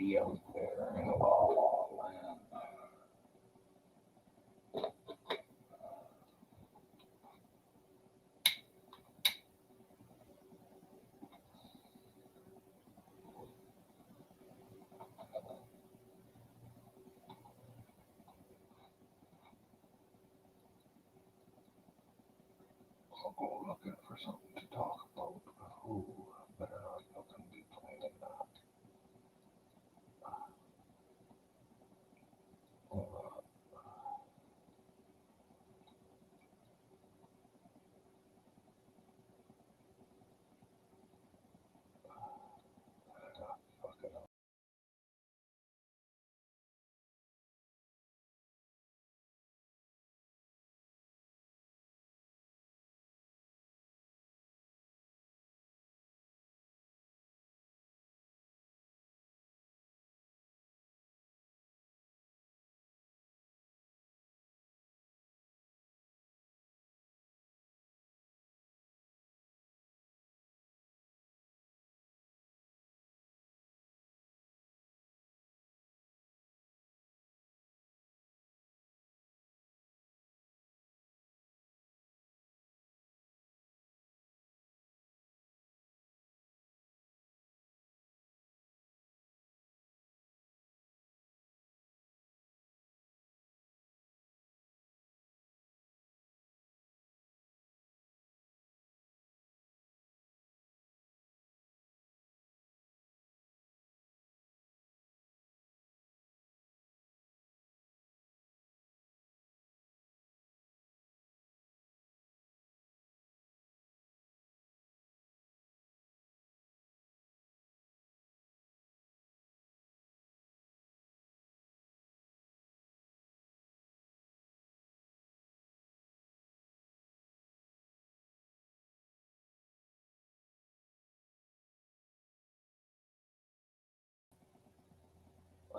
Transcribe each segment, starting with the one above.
be out there in La La Land. I'll go looking for something to talk about. Ooh, better not fucking be playing that.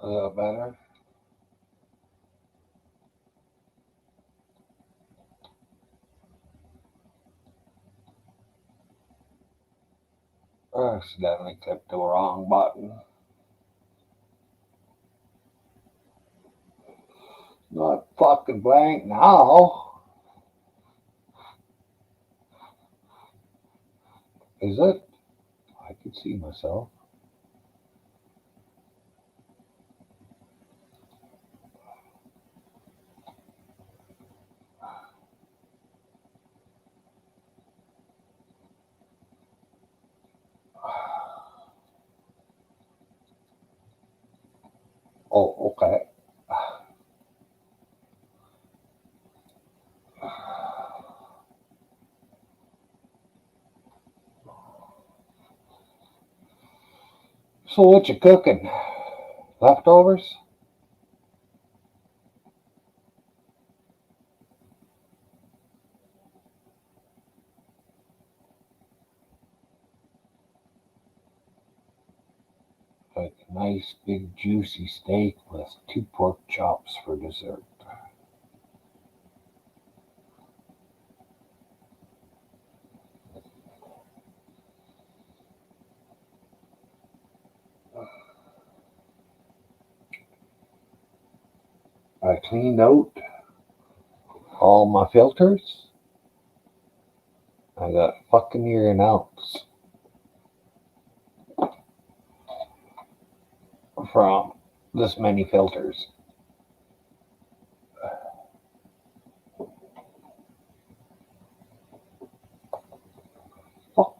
Uh, fucking better. I accidentally clicked the wrong button. Not fucking blank now. Is it? I can see myself. Oh, okay. So what you cooking? Leftovers? Like a nice big juicy steak with 2 pork chops for dessert. I cleaned out all my filters. I got fucking near an ounce from this many filters. Fuck.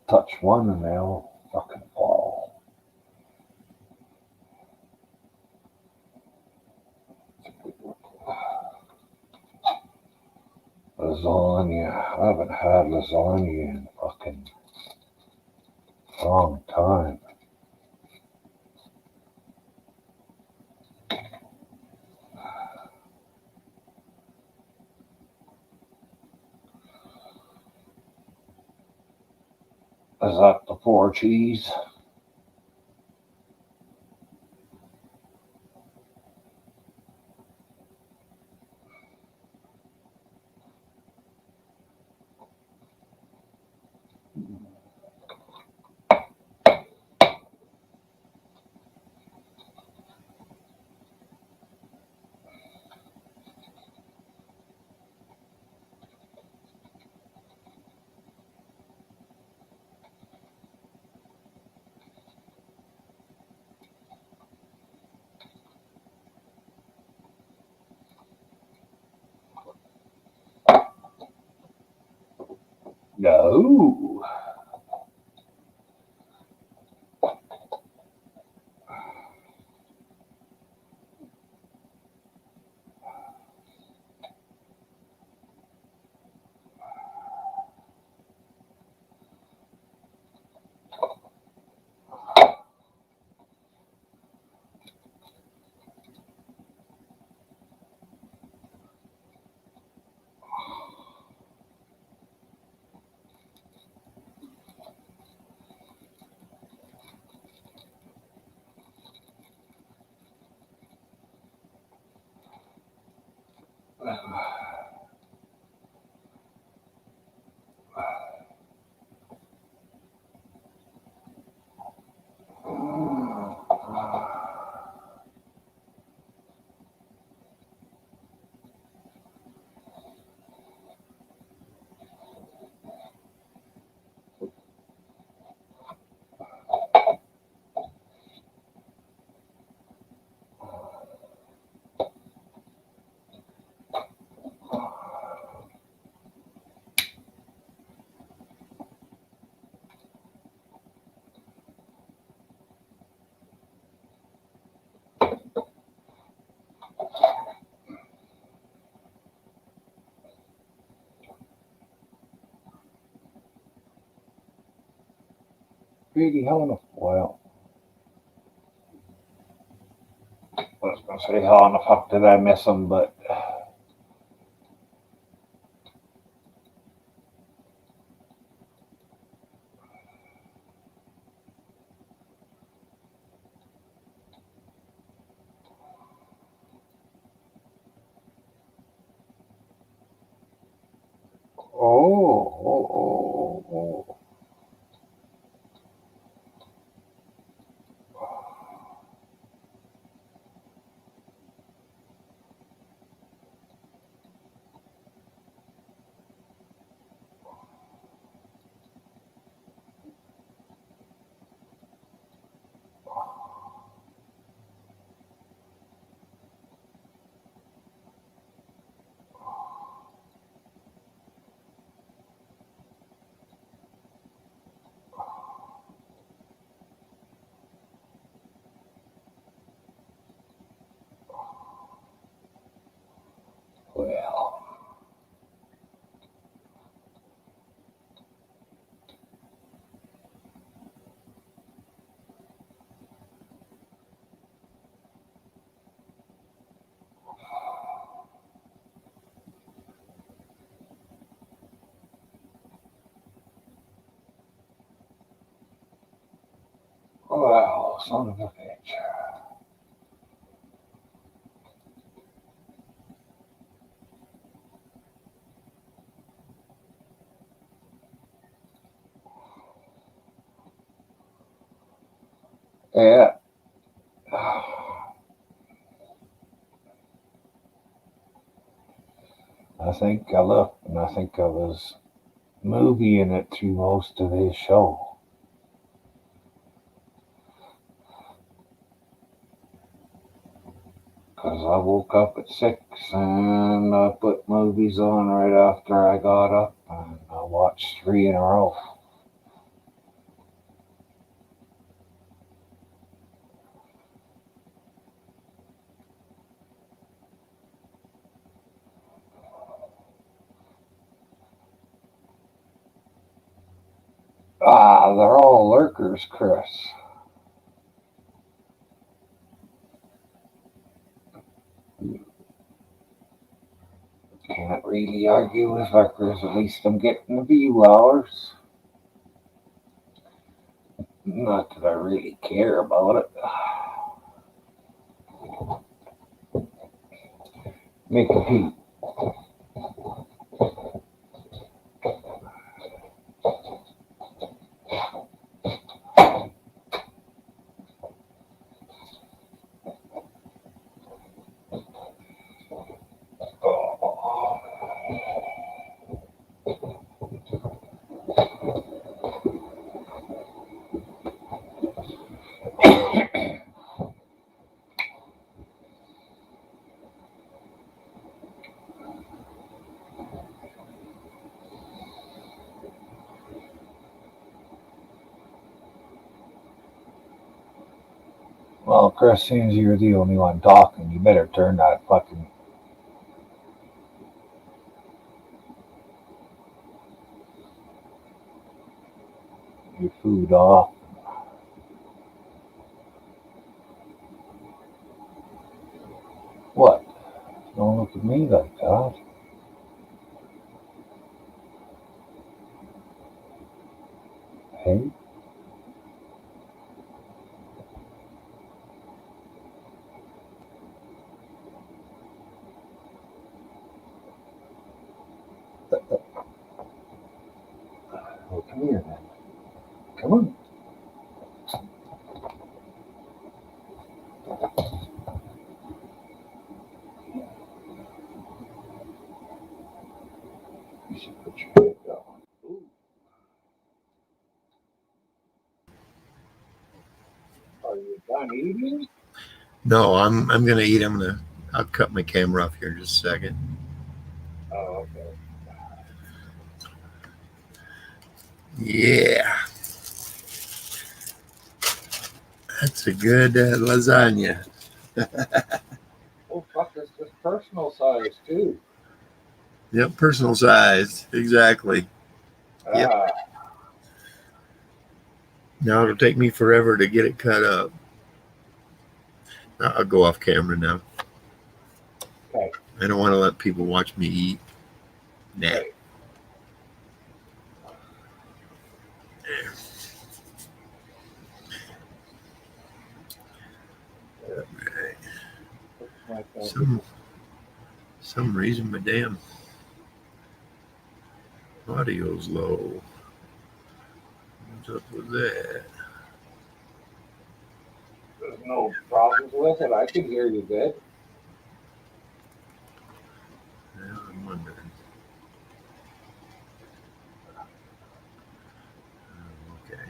Touch one and they'll fucking fall. Lasagna. I haven't had lasagna in fucking long time. Is that the 4 cheese? Ooh. Really, how in the well? I was gonna say how in the fuck did I miss him, but oh. Well, son of a bitch. Yeah. I think I looked and I think I was movieing it through most of this show. Because I woke up at 6 and I put movies on right after I got up and I watched 3 in a row. Ah, they're all lurkers, Chris. Can't really argue with lurkers. At least I'm getting the view hours. Not that I really care about it. Make a peep. Well, Chris, seems you're the only one talking, you better turn that fucking your food off. What? Don't look at me like that. Hey, well, come here then. Come on. You should put your head down. Ooh. Are you done eating? No, I'm gonna eat. I'll cut my camera off here in just a second. Oh, okay. Yeah, that's a good lasagna. Oh, fuck, it's just personal size, too. Yep, personal sized. Exactly. Yep. Ah, Now it'll take me forever to get it cut up. I'll go off camera now. okay. I don't want to let people watch me eat. Nah. Okay. Like that. Some reason my damn audio's low. What's up with that? There's no problems with it. I can hear you good. Well, I'm wondering. Okay.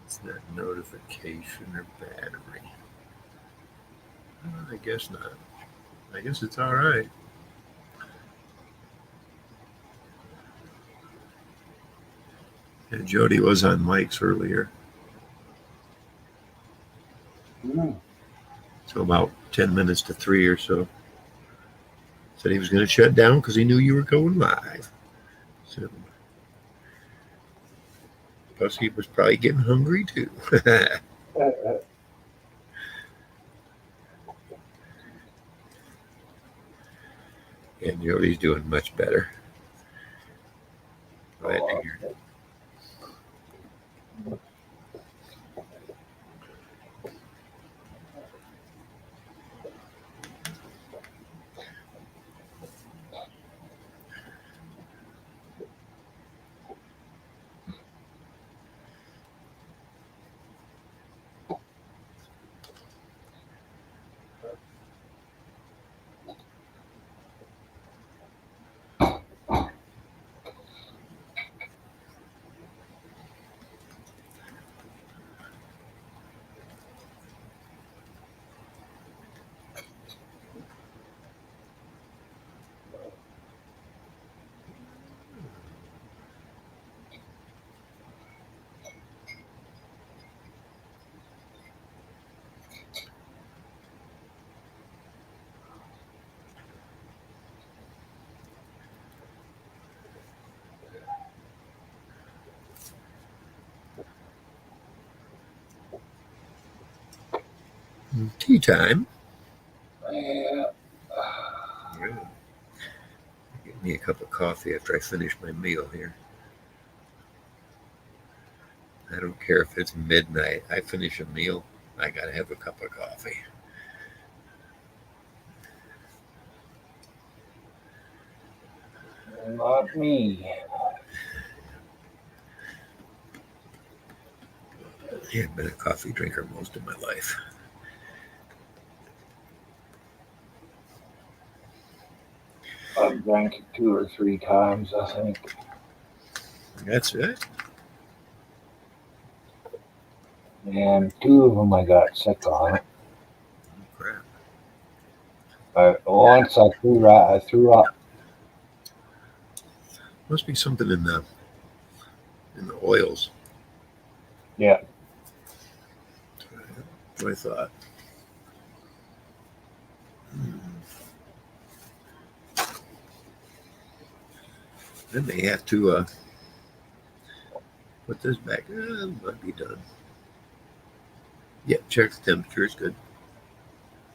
That's that notification or battery. I guess not. I guess it's all right. Yeah, Jody was on mics earlier. So about 10 minutes to 3 or so. Said he was going to shut down because he knew you were going live. So, plus he was probably getting hungry too. And Jody's doing much better. Glad to hear it. Tea time. Yeah. Get me a cup of coffee after I finish my meal here. I don't care if it's midnight. I finish a meal, I gotta have a cup of coffee. Not me. I've been a coffee drinker most of my life. I've drank it 2 or 3 times, I think. That's it. And 2 of them I got sick on it. Crap. Once I threw up. Must be something in in the oils. Yeah. That's what I thought. Then they have to put this back. Might be done. Yeah, check the temperature. It's good.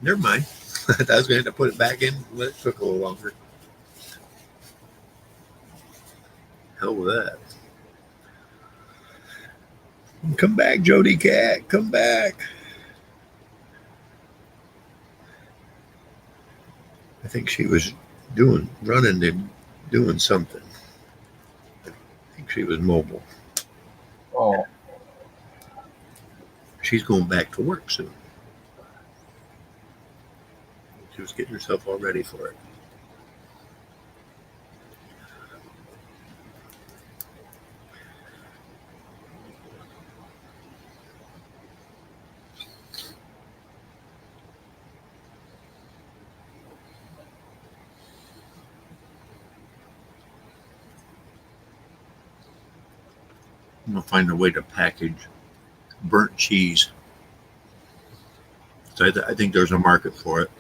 Never mind. I thought I was going to have to put it back in. But it took a little longer. Hell with that. Come back, Jody Cat. Come back. I think she was running and doing something. I think she was mobile. Oh, She's going back to work soon. She was getting herself all ready for it. I'm going to find a way to package burnt cheese. So I think there's a market for it.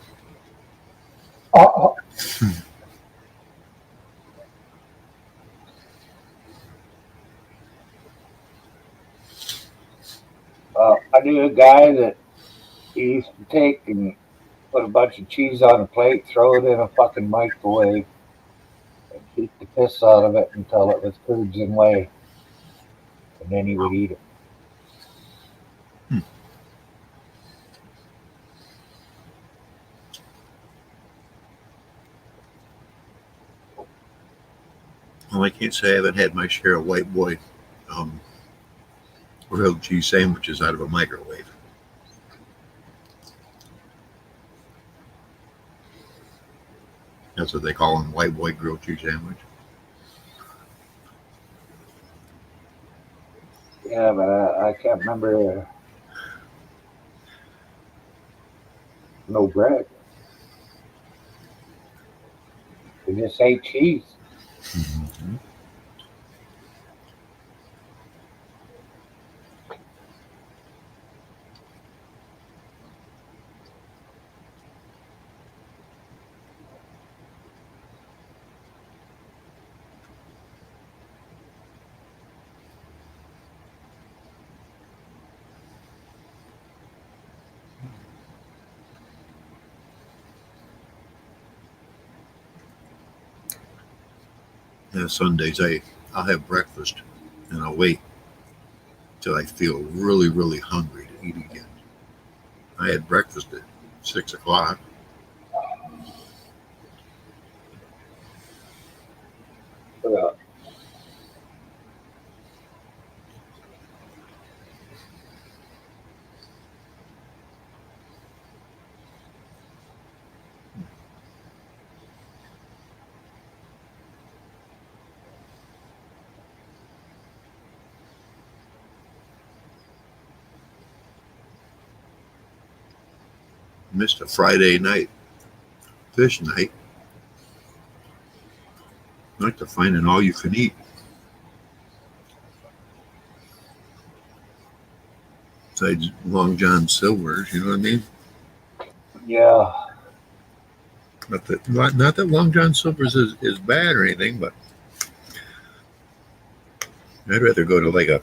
I knew a guy that he used to take and put a bunch of cheese on a plate, throw it in a fucking microwave, and heat the piss out of it until it was purging away, and then he would eat it. Well, I can't say I haven't had my share of White Boy grilled cheese sandwiches out of a microwave. That's what they call them, White Boy grilled cheese sandwich. Yeah, but I can't remember. No bread. They just ate cheese. Mm-hmm. Yeah, Sundays I'll have breakfast and I'll wait till I feel really, really hungry to eat again. I had breakfast at 6 o'clock. Yeah. Missed a Friday night fish night. I'd like to find an all you can eat. Besides Long John Silver's, you know what I mean? Yeah. Not that Long John Silver's is bad or anything, but I'd rather go to like a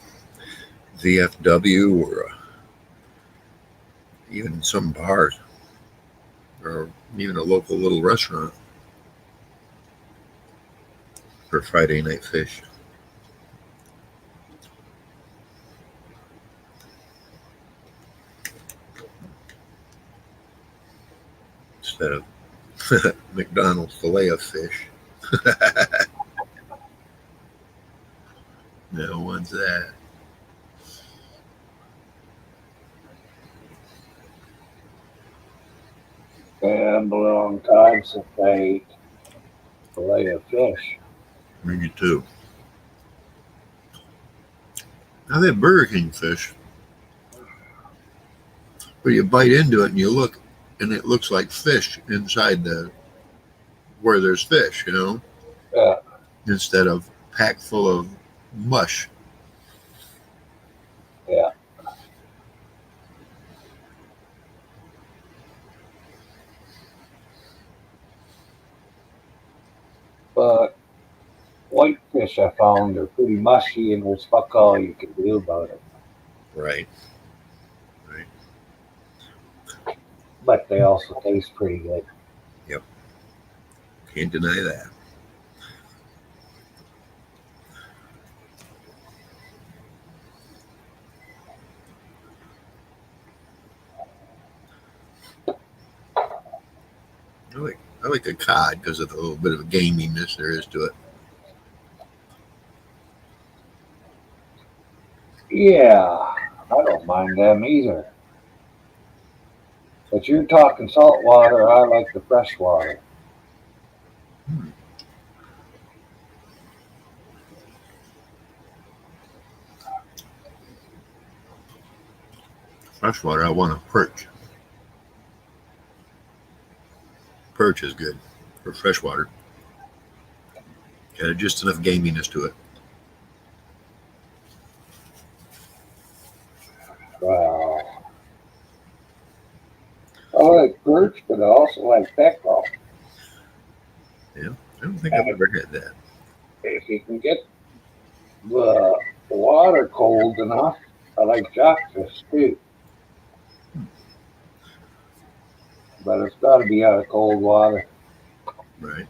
VFW or even some bars or even a local little restaurant for Friday night fish. Instead of McDonald's filet of fish. No one's that. Been a long time since I ate fillet of fish. Me too. I've had Burger King fish, but you bite into it and you look, and it looks like fish inside where there's fish, you know, Yeah. instead of packed full of mush. fish I found are pretty mushy, and there's fuck all you can do about it. Right. But they also taste pretty good. Yep. Can't deny that. I like a cod because of the little bit of gaminess there is to it. Yeah, I don't mind them either. But you're talking salt water. I like the fresh water. Freshwater, I want a perch. Perch is good for freshwater. Got just enough gaminess to it. Wow. I like perch, but I also like peckerel. Yeah, I don't think I've ever had that. If you can get the water cold enough, I like jackfish too. But it's got to be out of cold water. Right.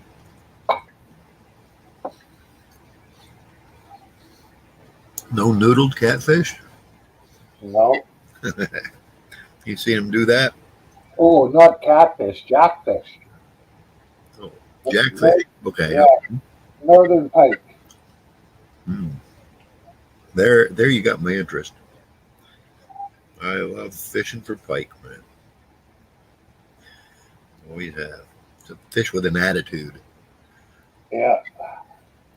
No noodled catfish? No. You seen them do that? Oh, not catfish, jackfish. Oh, jackfish. Okay. Yeah, northern pike. Mm. There you got my interest. I love fishing for pike, man. Always have. It's a fish with an attitude. Yeah.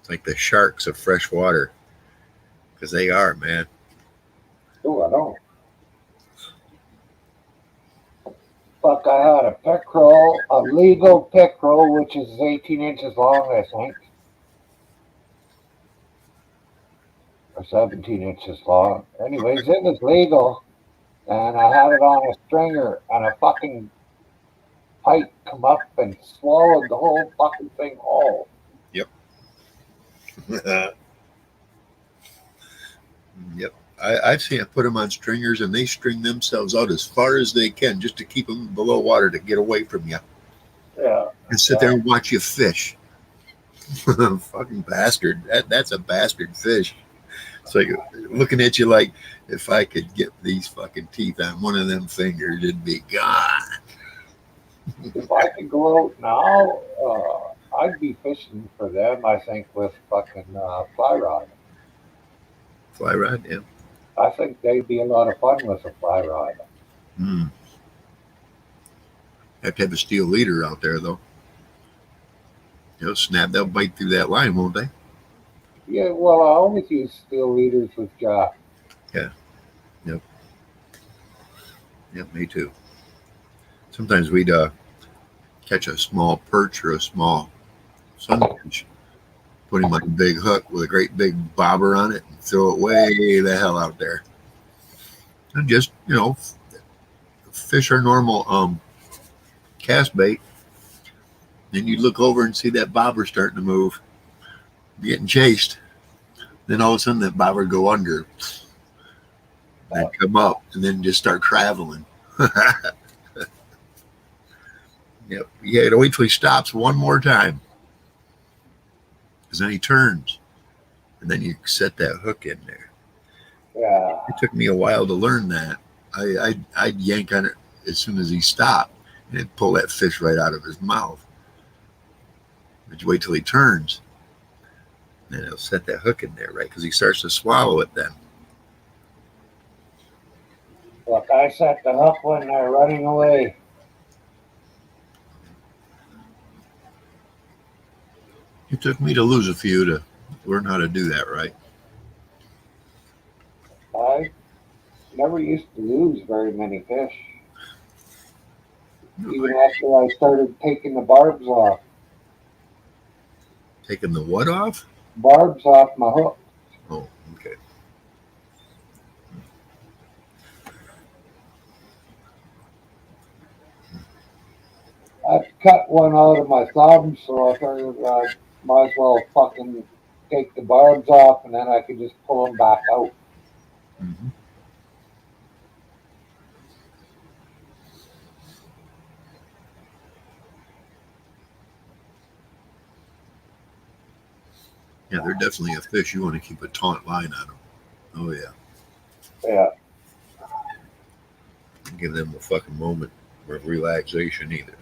It's like the sharks of fresh water. Because they are, man. Oh, I don't. Fuck, I had a pickerel, a legal pickerel, which is 18 inches long, I think. Or 17 inches long. Anyways, it was legal. And I had it on a stringer, and a fucking pike come up and swallowed the whole fucking thing whole. Yep. Yep. I've seen it put them on stringers, and they string themselves out as far as they can just to keep them below water to get away from you. Yeah. And sit there and watch you fish. Fucking bastard. That's a bastard fish. It's like looking at you like, if I could get these fucking teeth on one of them fingers, it'd be gone. If I could go out now, I'd be fishing for them, I think, with fucking fly rod. Fly rod, yeah. I think they'd be a lot of fun with a fly rod. Mm. Have to have a steel leader out there, though. They'll bite through that line, won't they? Yeah, well, I always use steel leaders with jack. Yeah. Yep. Yep, me too. Sometimes we'd catch a small perch or a small sunfish, put him on a big hook with a great big bobber on it, and throw it way the hell out there. And just, fish our normal cast bait. Then you look over and see that bobber starting to move, getting chased. Then all of a sudden that bobber go under and come up and then just start traveling. Yep. Yeah, to wait till he stops one more time. Because then he turns. And then you set that hook in there. Yeah. It took me a while to learn that. I'd yank on it as soon as he stopped, and it'd pull that fish right out of his mouth. But you wait till he turns, and then he'll set that hook in there, right? Because he starts to swallow it then. Look, I set the hook when they're running away. It took me to lose a few to learn how to do that right. I never used to lose very many fish. Even after I started taking the barbs off. Taking the what off? Barbs off my hook. Oh, okay. I cut one out of my thumb, so I figured I might as well fucking take the barbs off, and then I could just pull them back out. Mm-hmm. Yeah, they're definitely a fish. You want to keep a taut line on them. Oh yeah, Yeah, give them a fucking moment of relaxation either.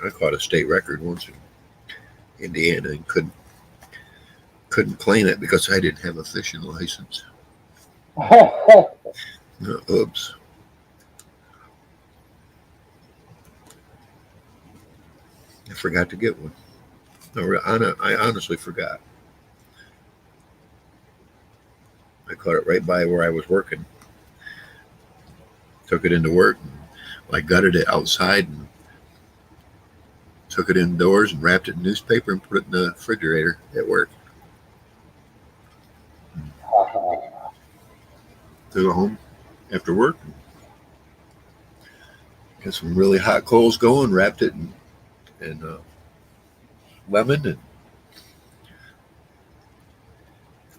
I caught a state record once in Indiana and couldn't claim it because I didn't have a fishing license. Oops. I forgot to get one. I honestly forgot. I caught it right by where I was working. Took it into work. And I gutted it outside and took it indoors and wrapped it in newspaper and put it in the refrigerator at work. Took it home after work. Got some really hot coals going. Wrapped it in lemon and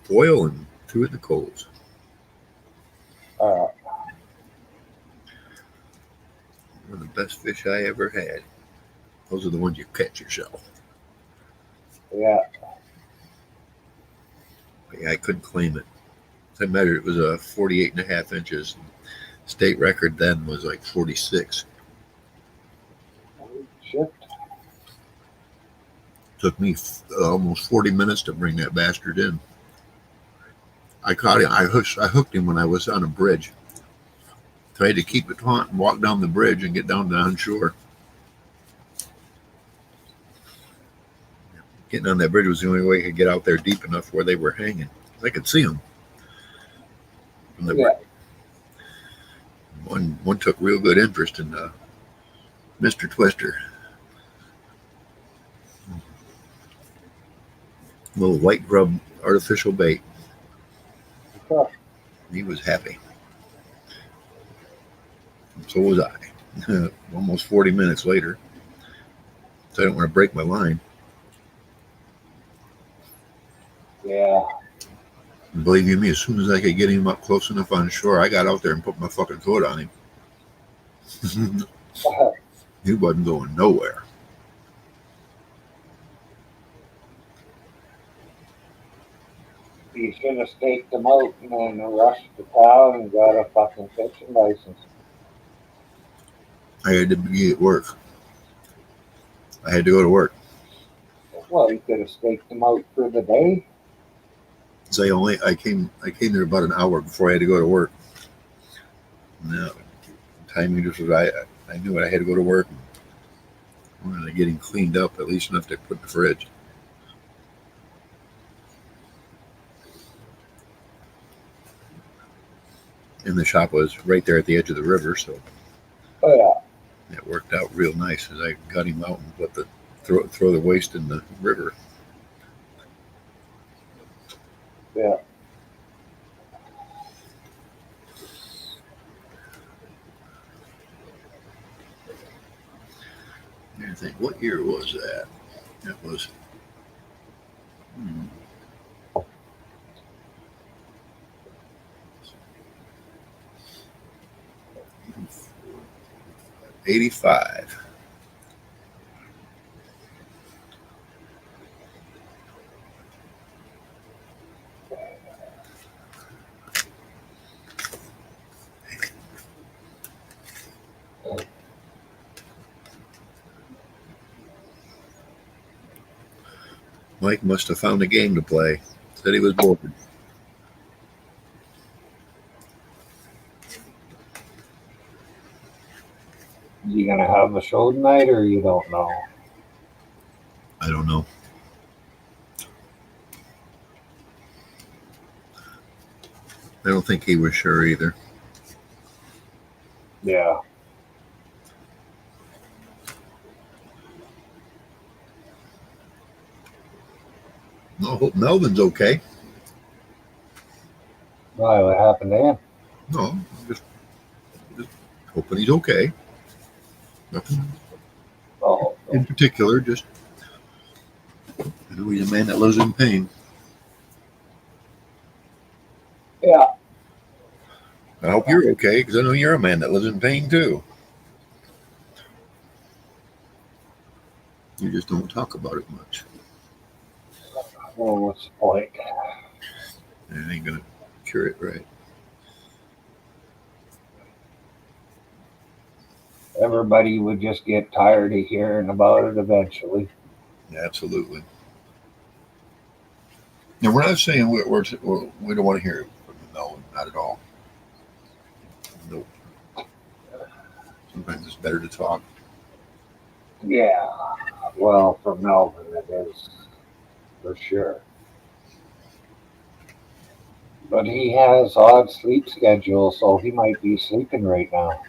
foil and threw it in the coals. One of the best fish I ever had. Those are the ones you catch yourself. yeah. But yeah, I couldn't claim it. I measured it was 48 and a half inches. State record then was like 46. Shit. Took me almost 40 minutes to bring that bastard in. I caught him. I hooked him when I was on a bridge. So I had to keep it taut and walk down the bridge and get down to shore. Getting on that bridge was the only way I could get out there deep enough where they were hanging. I could see them from the bridge. One took real good interest in Mr. Twister. Little white grub artificial bait. Huh. He was happy. So was I. Almost 40 minutes later. So I don't want to break my line. Yeah. And believe you me, as soon as I could get him up close enough on shore, I got out there and put my fucking foot on him. He wasn't going nowhere. You should have staked them out and then rushed to town and got a fucking fishing license. I had to be at work. I had to go to work. Well, you could have staked them out for the day. So I came there about an hour before I had to go to work. No, timing just was I knew I had to go to work. I wanted to get him cleaned up at least enough to put in the fridge. And the shop was right there at the edge of the river, so Oh yeah. it worked out real nice as I got him out and put throw the waste in the river. Yeah. I think, what year was that? That was 85. Mike must have found a game to play. Said he was bored. You gonna have a show tonight, or you don't know? I don't know. I don't think he was sure either. Yeah. No, I hope Melvin's okay. Why? What happened to him? No, just hoping he's okay. Nothing Oh, in particular, just he's a man that lives in pain. yeah. I hope you're okay because I know you're a man that lives in pain too. You just don't talk about it much. Well, what's the point? It ain't gonna cure it, right? Everybody would just get tired of hearing about it eventually. Absolutely. Now we're not saying we don't want to hear it. No, not at all. Nope. Sometimes it's better to talk. Yeah. Well, for Melvin, it is for sure. But he has odd sleep schedule, so he might be sleeping right now.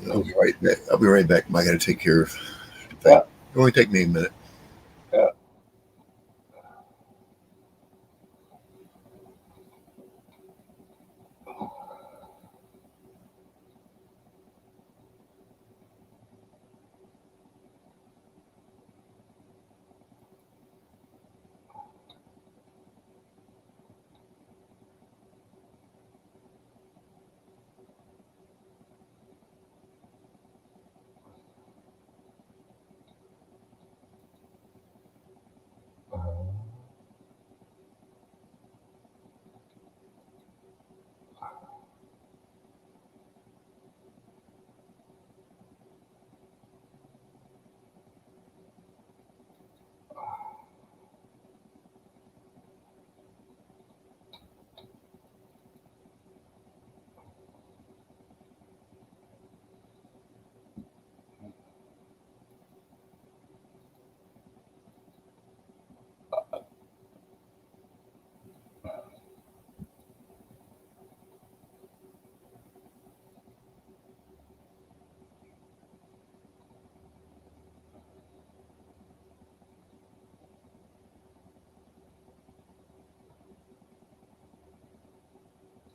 I'll be right back. I'll be right back. I got to take care of. Yeah. It'll only take me a minute. Yeah.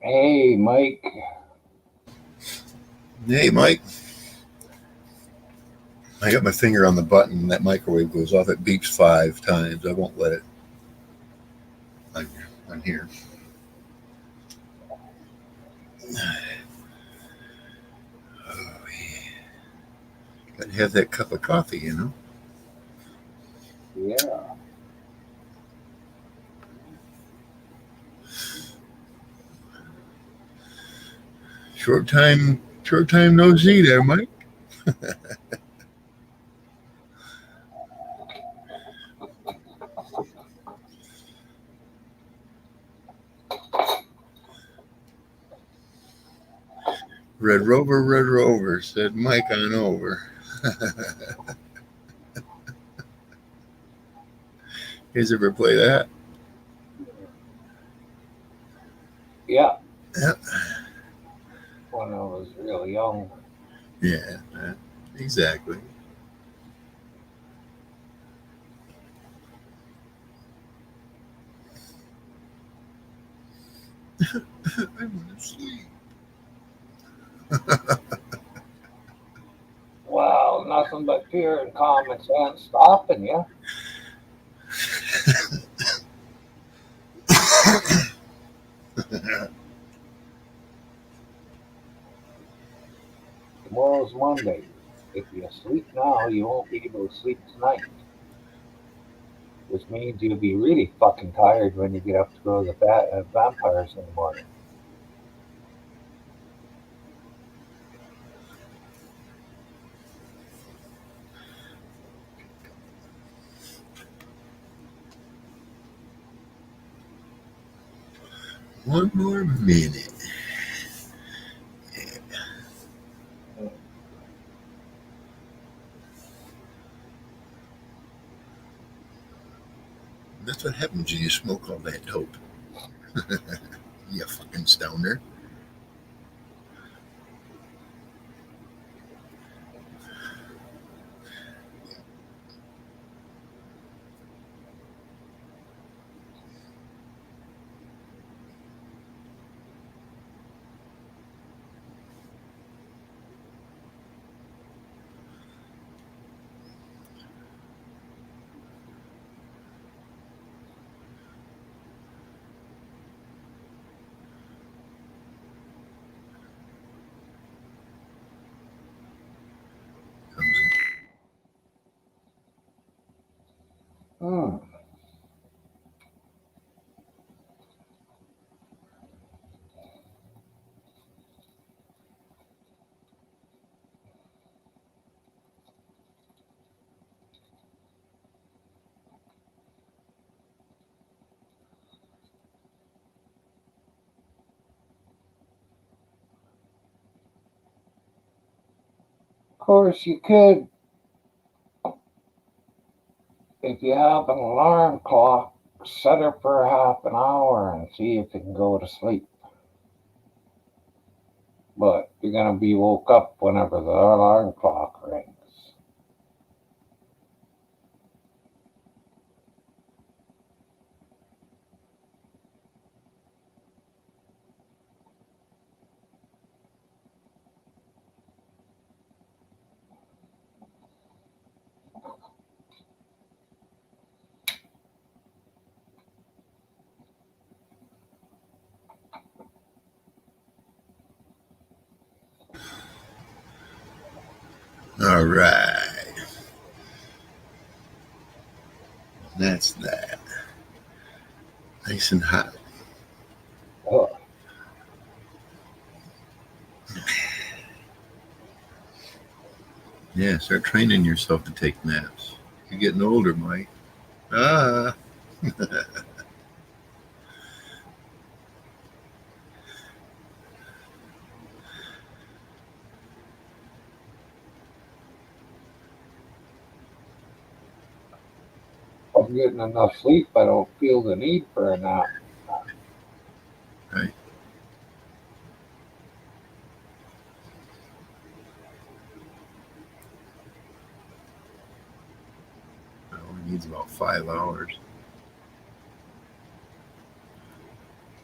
Hey, Mike. Hey, Mike. I got my finger on the button. And that microwave goes off. It beeps 5 times. I won't let it. I'm here. Oh, yeah. Got to have that cup of coffee, you know. Yeah. Short time no see there, Mike. Red Rover, said Mike on over. You guys ever play that? Yeah. Yeah. When I was real young. Yeah, exactly. I want to sleep. Wow, nothing but fear and common sense stopping you. Tomorrow's Monday. If you sleep now, you won't be able to sleep tonight. Which means you'll be really fucking tired when you get up to go to the vampires in the morning. One more minute. That's what happens when you smoke all that dope. You fucking stoner. Hmm. Of course, you could, if you have an alarm clock, set it for half an hour and see if you can go to sleep. But you're going to be woke up whenever the alarm clock rings. All right. That's that. Nice and hot. Oh, Yeah, start training yourself to take naps. You're getting older, Mike. Ah. if I'm getting enough sleep, I don't feel the need for a nap. Right. Well, it needs about 5 hours.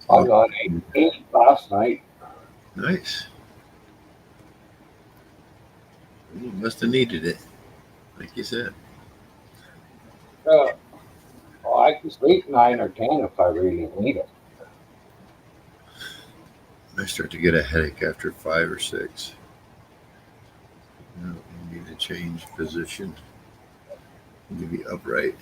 I got eight last night. Nice. You must have needed it, like you said. Uh, well, I can sleep 9 or 10 if I really need it. I start to get a headache after 5 or 6. You need to change position. You need to be upright.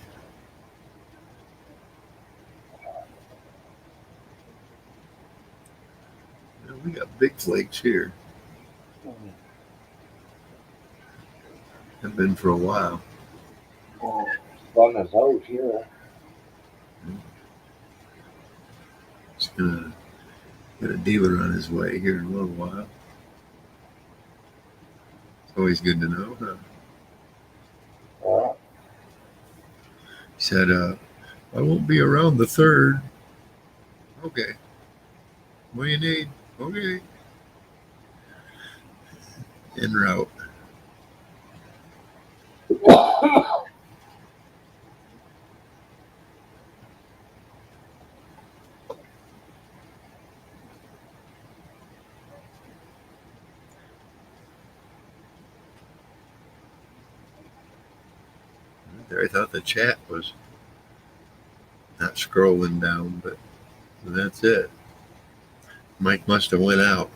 We got big flakes here. Have been for a while. Oh, sun is out here. It's gonna get a dealer on his way here in a little while. It's always good to know, huh? Uh, He said, I won't be around the 3rd. Okay. What do you need? Okay. En route. There, I thought the chat was not scrolling down, but that's it. Mike must have went out.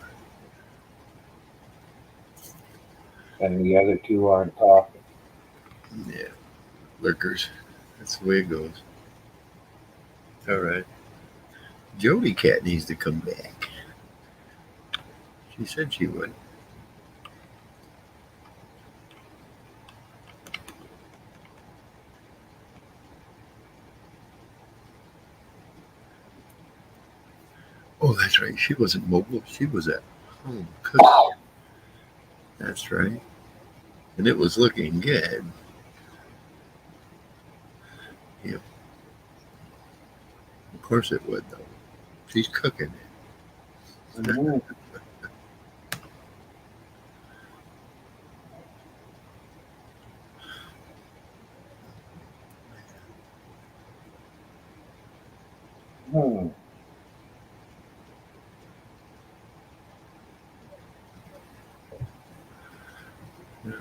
and the other two aren't talking. Yeah, lurkers. That's the way it goes. All right. Jody Cat needs to come back. She said she would. Oh, that's right. She wasn't mobile. She was at home cooking. That's right. And it was looking good. Yeah, of course it would, though. She's cooking it. Mhm. Hmm.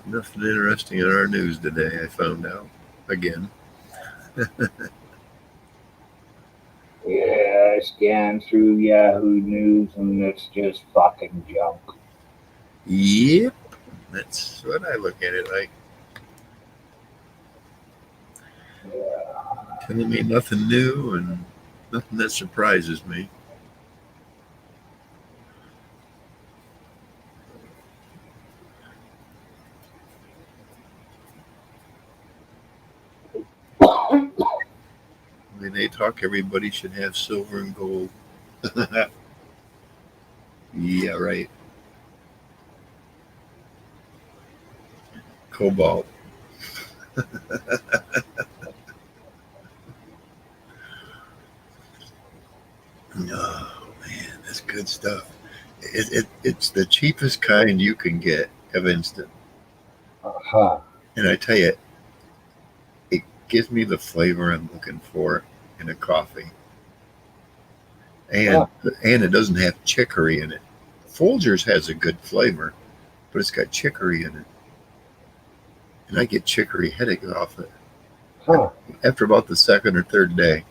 Nothing interesting in our news today, I found out. Again. Yeah, I scanned through Yahoo News and it's just fucking junk. Yep. That's what I look at it like. Yeah. telling me nothing new and nothing that surprises me. When they talk, everybody should have silver and gold. Yeah, right. Cobalt. Oh man, that's good stuff. It's the cheapest kind you can get of instant, Huh. and I tell you, it gives me the flavor I'm looking for in a coffee, Huh. and it doesn't have chicory in it. Folgers has a good flavor, but it's got chicory in it, and I get chicory headache off it Huh. after about the second or third day.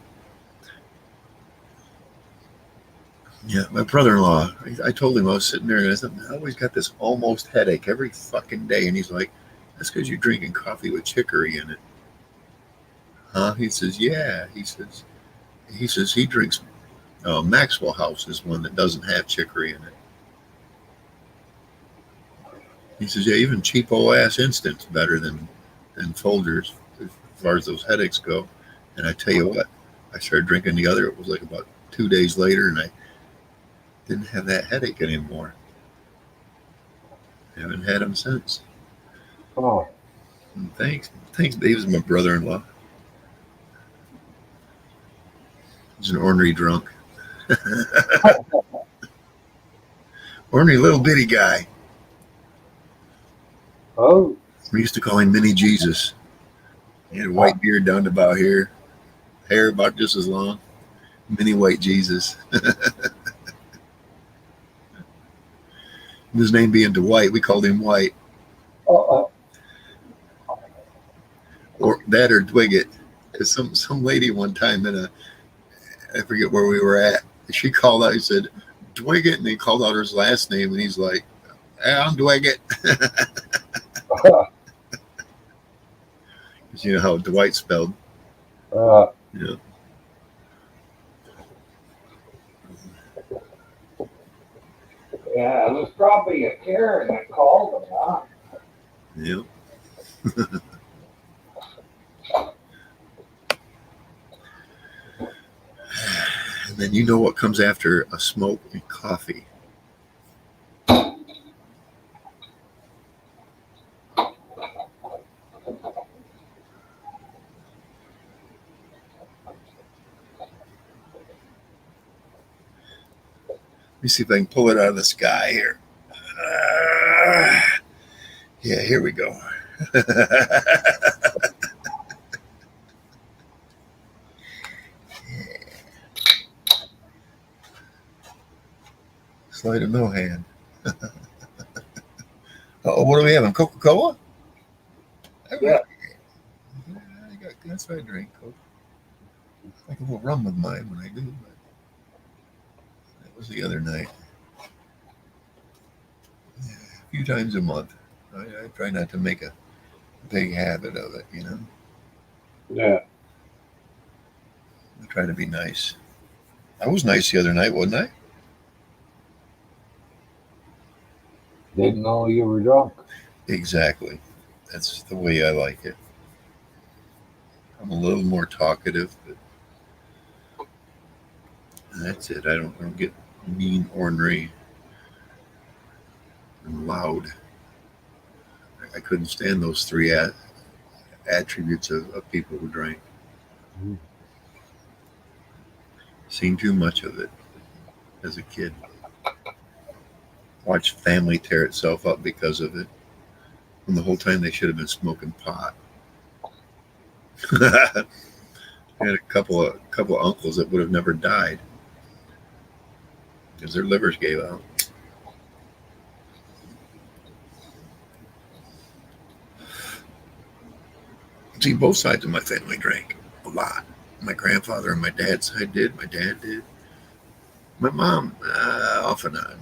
Yeah, my brother-in-law. I told him I was sitting there, and I said, I always got this almost headache every fucking day, and he's like, "That's because you're drinking coffee with chicory in it." Huh? He says, "Yeah." He says he drinks Maxwell House is one that doesn't have chicory in it. He says, "Yeah, even cheapo ass Instant's better than Folgers as far as those headaches go." And I tell you what, I started drinking the other. It was like about 2 days later, and I didn't have that headache anymore. I haven't had them since. Oh. And thanks. Dave's my brother-in-law. He's an ornery drunk, ornery little bitty guy. Oh. We used to call him Mini Jesus. He had a white beard down to about here, hair about just as long. Mini white Jesus. His name being Dwight, we called him White, Oh. or that, or Dwiggett. Because some lady one time I forget where we were at. She called out. He said Dwiggett, and he called out his last name, and he's like, hey, "I'm Dwiggett." Because you know how Dwight spelled. Yeah. Yeah, it was probably a Karen that called him, huh? Yep. And then you know what comes after a smoke and coffee? Let me see if I can pull it out of the sky here. Yeah, here we go. Sleight of no hand. Oh, what are we having? Coca-Cola? Yeah. That's why I drink Coke. I like a little rum with mine when I do, but that was the other night. Yeah, a few times a month. I try not to make a big habit of it, you know. Yeah. I try to be nice. I was nice the other night, wasn't I? Didn't know you were drunk. Exactly. That's the way I like it. I'm a little more talkative, but that's it. I don't get mean, ornery, and loud. I couldn't stand those three attributes of people who drank. Mm. Seen too much of it as a kid. Watched family tear itself up because of it. When the whole time they should have been smoking pot. I had a couple of uncles that would have never died because their livers gave out. See, both sides of my family drank a lot. My grandfather and my dad's side did. My dad did. My mom, off and on.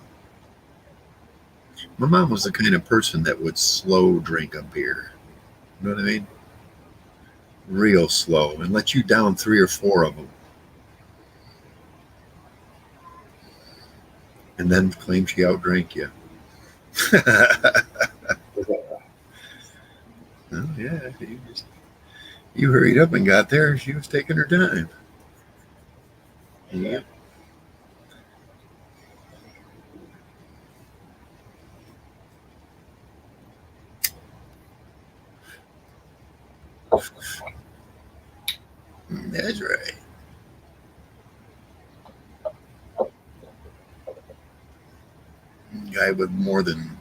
My mom was the kind of person that would slow drink a beer. You know what I mean? real slow and let you down 3 or 4 of them, and then claim she outdrank you. Well, yeah, you hurried up and got there. She was taking her time. Yep. That's right. Guy with more than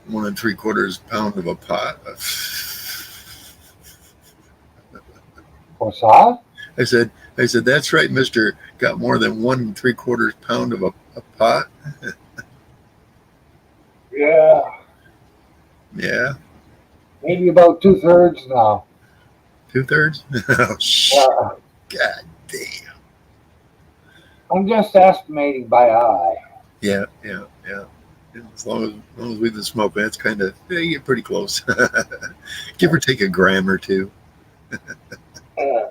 1 3/4 pound of a pot. What's that? I said, that's right, Mister. Got more than 1 3/4 pound of a pot. Yeah, Yeah, maybe about 2/3 now. 2/3. Oh shit! Uh, God damn. I'm just estimating by eye. Yeah. As long as we've been smoking, that's kind of you get pretty close. Give or take a gram or two. Uh,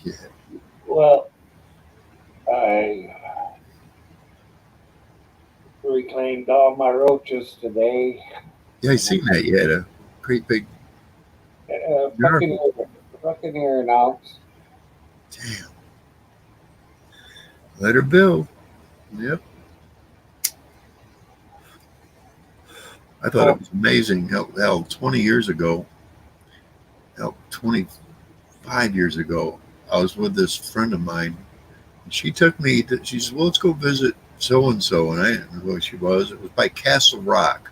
Yeah. well, I reclaimed all my roaches today. Yeah, I seen that. You had a great big. Fucking ear an ounce. Damn. Let her build. Yep. I thought it was amazing how 20 years ago, how 25 years ago, I was with this friend of mine. And she took me she said, well, let's go visit so and so. And I didn't know who she was. It was by Castle Rock.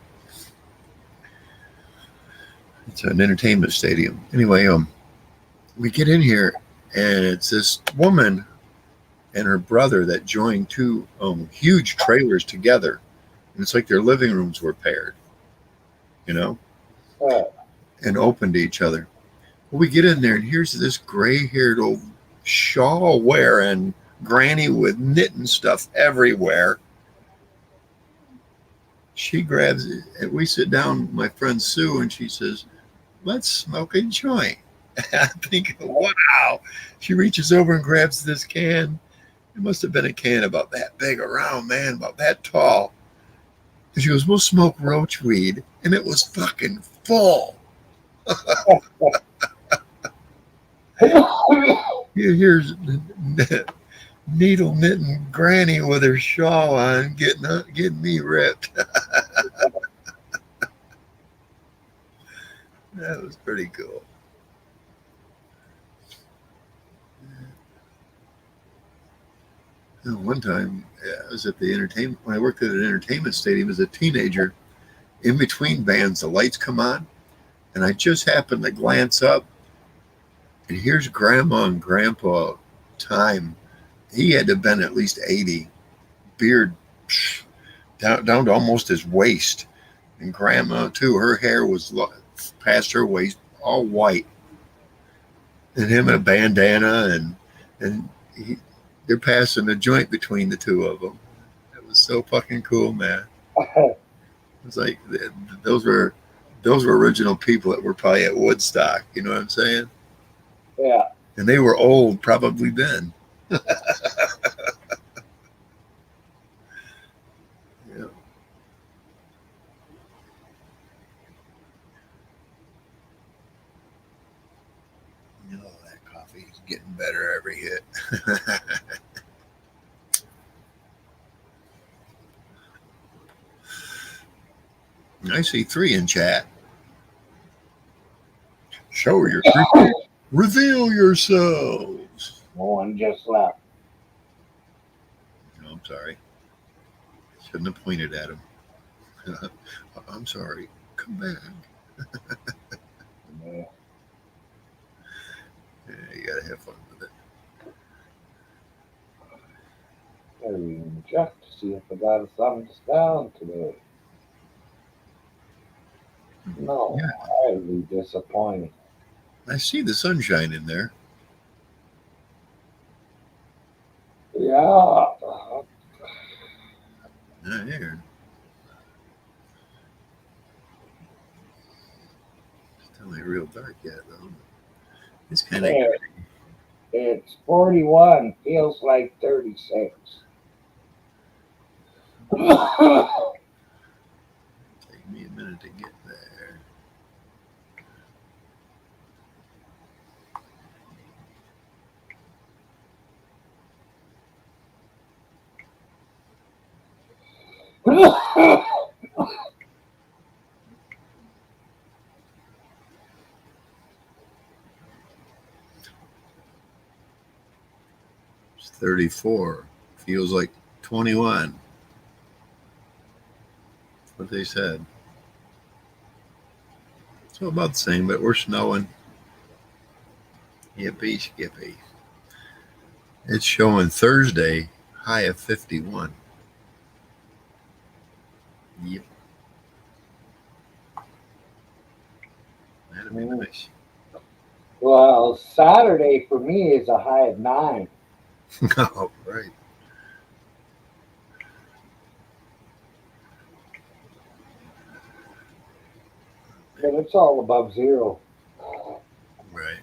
It's an entertainment stadium. Anyway, we get in here and it's this woman and her brother that joined 2 huge trailers together. And it's like their living rooms were paired, you know, Uh, and open to each other. Well, we get in there, and here's this gray-haired old shawl wearing granny with knitting stuff everywhere. She grabs it, and we sit down, my friend Sue, and she says, let's smoke a joint. I think, wow. She reaches over and grabs this can. It must have been a can about that big around, man, about that tall. And she goes, we'll smoke roach weed. And it was fucking full. Here's needle knitting granny with her shawl on, getting me ripped. That was pretty cool. One time, I was at the entertainment when I worked at an entertainment stadium as a teenager. In between bands, the lights come on, and I just happened to glance up, and here's Grandma and Grandpa. Time, he had to have been at least 80, beard down to almost his waist, and Grandma too. Her hair was past her waist, all white, and him in a bandana, and they're passing a joint between the 2 of them. It was so fucking cool, man. It was like those were original people that were probably at Woodstock. You know what I'm saying? yeah. And they were old probably then. Yeah. Oh, that coffee is getting better every hit. I see 3 in chat. Show your reveal yourselves. One just left. Oh, I'm sorry. Shouldn't have pointed at him. I'm sorry. Come back. Yeah. Yeah, you gotta have fun with it. Gotta even check to see if I got a thumbs down today. No, Yeah. highly disappointing. I see the sunshine in there. Yeah. Not here. It's not real dark yet, though. It's kind of There, it's 41. Feels like 36. take me a minute to get there. It's 34. Feels like 21. That's what they said. So about the same, but we're snowing. Yippee skippy. It's showing Thursday, high of 51. Yep. That'd be nice. Well, Saturday for me is a high of 9. Oh, right. But it's all above 0. Right.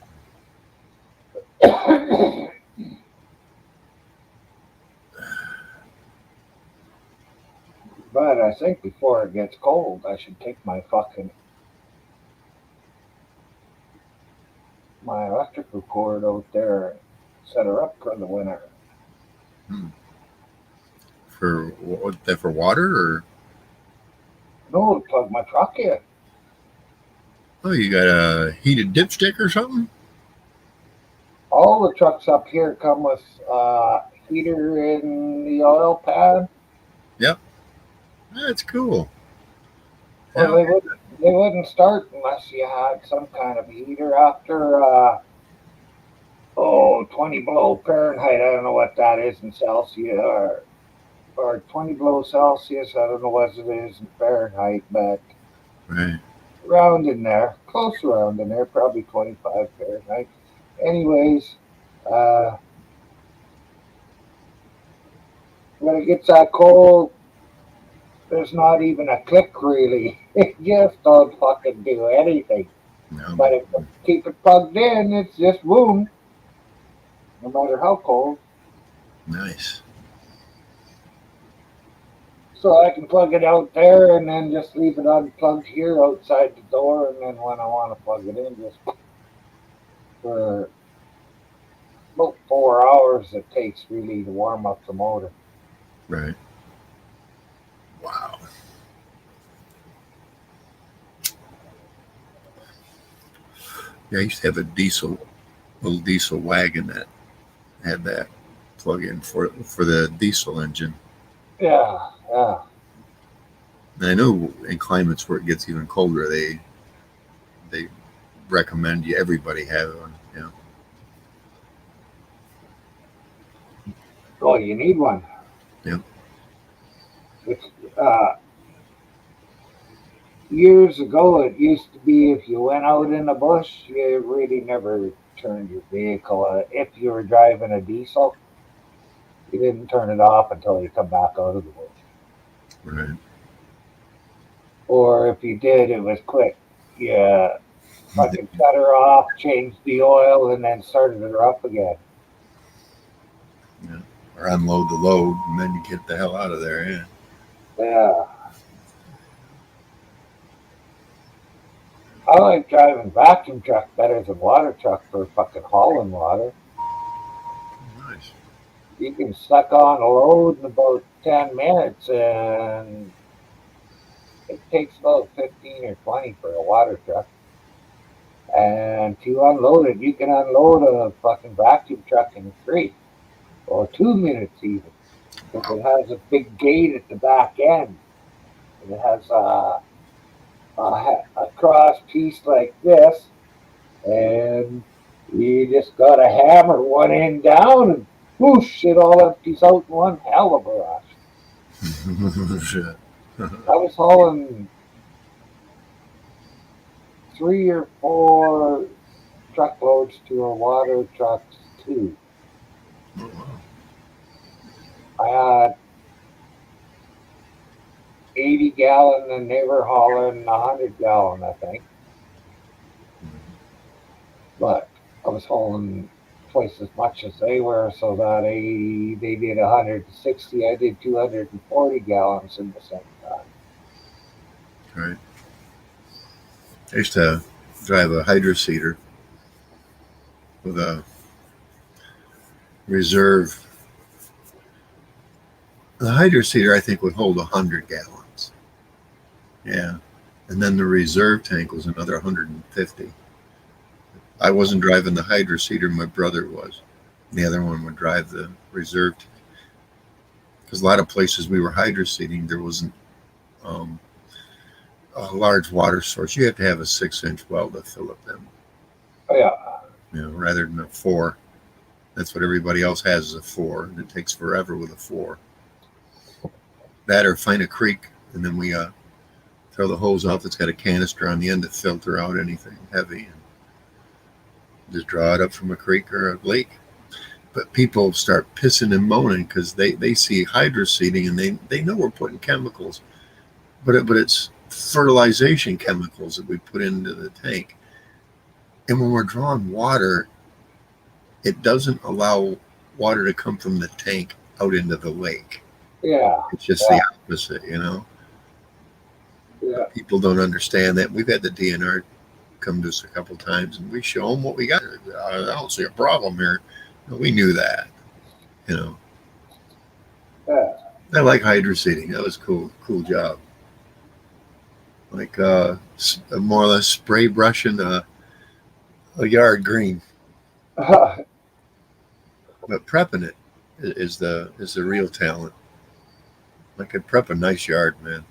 But I think before it gets cold, I should take my electrical cord out there and set her up for the winter. For what? That for water or? No, to plug my truck in. Oh, you got a heated dipstick or something? All the trucks up here come with heater in the oil pan. Yep. That's cool. Well, Yeah. they wouldn't start unless you had some kind of heater after 20 below Fahrenheit. I don't know what that is in Celsius, or 20 below Celsius. I don't know what it is in Fahrenheit, but Right. around in there, close around in there, probably 25 Fahrenheit. Anyways, when it gets that cold, there's not even a click really. It just don't fucking do anything. No. But if you keep it plugged in, it's just boom, no matter how cold. Nice. So I can plug it out there and then just leave it unplugged here outside the door, and then when I want to plug it in, just for about 4 hours it takes really to warm up the motor. Right. Wow. Yeah, I used to have a little diesel wagon that had that plug-in for the diesel engine. Yeah, yeah. And I know in climates where it gets even colder, they recommend everybody have one. Yeah. Oh, you need one. Yep. It's, years ago, it used to be if you went out in the bush, you really never turned your vehicle. If you were driving a diesel, you didn't turn it off until you come back out of the bush. Right. Or if you did, it was quick. Yeah, fucking shut her off, changed the oil, and then started her up again. Yeah. Or unload the load and then you get the hell out of there. Yeah. Yeah. I like driving vacuum truck better than water truck for fucking hauling water. Nice. You can suck on a load in about 10 minutes, and it takes about 15 or 20 for a water truck. And to unload it, you can unload a fucking vacuum truck in 3 or 2 minutes even. Because it has a big gate at the back end. And it has a cross piece like this. And you just got to hammer one end down and whoosh, it all empties out in one hell of a rush. Shit. I was hauling 3 or 4 truckloads to a water trucks too. Oh, wow. I had 80 gallon and they were hauling 100 gallon, I think. was holding twice as much as they were, so that they did 160. I did 240 gallons in the same time. Right. I used to drive a hydro seeder with a reserve. The hydro seeder, I think, would hold 100 gallons. Yeah. And then the reserve tank was another 150. I wasn't driving the hydro seeder, my brother was. The other one would drive the reserve tank. Because a lot of places we were hydro seeding, there wasn't a large water source. You have to have a 6-inch well to fill up them. Oh, yeah. Rather than a 4. That's what everybody else has is a 4, and it takes forever with a 4. That or find a creek, and then we throw the hose out that's got a canister on the end to filter out anything heavy, and just draw it up from a creek or a lake. But people start pissing and moaning because they see hydro seeding and they know we're putting chemicals, but it's fertilization chemicals that we put into the tank. And when we're drawing water, it doesn't allow water to come from the tank out into the lake. Yeah. It's just the opposite, Yeah. People don't understand that. We've had the DNR come to us a couple times, and we show them what we got. I don't see a problem here. We knew that, Yeah. I like hydro seeding. That was cool job. Like more or less spray brushing a yard green, but prepping it is the real talent. I could prep a nice yard, man.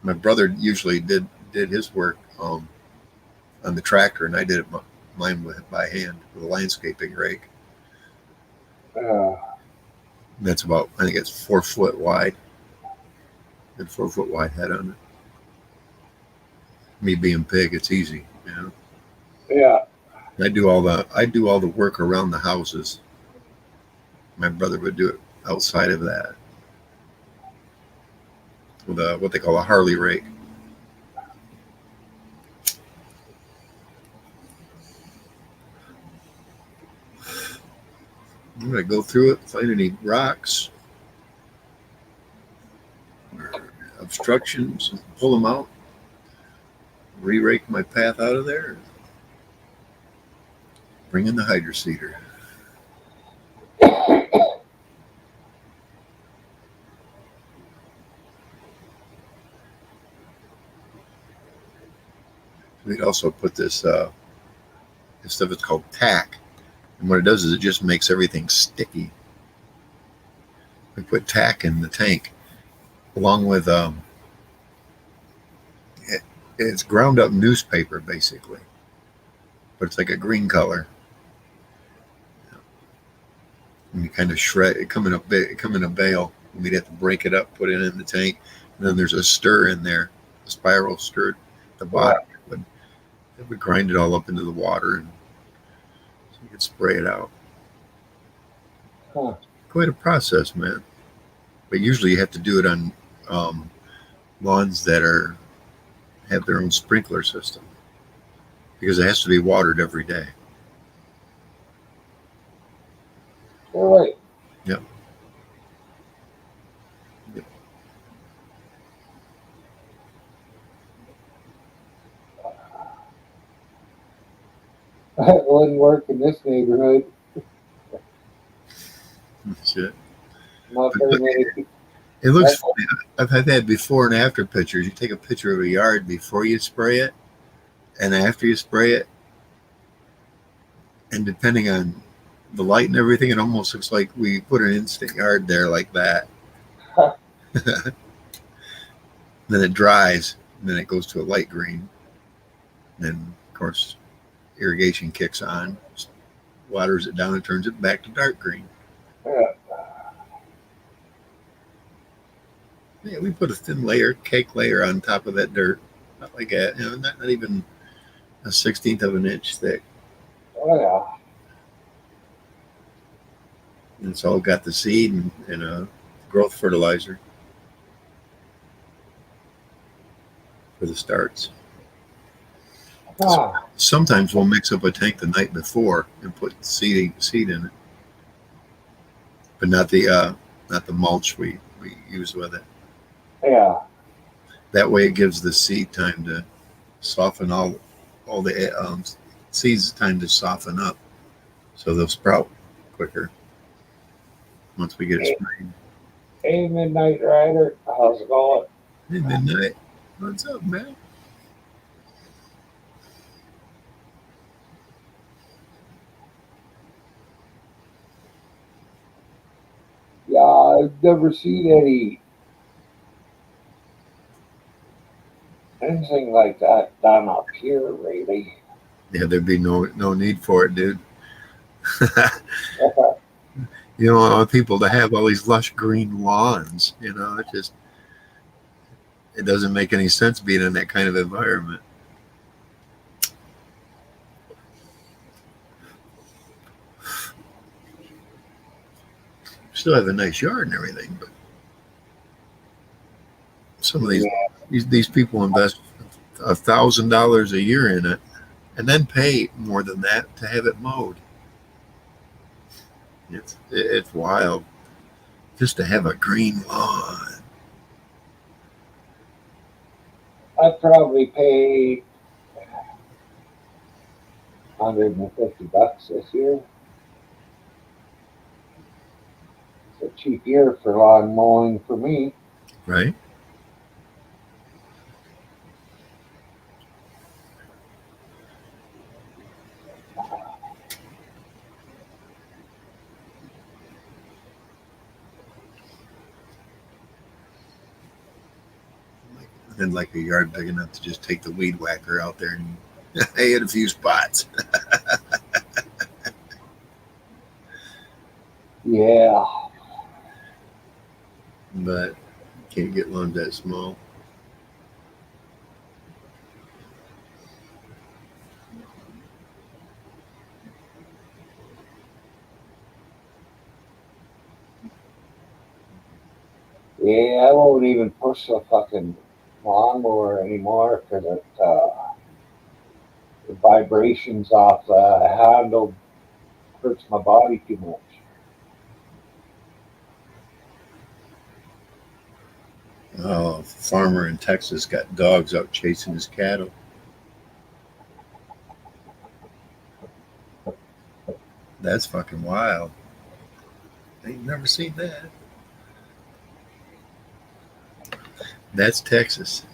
My brother usually did his work on the tractor, and I did mine by hand with a landscaping rake. That's about, I think it's 4 foot wide. Good 4 foot wide head on it. Me being big, it's easy, Yeah. I do all the work around the houses. My brother would do it outside of that with what they call a Harley rake. I'm gonna go through it, find any rocks or obstructions, and pull them out, re-rake my path out of there, and bring in the hydro seeder. We'd also put this stuff. It's called tack. And what it does is it just makes everything sticky. We put tack in the tank along with it's ground up newspaper basically, but it's like a green color. And you kind of shred it, come in a bale. We'd have to break it up, put it in the tank, and then there's a stir in there, a spiral stir at the bottom. It would grind it all up into the water, and so you could spray it out. Quite a process, man. But usually you have to do it on lawns that have their own sprinkler system, because it has to be watered every day. All right. Yep. It wouldn't work in this neighborhood. That's it. Not very many. It looks funny. I've had that before and after pictures. You take a picture of a yard before you spray it and after you spray it, and depending on the light and everything, it almost looks like we put an instant yard there like that. Then it dries, and then it goes to a light green. Then, of course, irrigation kicks on, waters it down, and turns it back to dark green. Yeah, we put a thin cake layer on top of that dirt, not like that, not even a 1/16 of an inch thick. Oh yeah. And it's all got the seed and a growth fertilizer for the starts. Sometimes we'll mix up a tank the night before and put seed in it, but not the mulch we use with it. Yeah. That way, it gives the seed time to soften all the seeds time to soften up, so they'll sprout quicker once we get it sprayed. Hey, Midnight Rider, how's it going? Hey, Midnight, what's up, man? Yeah, I've never seen anything like that done up here, really. Yeah, there'd be no need for it, dude. You don't want people to have all these lush green lawns. It doesn't make any sense being in that kind of environment. Still have a nice yard and everything, but some of these people invest $1,000 a year in it and then pay more than that to have it mowed. It's wild just to have a green lawn. I probably paid $150 this year. It's a cheap year for lawn mowing for me. Right? And like a yard big enough to just take the weed whacker out there and hit a few spots. Yeah. But can't get lawns that small. Yeah, I won't even push the fucking lawnmower anymore because the vibrations off the handle hurts my body too much. Oh, a farmer in Texas got dogs out chasing his cattle. That's fucking wild. Ain't never seen that. That's Texas.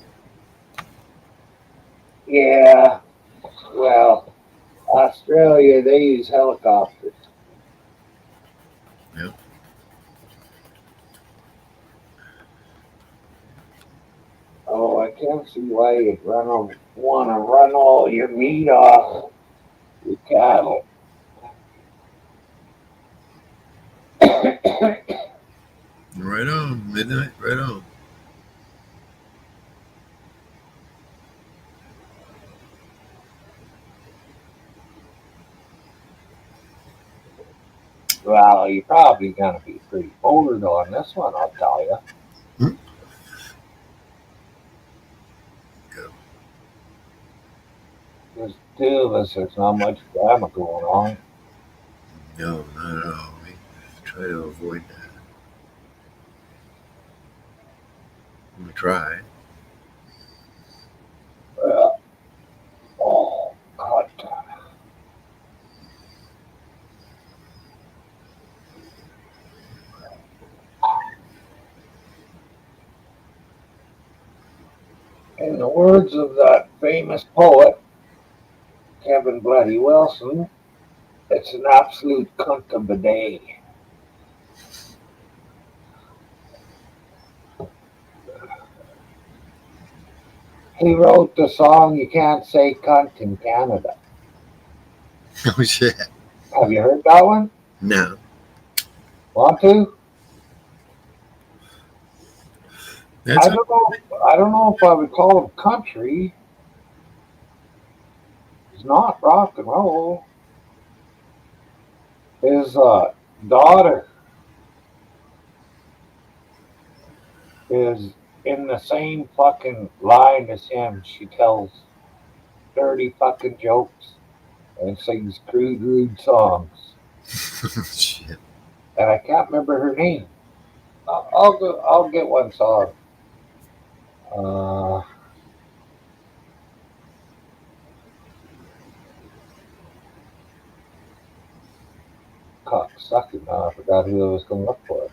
Yeah, well, Australia, they use helicopters. Yep. Oh, I can't see why you'd want to run all your meat off your cattle. Right on, midnight. Right on. Well, you're probably going to be pretty bored on this one, I'll tell you. Hmm? Go. There's two of us, there's not much drama going on. No, not at all. We try to avoid that. We try. Oh, God. In the words of that famous poet, Kevin Bloody Wilson, it's an absolute cunt of a day. He wrote the song You Can't Say Cunt in Canada. Oh shit. Have you heard that one? No. Want to? That's I don't know if I would call him country. It's not rock and roll. His daughter is in the same fucking line as him. She tells dirty fucking jokes and sings crude, rude songs. Shit. And I can't remember her name. I'll get one song. Uh, Cocksucking. I forgot who I was going to look for.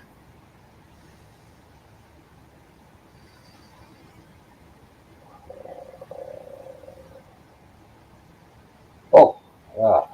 Oh, yeah.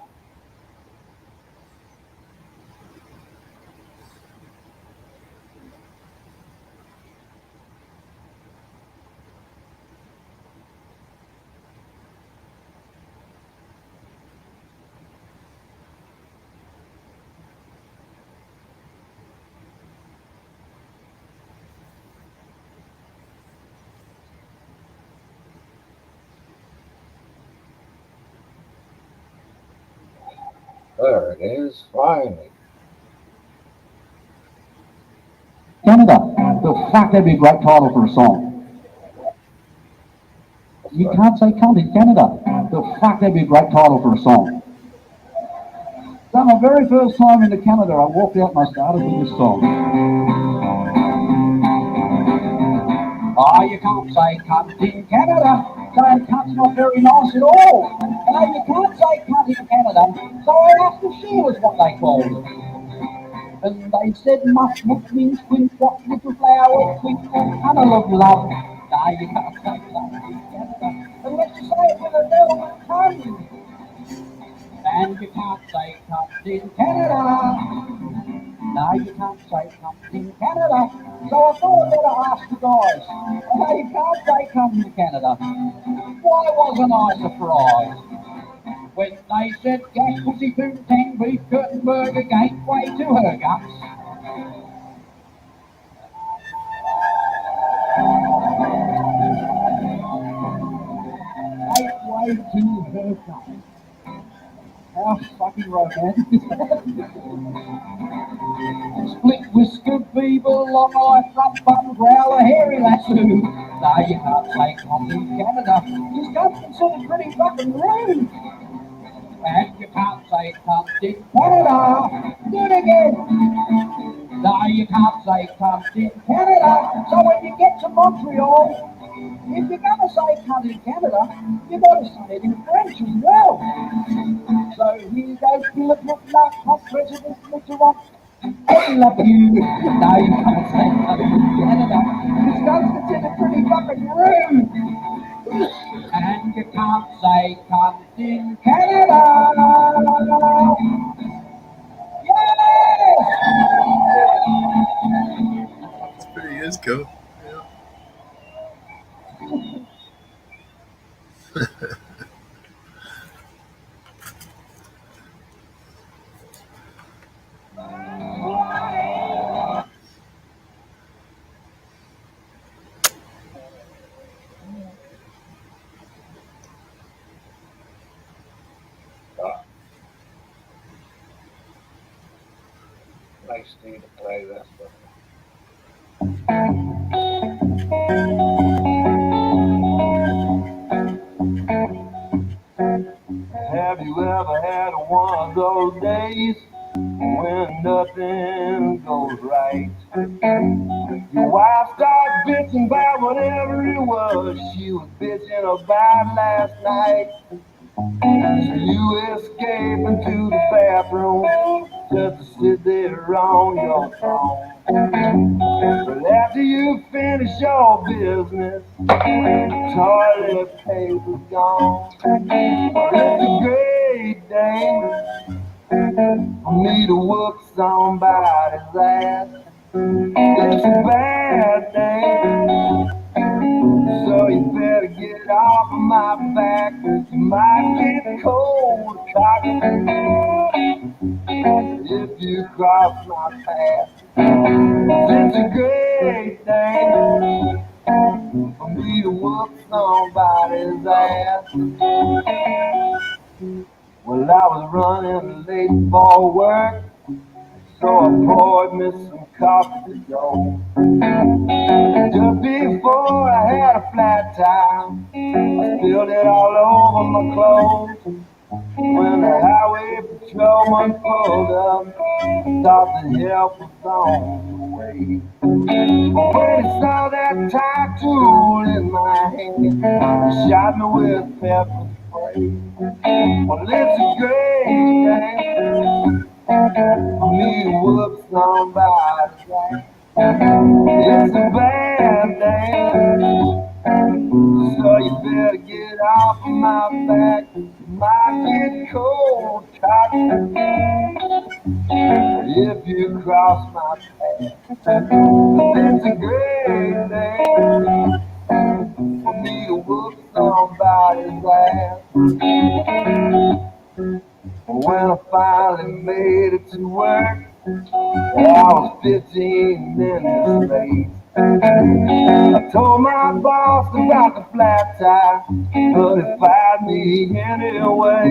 There it is, finally. Canada. The fuck, that'd be a great title for a song. You can't say cunt in Canada. The fuck, that'd be a great title for a song. So my very first time into Canada, I walked out and I started with this song. Oh, you can't say cunt in Canada. Saying cunt's not very nice at all. No, you can't say cunt in Canada. So I asked if she was what they called it. And they said much means quint, what little flower, quint, tunnel of love. No, you can't say cunt in Canada. Unless you say it with a Melbourne tongue. And you can't say cunt in Canada. No, you can't say cunt in Canada. So I thought I'd better ask the guys. No, you can't say cunt in Canada. Why wasn't I surprised? When they said gas, pussy, food, tang, beef, curtain, burger, gateway to her guts. Gateway to her guts. How fucking romantic is that? Split whisker, beaver, long eye, front button, growler, hairy lasso. No, you can't say cunt in Canada. This cunt's considered pretty fucking rude. And you can't say cunt in Canada. Do it again. No, you can't say cunt in Canada. So when you get to Montreal, if you're going to say cunt in Canada, you've got to say it in French as well. So here you go, Philip McLaughlin, President Mitterrand. I love you. No, you can't say cunt in Canada. This guy's considered pretty fucking rude. And you can't say cunt in Canada. Yes! That's pretty is cool. Yeah. Nice day to play this one. Have you ever had one of those days when nothing goes right? Your wife starts bitching about whatever it was she was bitching about last night. So you escape into the bathroom just to sit there on your phone. But after you finish your business, the toilet paper's gone. It's a great day for me to whoop somebody's ass. It's a bad day, so you better get off of my back. You might get cold cocky if you cross my path. It's a great day for me to whoop somebody's ass. Well, I was running late for work, so I poured me some coffee to go. Just before I had a flat tire, I spilled it all over my clothes. When the highway patrolman pulled up, I thought the help was on the way. When he saw that tattoo in my hand, he shot me with pepper spray. Well, it's a great thing for me to whoop somebody's ass. It's a bad thing, so you better get off of my back. You might get cold cotton if you cross my path. It's a great thing for me to whoop somebody's ass. When I finally made it to work, I was 15 minutes late. I told my boss about the flat tire, but he fired me anyway.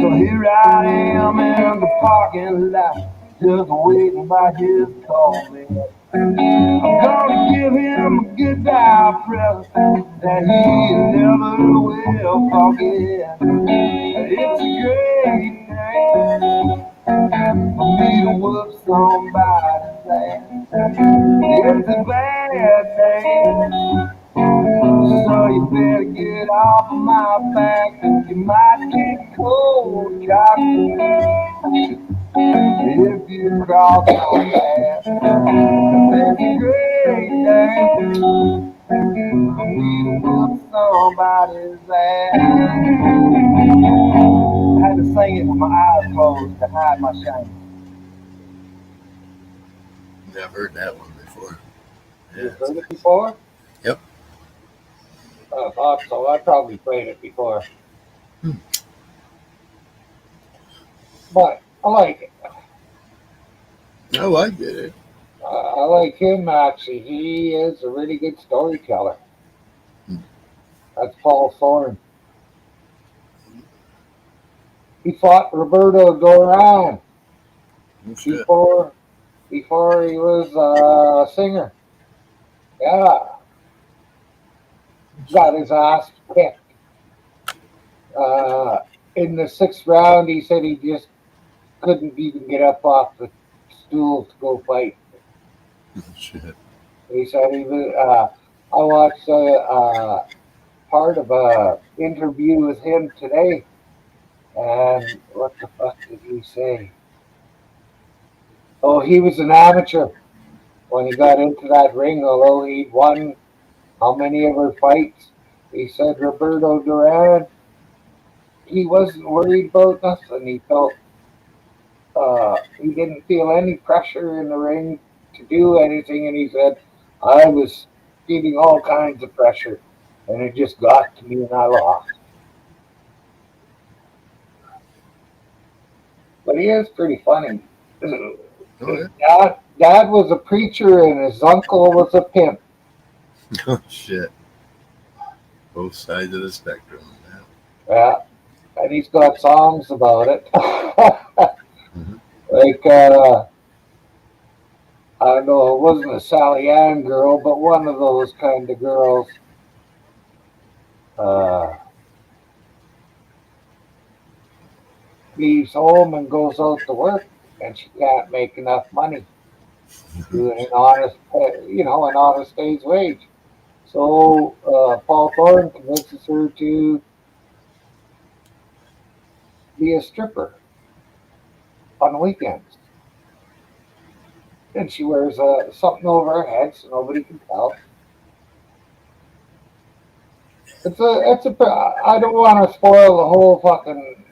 So here I am in the parking lot, just waiting by his call, man. I'm gonna give him a goodbye present that he never will forget. It's a great thing for me to whoop somebody's ass. It's a bad thing, so you better get off of my back. You might get cold cocked if you cross my path. It's a great thing for me to whoop somebody's ass. I had to sing it with my eyes closed to hide my shame. I've heard that one before. You Yeah. heard it before? Yep. I thought so. I probably played it before. But I like it. Oh, I get it. I like him actually. He is a really good storyteller. That's Paul Thorne. He fought Roberto Duran Oh, shit. before he was a singer. Yeah, got his ass kicked. In the 6th round, he said he just couldn't even get up off the stool to go fight. Oh, shit. He said he was. I watched part of a interview with him today, and what the fuck did he say? Oh, he was an amateur when he got into that ring, although he'd won how many of her fights. He said Roberto Duran, he wasn't worried about nothing. He didn't feel any pressure in the ring to do anything, and he said, I was feeling all kinds of pressure, and it just got to me and I lost. But he is pretty funny. Oh, yeah. Dad was a preacher and his uncle was a pimp. Oh, shit. Both sides of the spectrum. Yeah. Yeah, and he's got songs about it. Like, I don't know, it wasn't a Sally Ann girl, but one of those kind of girls. Leaves home and goes out to work, and she can't make enough money doing an honest, an honest day's wage. So Paul Thorne convinces her to be a stripper on the weekends, and she wears something over her head so nobody can tell. I don't want to spoil the whole fucking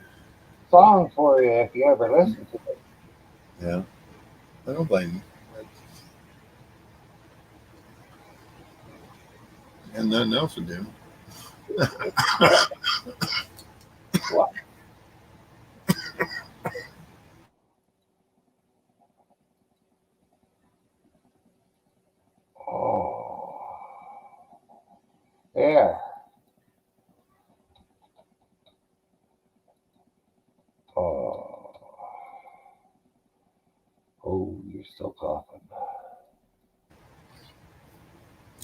song for you if you ever listen to it. Yeah. I don't blame you. And nothing else to do. What? Oh, there. Oh, you're still coughing.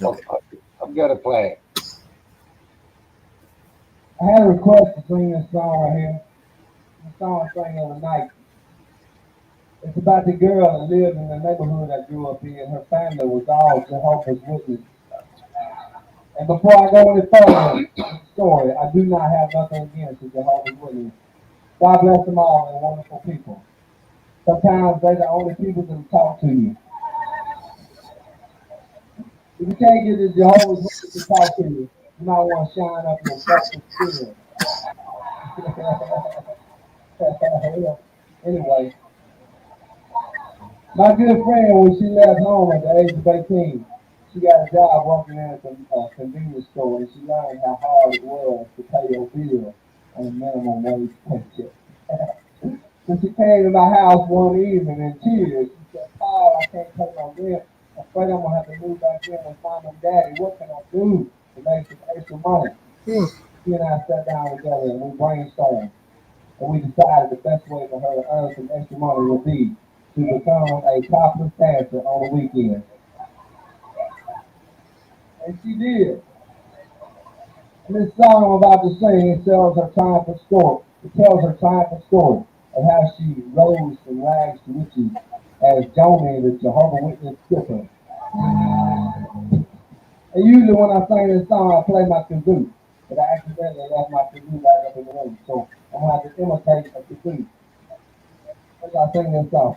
Okay. I'm gonna play it. I had a request to sing this song right here. The song I sang the other night. It's about the girl that lived in the neighborhood I grew up in. Her family was all Jehovah's Witnesses. And before I go any further with the story, I do not have nothing against the Jehovah's Witnesses. God bless them all. They're wonderful people. Sometimes they're the only people that will talk to you. If you can't get the Jehovah's Witnesses to talk to you, you might want to shine up your focus spirit. Anyway, my good friend, when she left home at the age of 18, she got a job working at a convenience store, and she learned how hard it was to pay your bill on a minimum wage paycheck. So she came to my house one evening in tears. She said, "Paul, I can't pay my rent. I'm afraid I'm gonna have to move back in with mom and daddy. What can I do to make some extra money?" She and I sat down together and we brainstormed. And we decided the best way for her to earn some extra money would be to become a topless dancer on the weekend. And she did. And this song I'm about to sing, it tells her triumphant story. It tells her triumphant story of how she rose from rags to riches as Joni, the Jehovah Witness stripper. And usually when I sing this song, I play my kazoo. But I accidentally left my kazoo right up in the room. So I'm going to have to imitate a kazoo as I sing this song.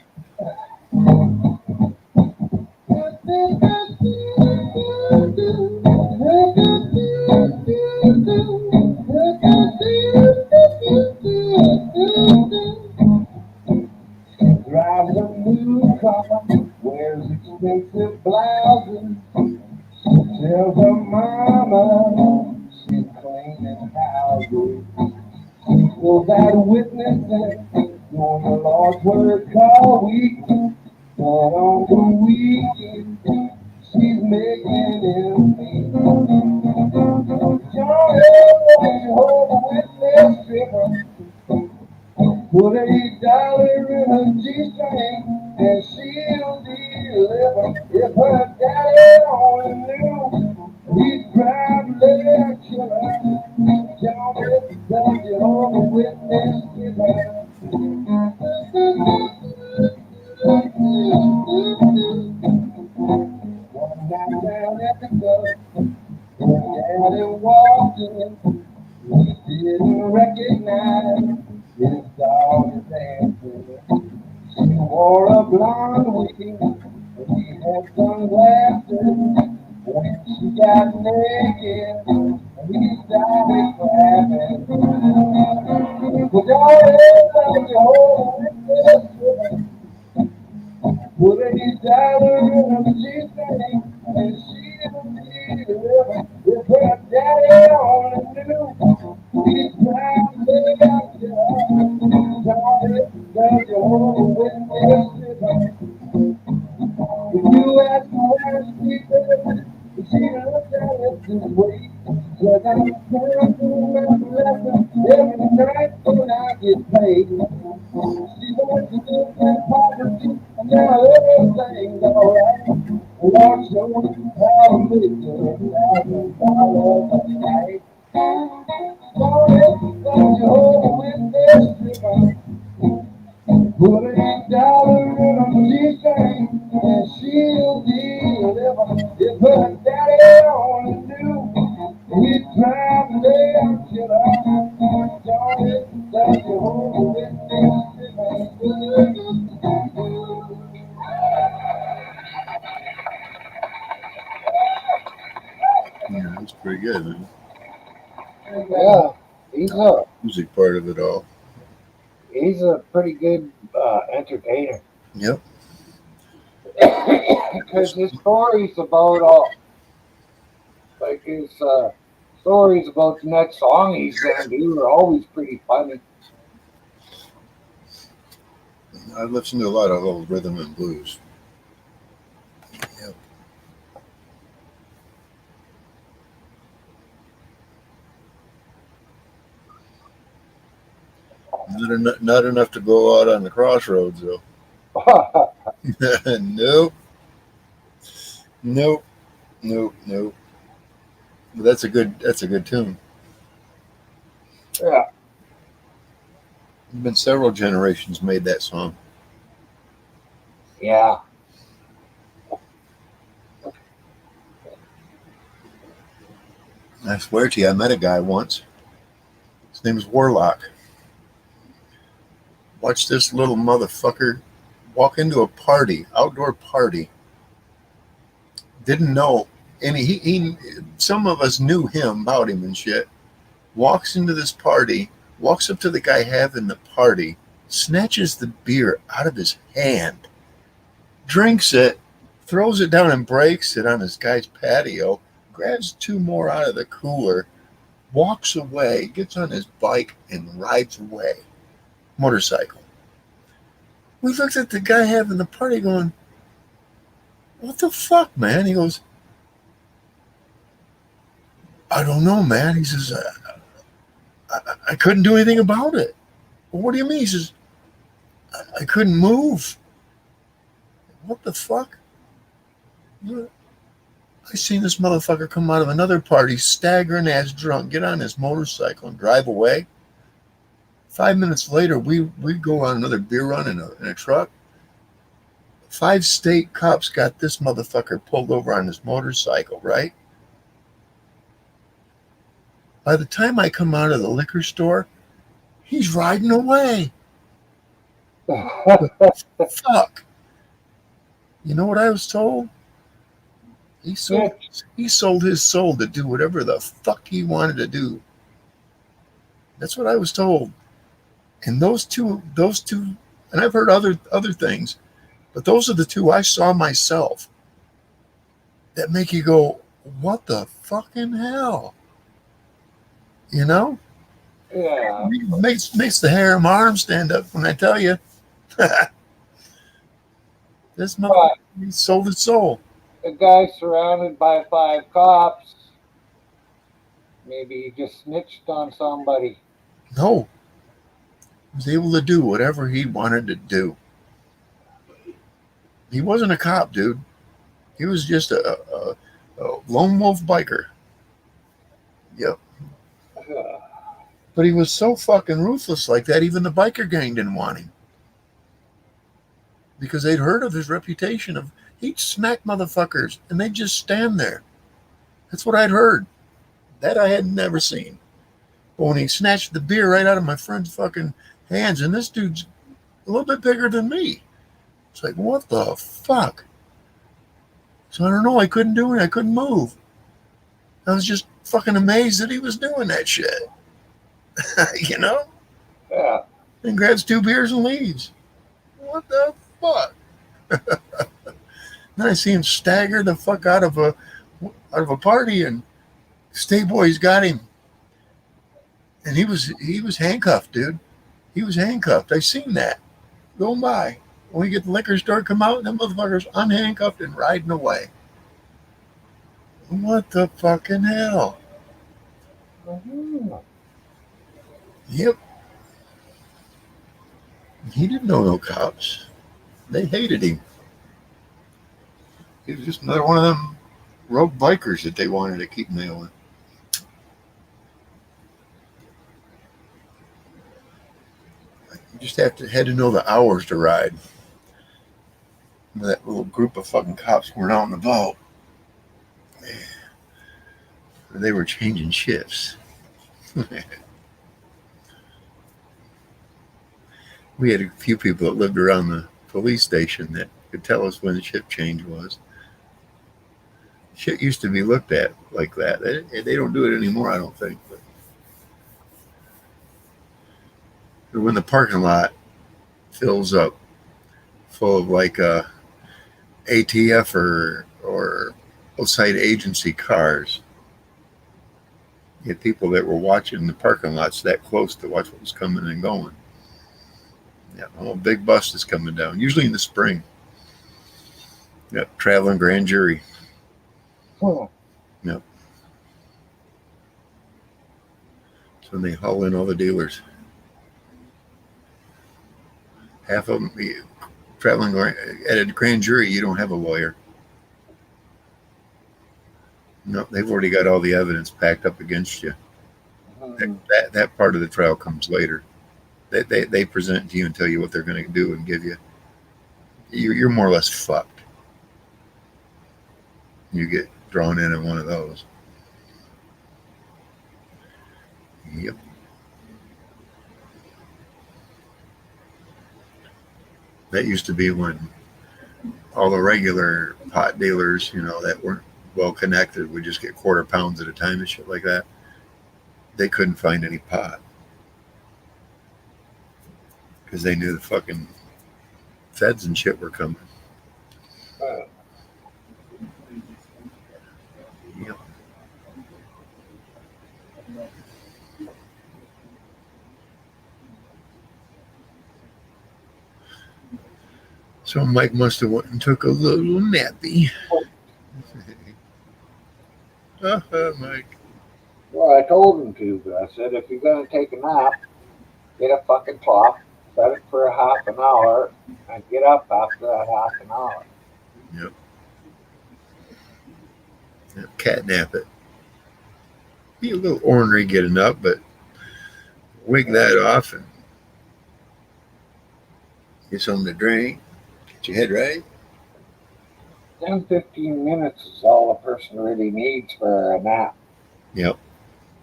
Drives a new car, wears expensive blouses, tells her mama she's cleaning houses. She goes out witnessing, doing the Lord's work all week, but on the weekend she's making ends meet. John Jehovah Witness stripper. Put $8 in her G-string and she'll deliver. If her daddy only knew, he'd probably kill her. John is the Jehovah Witness giver. One night down at the club, when daddy walked in, he didn't recognize his daughter's answer. She wore a blonde wig, and he had sunglasses. When she got naked, he started clapping. But y'all ever the whole witness put $8 in her G-string, and she'll deliver. If her daddy only knew, he'd probably got you. Johnny, the Jehovah Witness. If you ask me where she looked at it this way. Said I'm trying to learn lesson every night when I get paid. She wants to live in poverty, and now everything's alright. Lord, show me how to make $1,000 a night. Lord, it's the Jehovah Witness. Put $8 in a G-string and she'll deliver. If her daddy only knew, he'd probably kill her. Johnny, the Jehovah Witness. Yeah, that's pretty good, man. Yeah, Music part of it all. he's a pretty good entertainer. Yep. Because his stories about all, like his stories about the next song he's gonna do are always pretty funny. I listened to a lot of old rhythm and blues. Yep. Not enough to go out on the crossroads, though. Nope. Nope. Nope. Nope. But that's a good tune. Yeah. There's been several generations made that song. Yeah. I swear to you, I met a guy once. His name is Warlock. Watch this little motherfucker walk into a party, outdoor party. Didn't know any. Some of us knew him, about him and shit. Walks into this party, walks up to the guy having the party, snatches the beer out of his hand, drinks it, throws it down and breaks it on this guy's patio, grabs 2 more out of the cooler, walks away, gets on his bike, and rides away. Motorcycle. We looked at the guy having the party going, what the fuck, man? He goes, I don't know, man. He says, I couldn't do anything about it. Well, what do you mean? He says, I couldn't move. What the fuck? I seen this motherfucker come out of another party, staggering ass drunk, get on his motorcycle and drive away. 5 minutes later, we go on another beer run in a truck. 5 state cops got this motherfucker pulled over on his motorcycle, right? By the time I come out of the liquor store, he's riding away. Fuck. You know what I was told? He sold his soul to do whatever the fuck he wanted to do. That's what I was told. And those two, and I've heard other things, but those are the 2 I saw myself that make you go, what the fucking hell? You know? Yeah. Makes the hair on my arm stand up when I tell you. This motherfucker, he sold his soul. A guy surrounded by 5 cops. Maybe he just snitched on somebody. No. He was able to do whatever he wanted to do. He wasn't a cop, dude. He was just a lone wolf biker. Yep. But he was so fucking ruthless like that, even the biker gang didn't want him. Because they'd heard of his reputation of he'd smack motherfuckers and they'd just stand there. That's what I'd heard. That I had never seen. But when he snatched the beer right out of my friend's fucking hands, and this dude's a little bit bigger than me. It's like, what the fuck? So I don't know. I couldn't do it. I couldn't move. I was just fucking amazed that he was doing that shit. You know? Yeah. And grabs 2 beers and leaves. What the fuck? Then I see him stagger the fuck out of a party, and State Boys got him. And he was handcuffed, dude. He was handcuffed. I seen that going by. When we get the liquor store come out, and them motherfuckers unhandcuffed and riding away. What the fucking hell? Mm-hmm. Yep. He didn't know no cops. They hated him. He was just another one of them rogue bikers that they wanted to keep nailing. You just had to know the hours to ride. That little group of fucking cops weren't out and about. They were changing shifts. We had a few people that lived around the police station that could tell us when the shift change was. Shit used to be looked at like that. They don't do it anymore, I don't think. But when the parking lot fills up full of like ATF or outside agency cars, you had people that were watching the parking lots that close to watch what was coming and going. Yeah, a big bus is coming down, usually in the spring. Yep, traveling grand jury. Oh. Yep. So they haul in all the dealers. Half of them, traveling at a grand jury, you don't have a lawyer. No, they've already got all the evidence packed up against you. Uh-huh. That part of the trial comes later. They present it to you and tell you what they're going to do and give you. You're more or less fucked. You get drawn in one of those. Yep. That used to be when all the regular pot dealers, that weren't well connected would just get quarter pounds at a time and shit like that. They couldn't find any pot because they knew the fucking feds and shit were coming. Yep. So Mike must have went and took a little nappy. Mike. Well, I told him to, but I said, if you're going to take a nap, get a fucking clock, set it for a half an hour, and get up after that half an hour. Yep. Catnap it. Be a little ornery getting up, but wig that off and get something to drink. Get your head right. 10, 15 minutes is all a person really needs for a nap. Yep.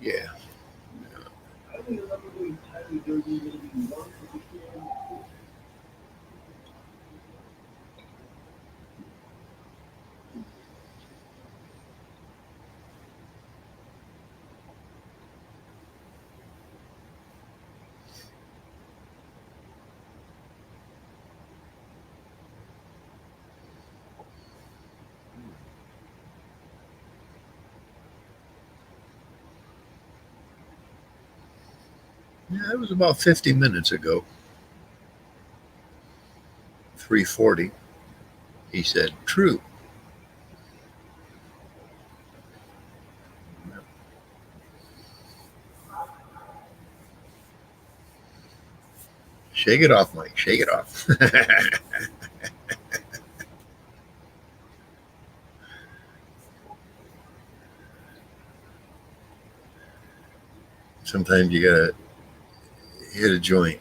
Yeah. Yeah, it was about 50 minutes ago. 3:40. He said, true. Shake it off, Mike. Shake it off. Sometimes you gotta hit a joint.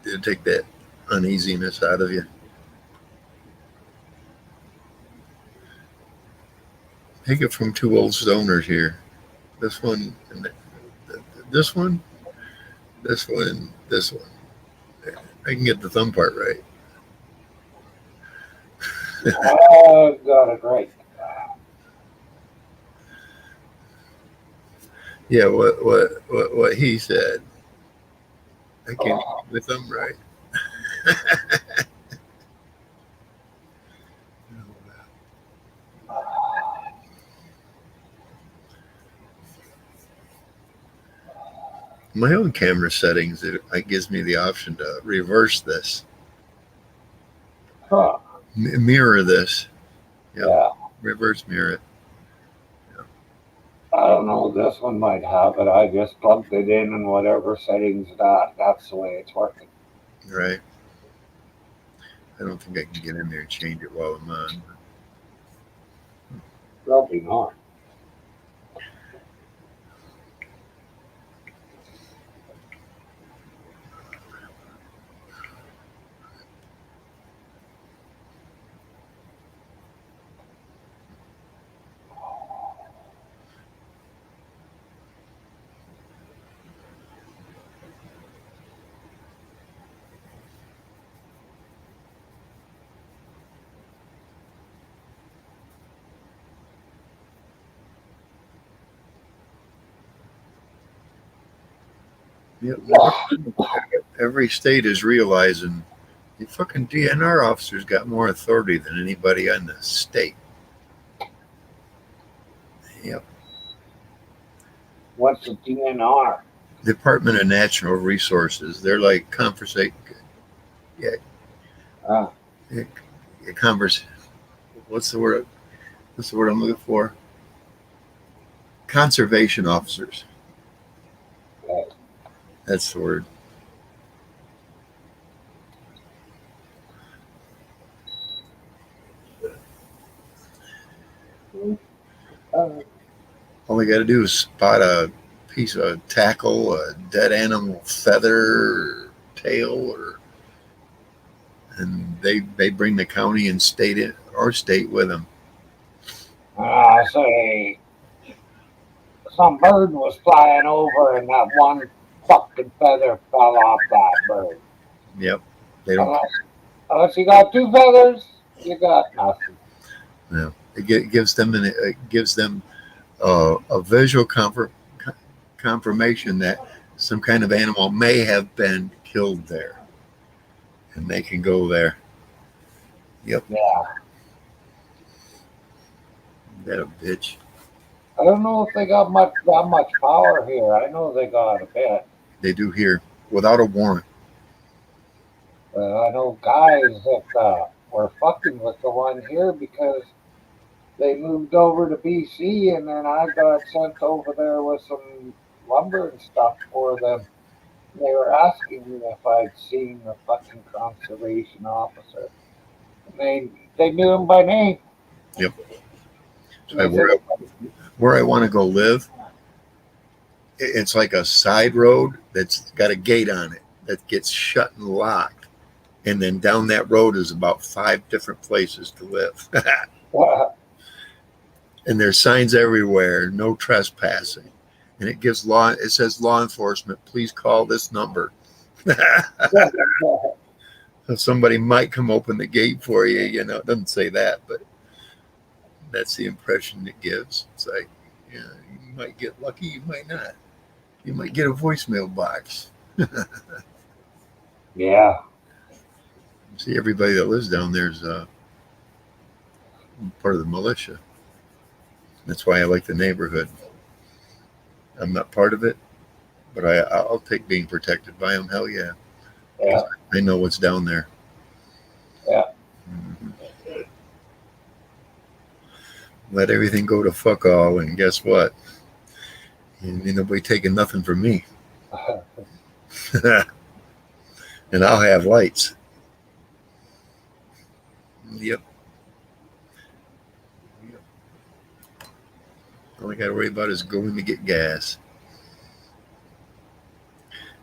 To take that uneasiness out of you. Take it from two old stoners here. This one, and this one, this one, this one. I can get the thumb part right. I got it right. Yeah, what he said. I can't get the thumb right. My own camera settings, it gives me the option to reverse this, mirror this. Yep. Yeah. Reverse mirror it. I don't know. This one might have it. I just plugged it in and whatever settings that's the way it's working. Right. I don't think I can get in there and change it while I'm on. Probably not. Yep. Every state is realizing the fucking DNR officers got more authority than anybody on the state. Yep. What's the DNR? Department of Natural Resources. They're like what's the word? What's the word I'm looking for? Conservation officers. Right. That's the word. All they got to do is spot a piece of tackle, a dead animal feather, or tail, and they bring the county and state with them. Say, some bird was flying over and that one fucking feather fell off that bird. Yep, they don't. Unless you got two feathers, you got nothing. No, it gives them a visual confirmation that some kind of animal may have been killed there, and they can go there. Yep. Yeah. That a bitch. I don't know if they got that much power here. I know they got a bit. They do here without a warrant. I know guys that were fucking with the one here because they moved over to BC, and then I got sent over there with some lumber and stuff for them. They were asking me if I'd seen the fucking conservation officer. And they knew him by name. Yep. Where I want to go live, it's like a side road that's got a gate on it that gets shut and locked. And then down that road is about 5 different places to live. And there's signs everywhere, no trespassing. And it says law enforcement, please call this number. So somebody might come open the gate for you, you know. It doesn't say that, but that's the impression it gives. It's like, yeah, you might get lucky, you might not. You might get a voicemail box. Yeah. See, everybody that lives down there is part of the militia. That's why I like the neighborhood. I'm not part of it, but I'll take being protected by them. Hell yeah. Yeah. I know what's down there. Yeah. Mm-hmm. Let everything go to fuck all, and guess what? Ain't nobody taking nothing from me. And I'll have lights. Yep. All I got to worry about is going to get gas.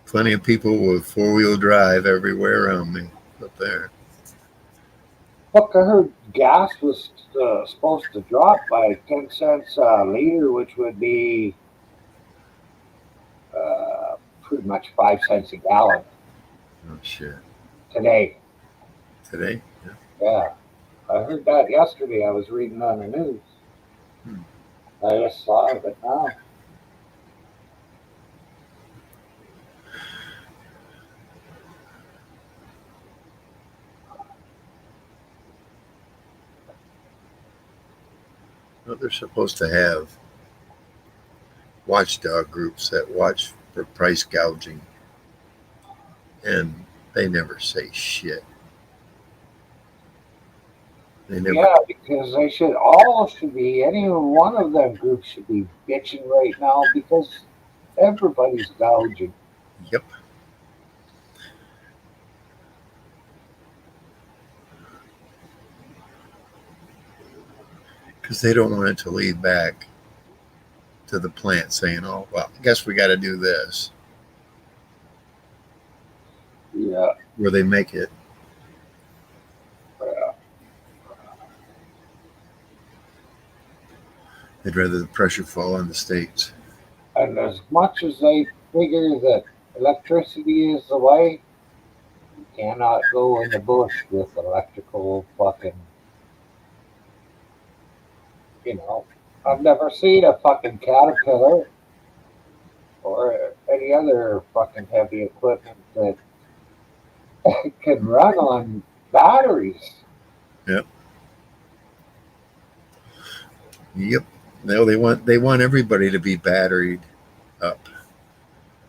Plenty of people with 4-wheel drive everywhere around me up there. Look, I heard gas was supposed to drop by 10 cents a liter, which would be pretty much 5 cents a gallon. Oh, shit. Today. Today? Yeah. I heard that yesterday. I was reading on the news. I just saw it now. Well, they're supposed to have watchdog groups that watch for price gouging, and they never say shit. Yeah, because they should be, any one of them groups should be bitching right now because everybody's gouging. Yep. Because they don't want it to lead back to the plant saying, oh, well, I guess we got to do this. Yeah. Where they make it. Yeah. They'd rather the pressure fall on the states. And as much as they figure that electricity is the way, you cannot go in the bush with electrical fucking, I've never seen a fucking Caterpillar or any other fucking heavy equipment that can run on batteries. Yep. No, they want everybody to be batteried up.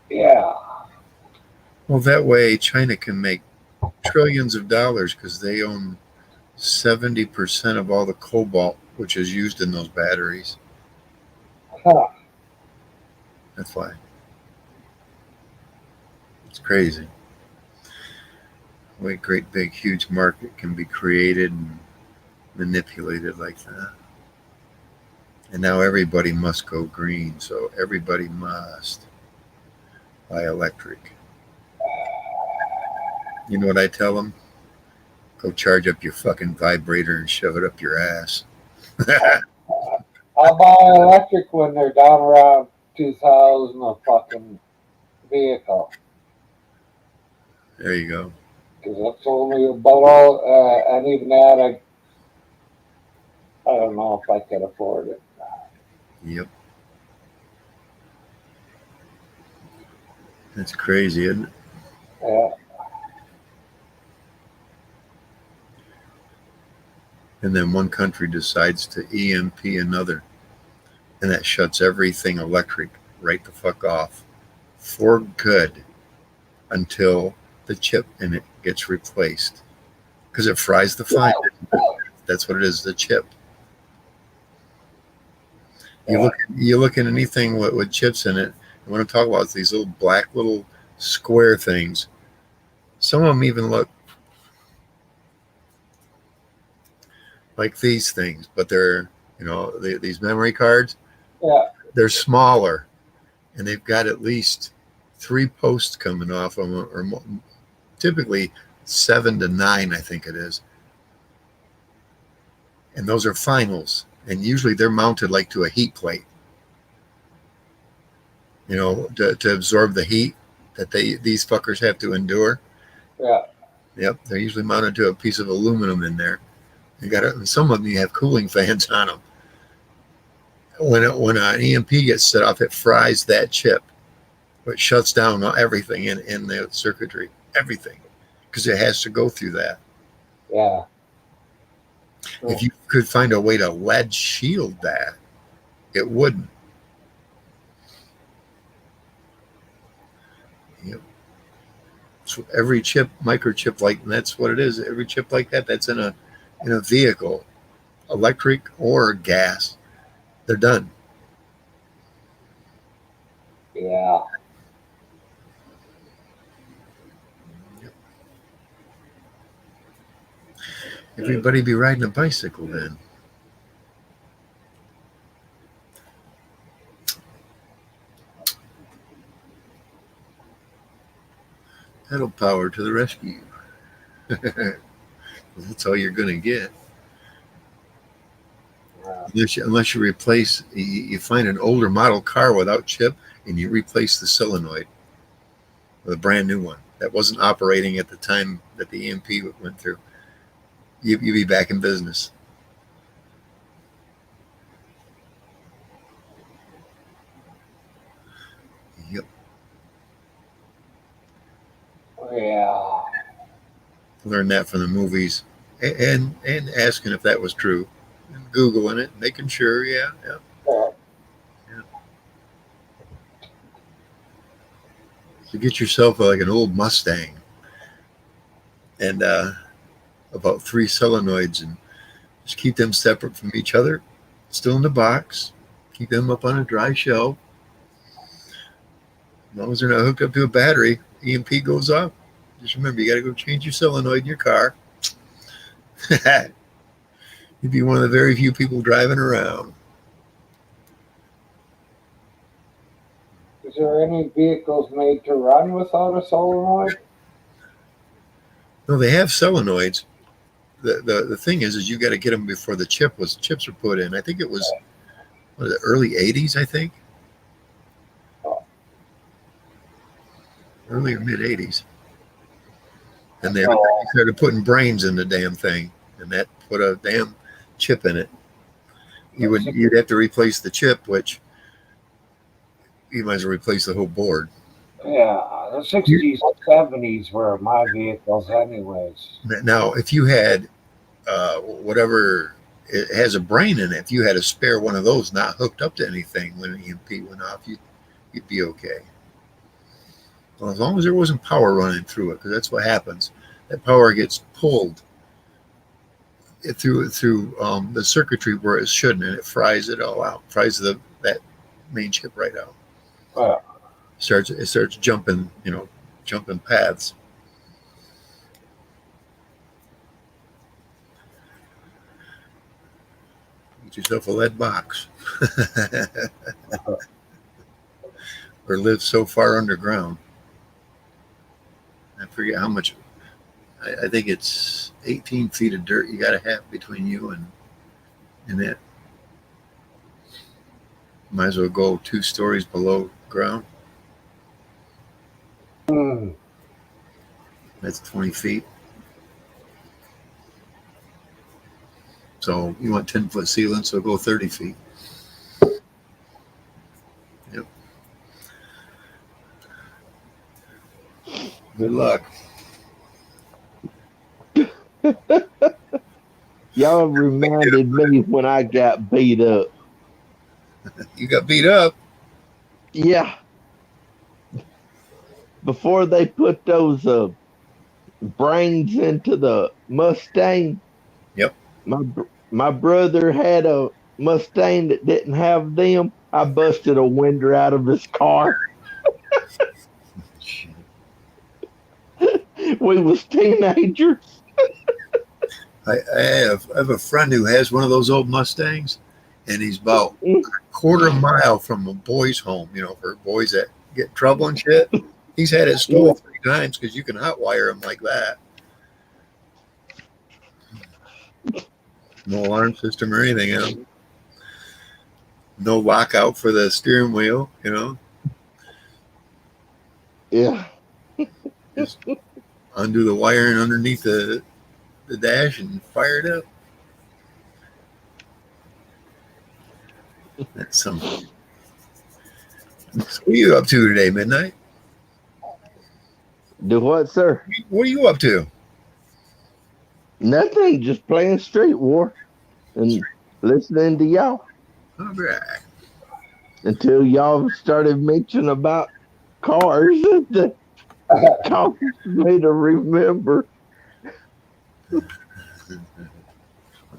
Yeah. Well, that way China can make trillions of dollars because they own 70% of all the cobalt which is used in those batteries. Huh. That's why. It's crazy. What a great big huge market can be created and manipulated like that. And now everybody must go green. So everybody must buy electric. You know what I tell them? Go charge up your fucking vibrator and shove it up your ass. I'll buy electric when they're down around 2,000 a fucking vehicle. There you go. Because that's only about all, and even that, I don't know if I could afford it. Yep. That's crazy, isn't it? Yeah, And then one country decides to EMP another, and that shuts everything electric right the fuck off for good until the chip in it gets replaced. Because it fries the fine. That's what it is, the chip. You look at anything with chips in it, and what I'm talking about is these little black little square things. Some of them even look like these things, but they're, these memory cards, yeah, they're smaller, and they've got at least 3 posts coming off them, or typically 7 to 9, I think it is. And those are finals, and usually they're mounted like to a heat plate, to absorb the heat that these fuckers have to endure. yeah. Yep, they're usually mounted to a piece of aluminum in there. Some of them you have cooling fans on them. When an EMP gets set off, it fries that chip. It shuts down everything in the circuitry, everything, because it has to go through that. Yeah. If you could find a way to lead shield that, it wouldn't. Yep. So every chip, microchip, that's what it is. Every chip like that's in a vehicle, electric or gas, they're done. Yeah. Everybody be riding a bicycle then. Pedal power to the rescue. That's all you're going to get. Unless you replace, you find an older model car without chip and you replace the solenoid with a brand new one that wasn't operating at the time that the EMP went through. You'd be back in business. Yep. Yeah. Learned that from the movies and asking if that was true and Googling it, making sure. Yeah. So get yourself like an old Mustang and about 3 solenoids, and just keep them separate from each other, still in the box. Keep them up on a dry shelf. As long as they're not hooked up to a battery, EMP goes off. Just remember, you got to go change your solenoid in your car. You'd be one of the very few people driving around. Is there any vehicles made to run without a solenoid? No, they have solenoids. The thing is you got to get them before the chips were put in. I think it was the early 80s, I think. Early or mid 80s. And they started putting brains in the damn thing, and that put a damn chip in it. You'd have to replace the chip, which you might as well replace the whole board. Yeah, the 60s and 70s were my vehicles anyways. Now, if you had whatever, it has a brain in it, if you had a spare one of those not hooked up to anything when an EMP went off, you'd be okay. Well, as long as there wasn't power running through it, because that's what happens. That power gets pulled through the circuitry where it shouldn't, and it fries it all out, fries that main chip right out. It starts jumping paths. Get yourself a lead box. Or live so far underground. I forget how much. I think it's 18 feet of dirt you got to have between you and it. Might as well go 2 stories below ground. Hmm. That's 20 feet. So you want 10-foot ceiling, so go 30 feet. Yep. Good luck. Y'all reminded me when I got beat up. You got beat up. Yeah. Before they put those brains into the Mustang. Yep. My brother had a Mustang that didn't have them. I busted a window out of his car. Shit. We was teenagers. I have a friend who has one of those old Mustangs, and he's about a quarter mile from a boys' home, for boys that get in trouble and shit. He's had it stolen 3 times because you can hotwire them like that. No alarm system or anything, No lockout for the steering wheel, Yeah. Just undo the wiring underneath the dash and fire it up. That's something. What are you up to today, Midnight? Do what, sir? What are you up to? Nothing. Just playing Street War and listening to y'all All right. until y'all started mentioning about cars. That caused me to remember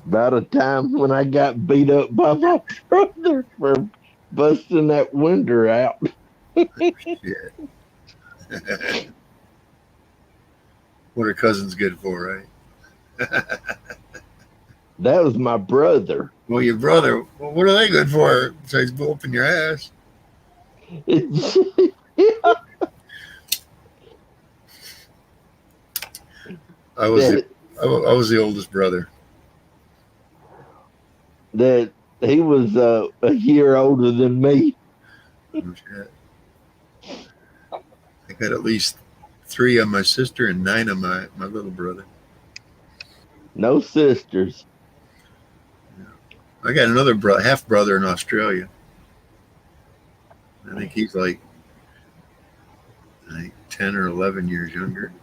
about a time when I got beat up by my brother for busting that window out. Shit. What are cousins good for, right? That was my brother. Well, your brother, what are they good for besides whooping your ass? I was the oldest brother. That he was a year older than me. Oh, shit. I got at least 3 of my sister and 9 of my little brother. No sisters. I got another half brother in Australia. I think he's like 10 or 11 years younger.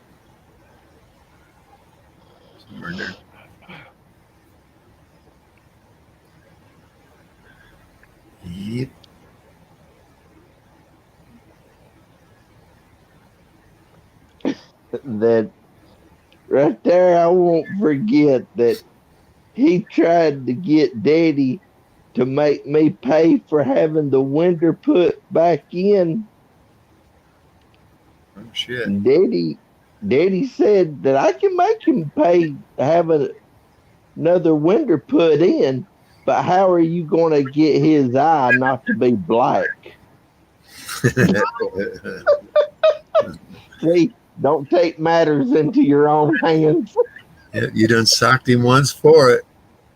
Somewhere in there. Yep. That right there, I won't forget that he tried to get Daddy to make me pay for having the window put back in. Oh shit. Daddy said that I can make him pay having another window put in, but how are you going to get his eye not to be black? See, don't take matters into your own hands. Yeah, you done socked him once for it.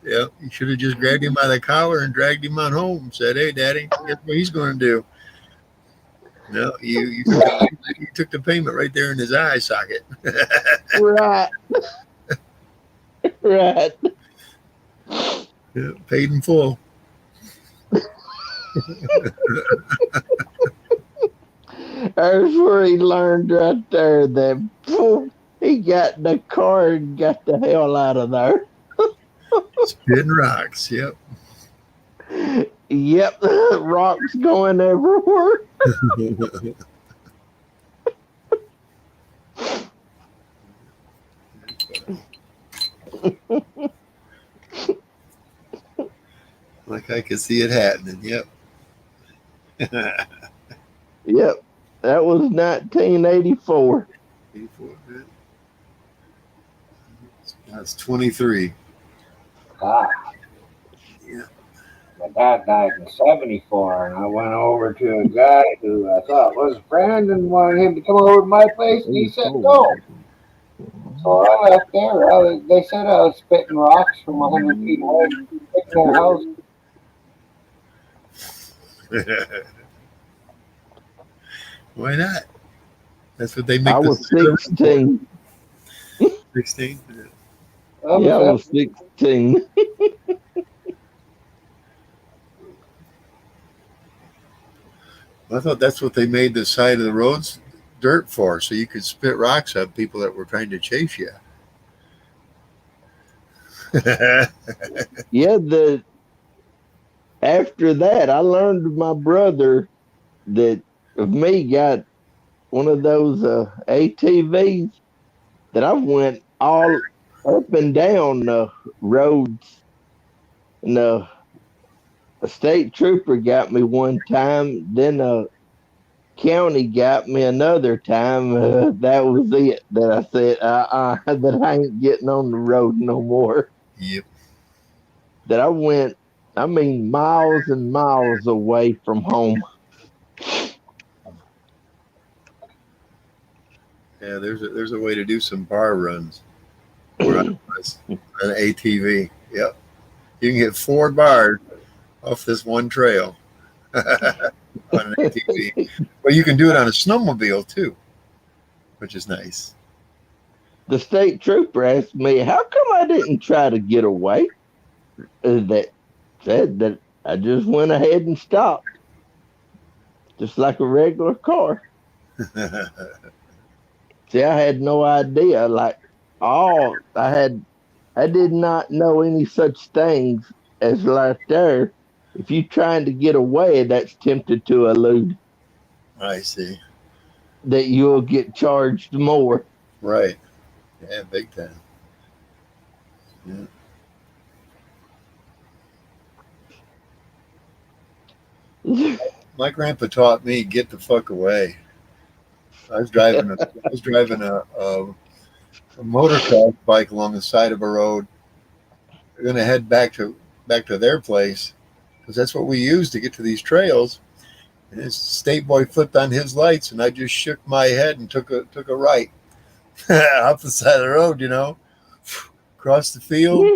Yep, you should have just grabbed him by the collar and dragged him on home and said, "Hey, Daddy, guess what he's going to do?" No, you took the payment right there in his eye socket. Right. Right. Yeah, paid in full. There's where he learned right there that he got in the car and got the hell out of there. Spitting rocks, yep. Yep, rocks going everywhere. Like I could see it happening, yep. Yep, that was 1984. 84, man. That's 23. Ah, Yeah. My dad died in '74, and I went over to a guy who I thought was a friend and wanted him to come over to my place, and he said no. So I left there. They said I was spitting rocks from 100 feet away, taking their house. Why not? That's what they make I the was side of the road for. 16. 16. I Yeah, I was was 16. I thought that's what they made the side of the roads dirt for, so you could spit rocks at people that were trying to chase you. Yeah, after that, I learned my brother that of me got one of those ATVs that I went all up and down the roads. And a state trooper got me one time. Then a county got me another time. That was it. That I said, that I ain't getting on the road no more. Yep. That I went, I mean, miles and miles away from home. Yeah, there's a way to do some bar runs where I was an ATV. Yep. You can get 4 bars off this one trail on an ATV. Well, you can do it on a snowmobile too, which is nice. The state trooper asked me, how come I didn't try to get away? That said that I just went ahead and stopped, just like a regular car. See, I had no idea. Like, I did not know any such things as right there. If you trying to get away, that's tempted to elude. I see. That you'll get charged more. Right. Yeah, big time. Yeah. My grandpa taught me get the fuck away. I was driving a motocross bike along the side of a road. We're gonna head back to their place because that's what we use to get to these trails. And this state boy flipped on his lights, and I just shook my head and took a right off the side of the road. Across the field,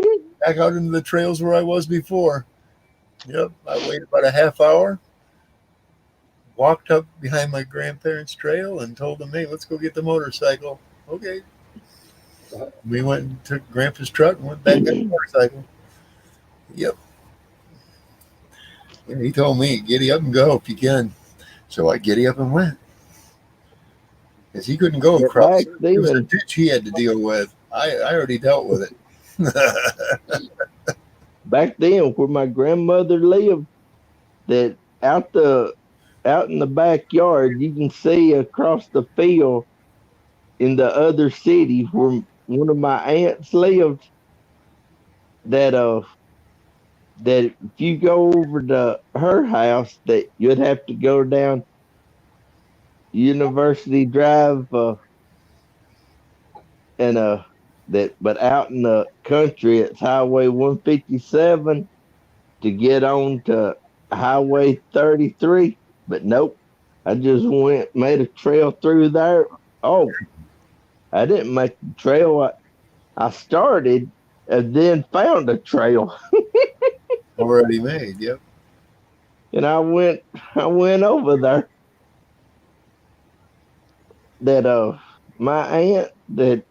back out into the trails where I was before. Yep, I waited about a half hour, walked up behind my grandparents' trail and told them, hey, let's go get the motorcycle. Okay. We went and took Grandpa's truck and went back on the motorcycle. Yep. And he told me, giddy up and go if you can. So I giddy up and went. Because he couldn't go across. It was a ditch he had to deal with. I already dealt with it. Back then, where my grandmother lived, that out in the backyard, you can see across the field in the other city where one of my aunts lived. That if you go over to her house, that you'd have to go down University Drive, and but out in the country, it's Highway 157 to get on to Highway 33. But nope, I just made a trail through there. Oh, I didn't make the trail. I started and then found a trail. Already made, yep. And I went over there. That my aunt, that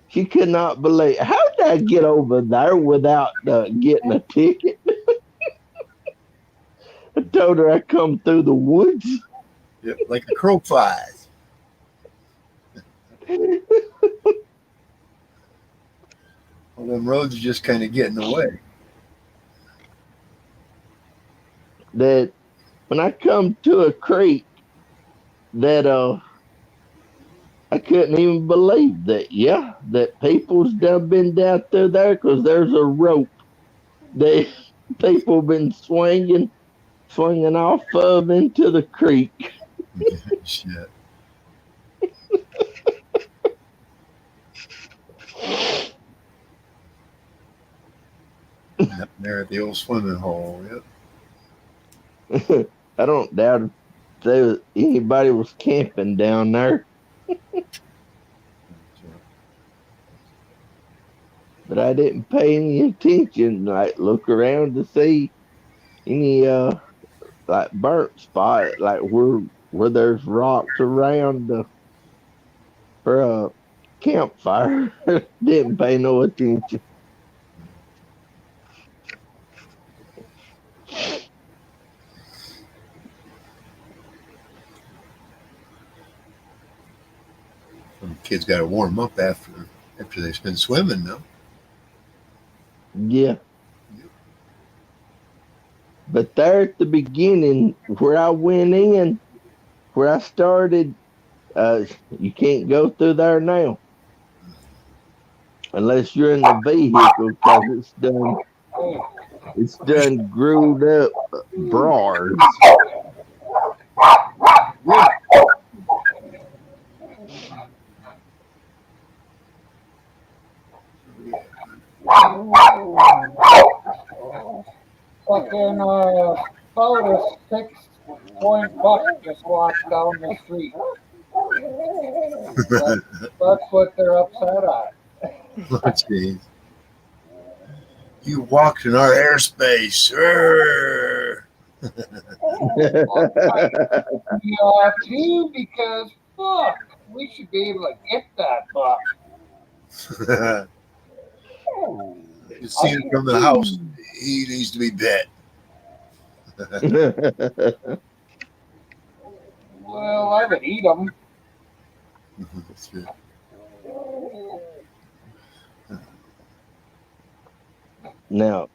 she could not believe, how did I get over there without getting a ticket? I told her I come through the woods. Yep, like a crow flies. Well, them roads are just kind of getting away. That when I come to a creek, that I couldn't even believe that. Yeah, that people's done been down through there because there's a rope that people been swinging off of into the creek. Shit. Up there at the old swimming hole. Yep. I don't doubt if anybody was camping down there, but I didn't pay any attention. Like look around to see any like burnt spot, like where there's rocks around for a campfire. Didn't pay no attention. Some kids got to warm up after they've been swimming, though. Yeah. But there at the beginning, where I went in, where I started, you can't go through there now. Unless you're in the vehicle, because it's done grewed up bars. Fucking photo 6-point buck just walked down the street. That's what they're upset at. Oh, jeez. You walked in our airspace. We are too, because fuck, we should be able to get that buck. You see him from the house. He needs to be dead. Well, I would eat them. That's good. Now,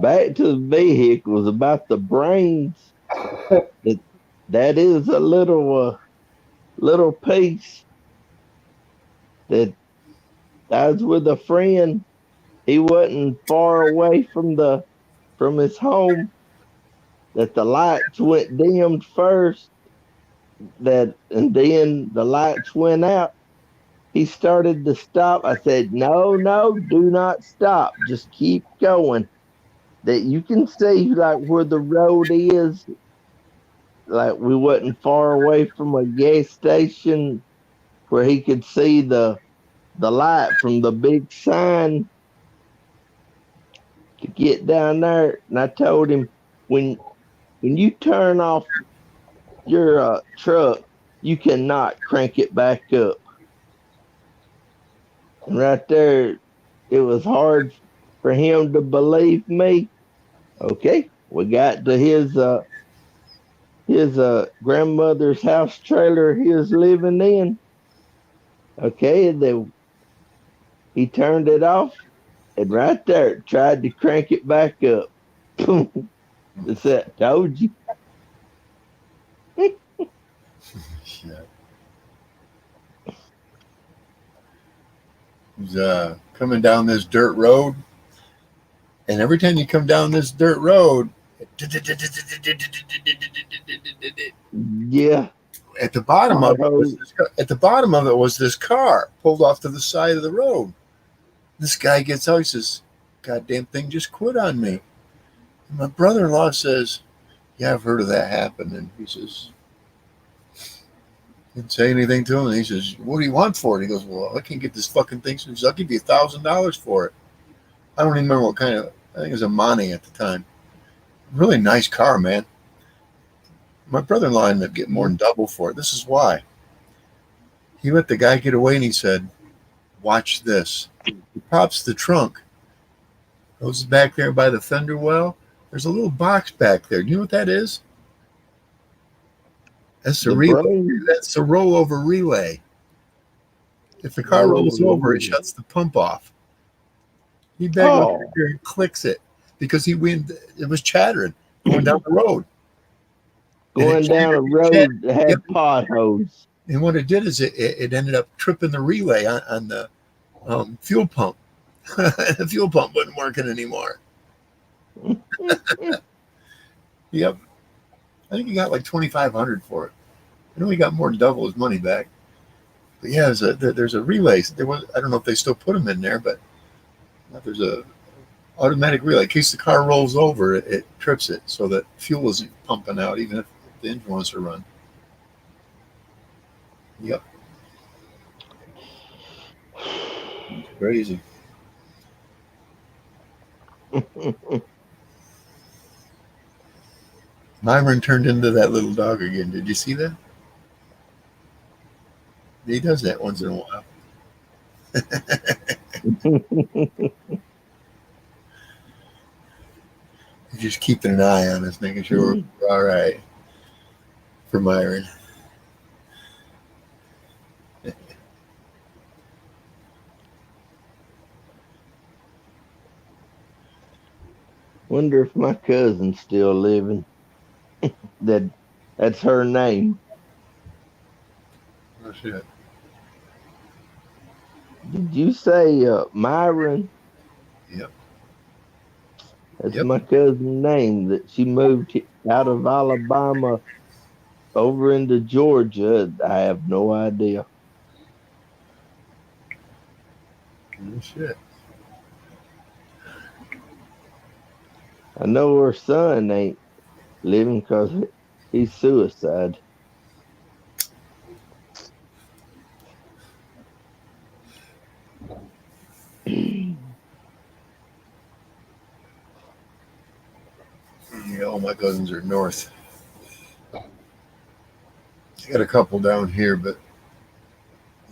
back to the vehicles about the brains. That is a little piece that I was with a friend. He wasn't far away from his home. That the lights went dimmed first. And then the lights went out. He started to stop. I said, no, do not stop. Just keep going. That you can see like where the road is. Like we wasn't far away from a gas station where he could see the light from the big sign to get down there. And I told him, when you turn off your truck, you cannot crank it back up. And right there, it was hard for him to believe me. Okay, we got to his grandmother's house trailer he was living in. Okay, and he turned it off, and right there tried to crank it back up. That's that. Told you. Shit. He's coming down this dirt road, and every time you come down this dirt road, yeah. At the bottom of it was this car pulled off to the side of the road. This guy gets out. He says, "Goddamn thing just quit on me." And my brother-in-law says, "Yeah, I've heard of that happen." And he says, didn't say anything to him. And he says, "What do you want for it?" He goes, "Well, I can get this fucking thing." He says, "I'll give you $1,000 for it." I don't even remember what kind of. I think it was a Monte at the time. Really nice car, man. My brother-in-law ended up getting more than double for it. This is why. He let the guy get away, and he said, "Watch this." He pops the trunk. Goes back there by the fender well. There's a little box back there. Do you know what that is? That's the relay. That's the rollover relay. If the car rolls over, it shuts the pump off. He back there and clicks it because it was chattering going down the road. Going down a road that had potholes. And what it did is it ended up tripping the relay on the fuel pump. The fuel pump wasn't working anymore. Yep. I think he got like $2,500 for it. I know he got more than double his money back. But yeah, there's a relay. I don't know if they still put them in there, but there's a Automatic relay. In case the car rolls over, it trips it so that fuel isn't pumping out, even if the engine wants to run. Yep. It's crazy. Myron turned into that little dog again. Did you see that? He does that once in a while. He's just keeping an eye on us, making sure we're all right for Myron. Wonder if my cousin's still living. That's her name. Oh shit. Did you say Myron? Yep. That's Yep. my cousin's name. That she moved out of Alabama over into Georgia. I have no idea. Oh shit. I know her son ain't living because he's suicide. Yeah, all my cousins are north. I got a couple down here, but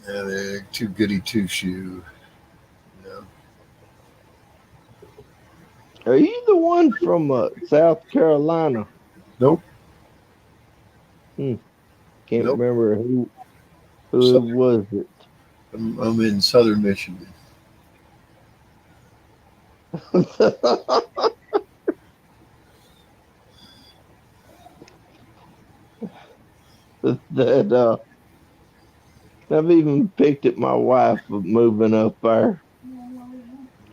yeah, they're too goody two shoe. Yeah. Are you the one from South Carolina? Nope. Can't Nope. remember who So, it was. It. I'm in southern Michigan. that I've even picked at my wife of moving up there.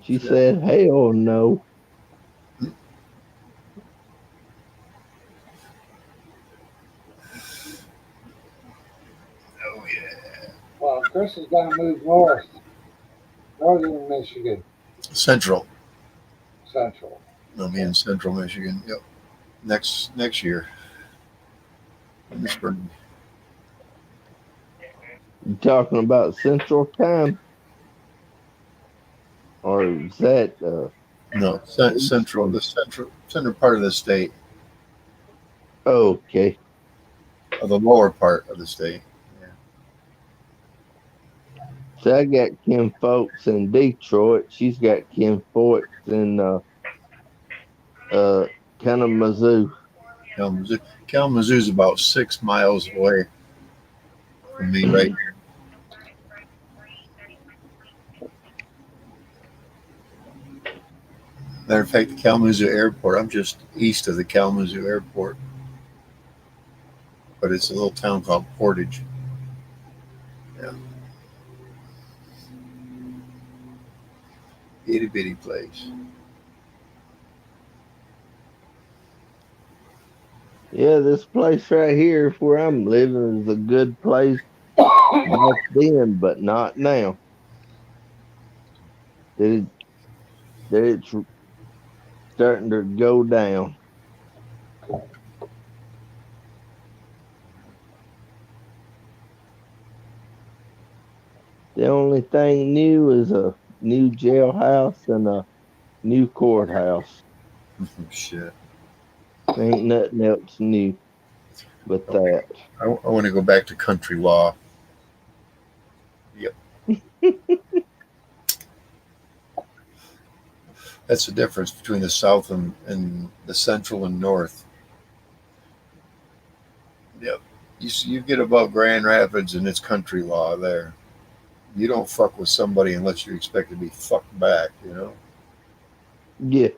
She said, "Hell no." Oh yeah. Well, Chris is going to move north, northern Michigan, Central. central. I'll be in central Michigan. Yep. Next year. In the spring. You talking about Central Time, or is that No, central. The center part of the state, okay? or the lower part of the state. So I got Kim folks in Detroit. She's got Kim folks in Kalamazoo. Kalamazoo. Kalamazoo's about 6 miles away from me, right? Matter of fact, the Kalamazoo Airport. I'm just east of the Kalamazoo Airport, but it's a little town called Portage. Yeah. Itty bitty place. Yeah, this place right here where I'm living is a good place back then, but not now. That it's starting to go down. The only thing new is a new jailhouse and a new courthouse. Shit. Ain't nothing else new but that. I want to go back to country law. Yep. That's the difference between the South and the Central and North. Yep. You get above Grand Rapids and it's country law there. You don't fuck with somebody unless you expect to be fucked back, you know? Yeah.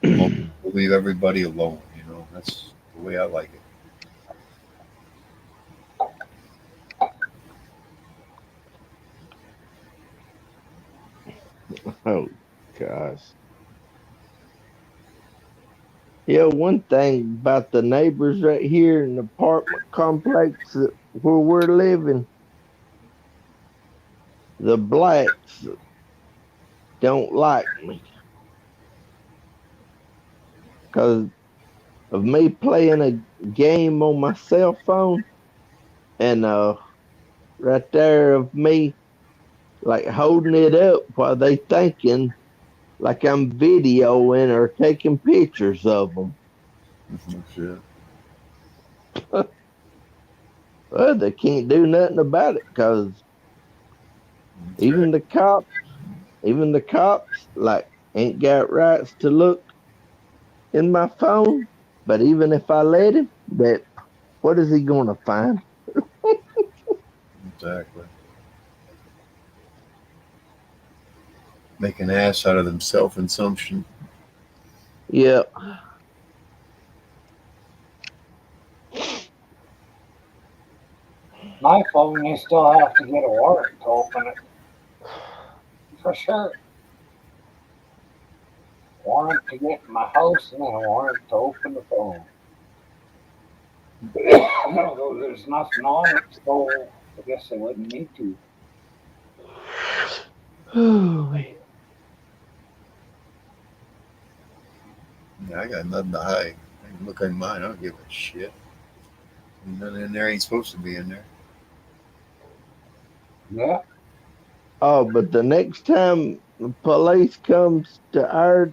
We'll leave everybody alone, you know? That's the way I like it. Oh, gosh. Yeah, one thing about the neighbors right here in the apartment complex where we're living, the blacks don't like me. because of me playing a game on my cell phone, and right there of me like holding it up while they thinking like I'm videoing or taking pictures of them. Oh, shit. Well, they can't do nothing about it because That's even right. the cops, like ain't got rights to look in my phone. But even if I let him, that what is he gonna find? Exactly. Make an ass out of themselves in some shit. Yeah, My phone, you still have to get a warrant to open it. For sure. Warrant to get in my house and then a warrant to open the phone. Although there's nothing on it, so I guess I wouldn't need to. Yeah, I got nothing to hide. I can look at mine. I don't give a shit. Nothing in there ain't supposed to be in there. Yeah, oh, but the next time the police comes to our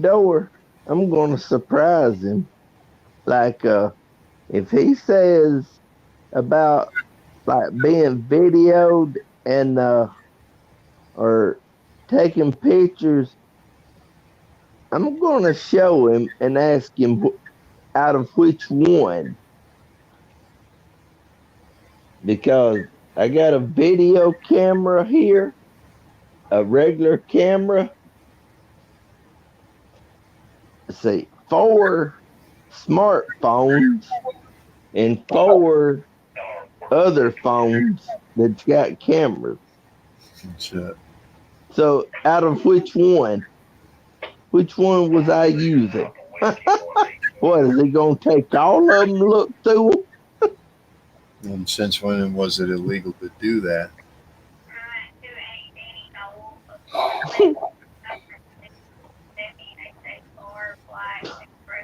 door, I'm gonna surprise him. Like, if he says about like being videoed and or taking pictures, I'm gonna show him and ask him out of which one, because I got a video camera here, a regular camera. Let's see, 4 smartphones and 4 other phones that's got cameras. Shit. So out of which one? Which one was I using? What is he gonna take all of them? Look through 'em? And since when was it illegal to do that?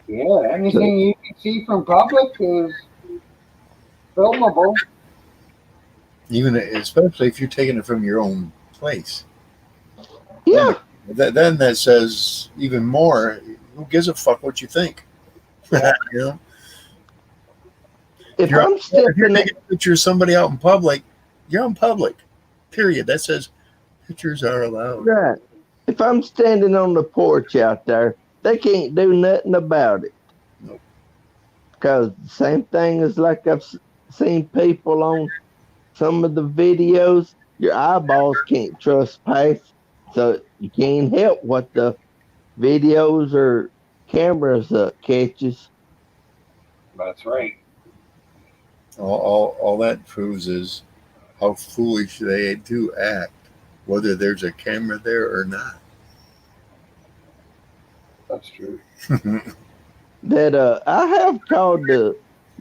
yeah. Anything you can see from public is filmable. Even especially if you're taking it from your own place. Yeah. Then that says even more. Who gives a fuck what you think? Yeah. You know, If you're I'm if you're stepping, taking a picture of somebody out in public, you're in public. Period. That says pictures are allowed. right. If I'm standing on the porch out there, they can't do nothing about it. Nope. Because the same thing is like I've seen people on some of the videos, your eyeballs can't trespass, so you can't help what the videos or cameras catches. That's right. All that proves is how foolish they do act, whether there's a camera there or not. That's true. That I have called the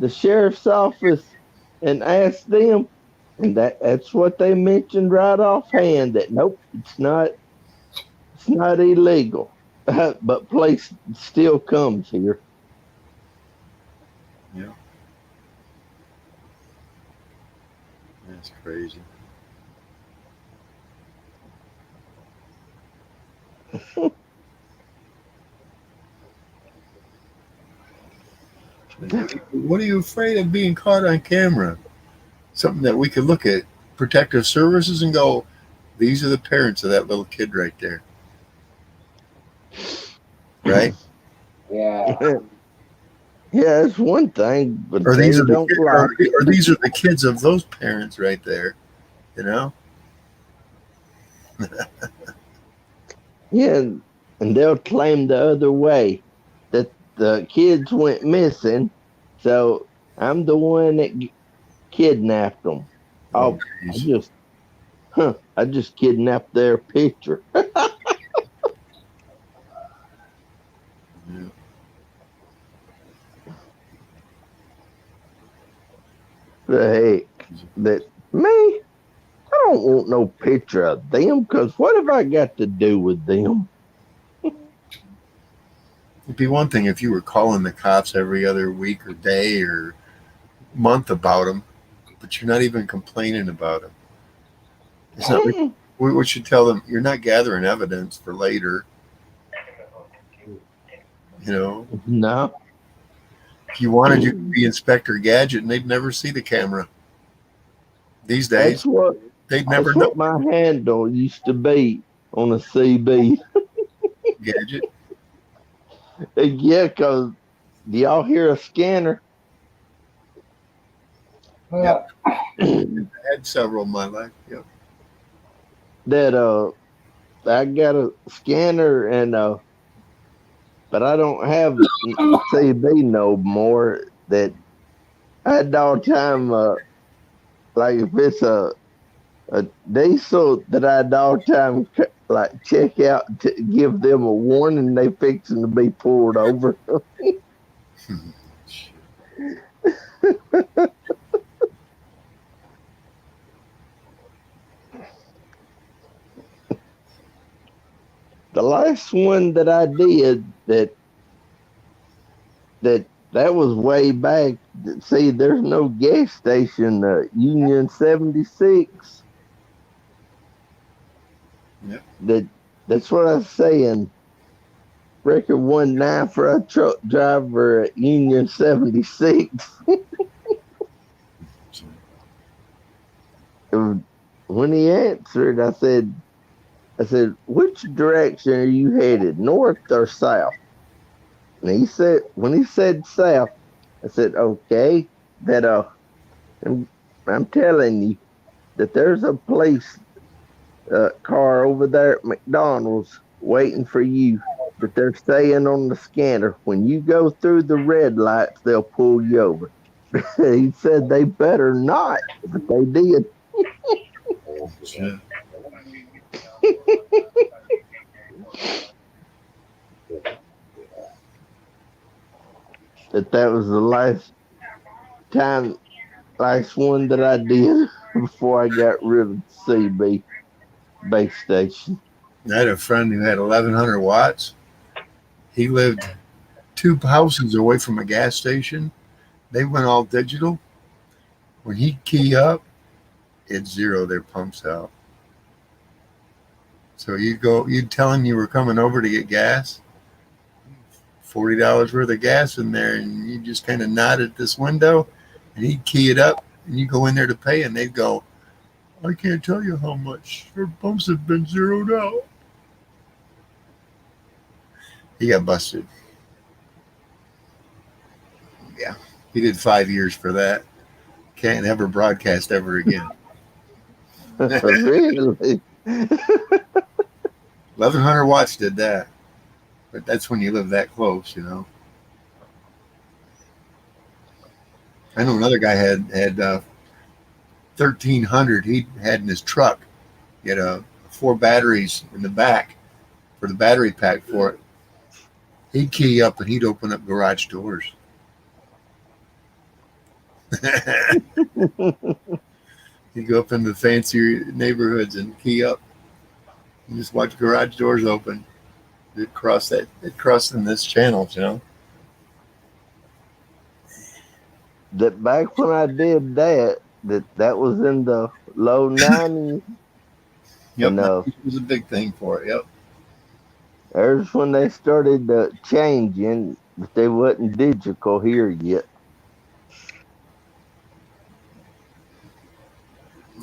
sheriff's office and asked them, and that's what they mentioned right offhand. That nope, it's not illegal, but police still comes here. Yeah, that's crazy. What are you afraid of being caught on camera? Something that we could look at protective services and go, these are the parents of that little kid right there. Right? Yeah. Yeah, it's one thing, but Or they these are the don't kids, like it. or these are the kids of those parents right there. You know? Yeah, and they'll claim the other way that the kids went missing, so I'm the one that kidnapped them. Oh, Oh, geez. I just kidnapped their picture. Yeah. The heck, that me? I don't want no picture of them, because what have I got to do with them? It'd be one thing if you were calling the cops every other week or day or month about them, but you're not even complaining about them. It's not like we should tell them you're not gathering evidence for later. You know, No. if you wanted you to be Inspector Gadget, and they'd never see the camera. These days, they'd never That's know what my handle used to be on a CB. Gadget. Yeah, because do y'all hear a scanner? Yeah. I had several in my life. Yep. That I got a scanner and but I don't have CB no more. That I had all the time like if it's a diesel that I had all the time like check out to give them a warning they fixing to be pulled over. The last one that I did that was way back. See, there's no gas station. Union 76. Yep. That's what I was saying. Record 19 for a truck driver at Union 76. When he answered, I said, which direction are you headed, north or south? And he said, when he said south, I said, okay, that I'm telling you that there's a police car over there at McDonald's waiting for you. That they're saying on the scanner, when you go through the red lights, they'll pull you over. He said they better not, but they did. Yeah. That was the last one that I did before I got rid of CB base station. I had a friend who had 1,100 watts. He lived 2 houses away from a gas station. They went all digital. When he'd key up, it'd zero their pumps out. So you'd tell him you were coming over to get gas, $40 worth of gas in there, and you just kind of nod at this window, and he'd key it up, and you go in there to pay, and they'd go, I can't tell you how much. Your pumps have been zeroed out. He got busted. Yeah, he did 5 years for that. Can't ever broadcast ever again. Really? 1,100 watts did that. But that's when you live that close, you know. I know another guy had 1,300 he had in his truck. He had 4 batteries in the back for the battery pack for it. He'd key up and he'd open up garage doors. He'd go up into fancier neighborhoods and key up. And just watch garage doors open. It crossed in this channel, you know. That back when I did that was in the low 90s. Yep, And, it was a big thing for it. Yep. there's when they started changing, but they wasn't digital here yet.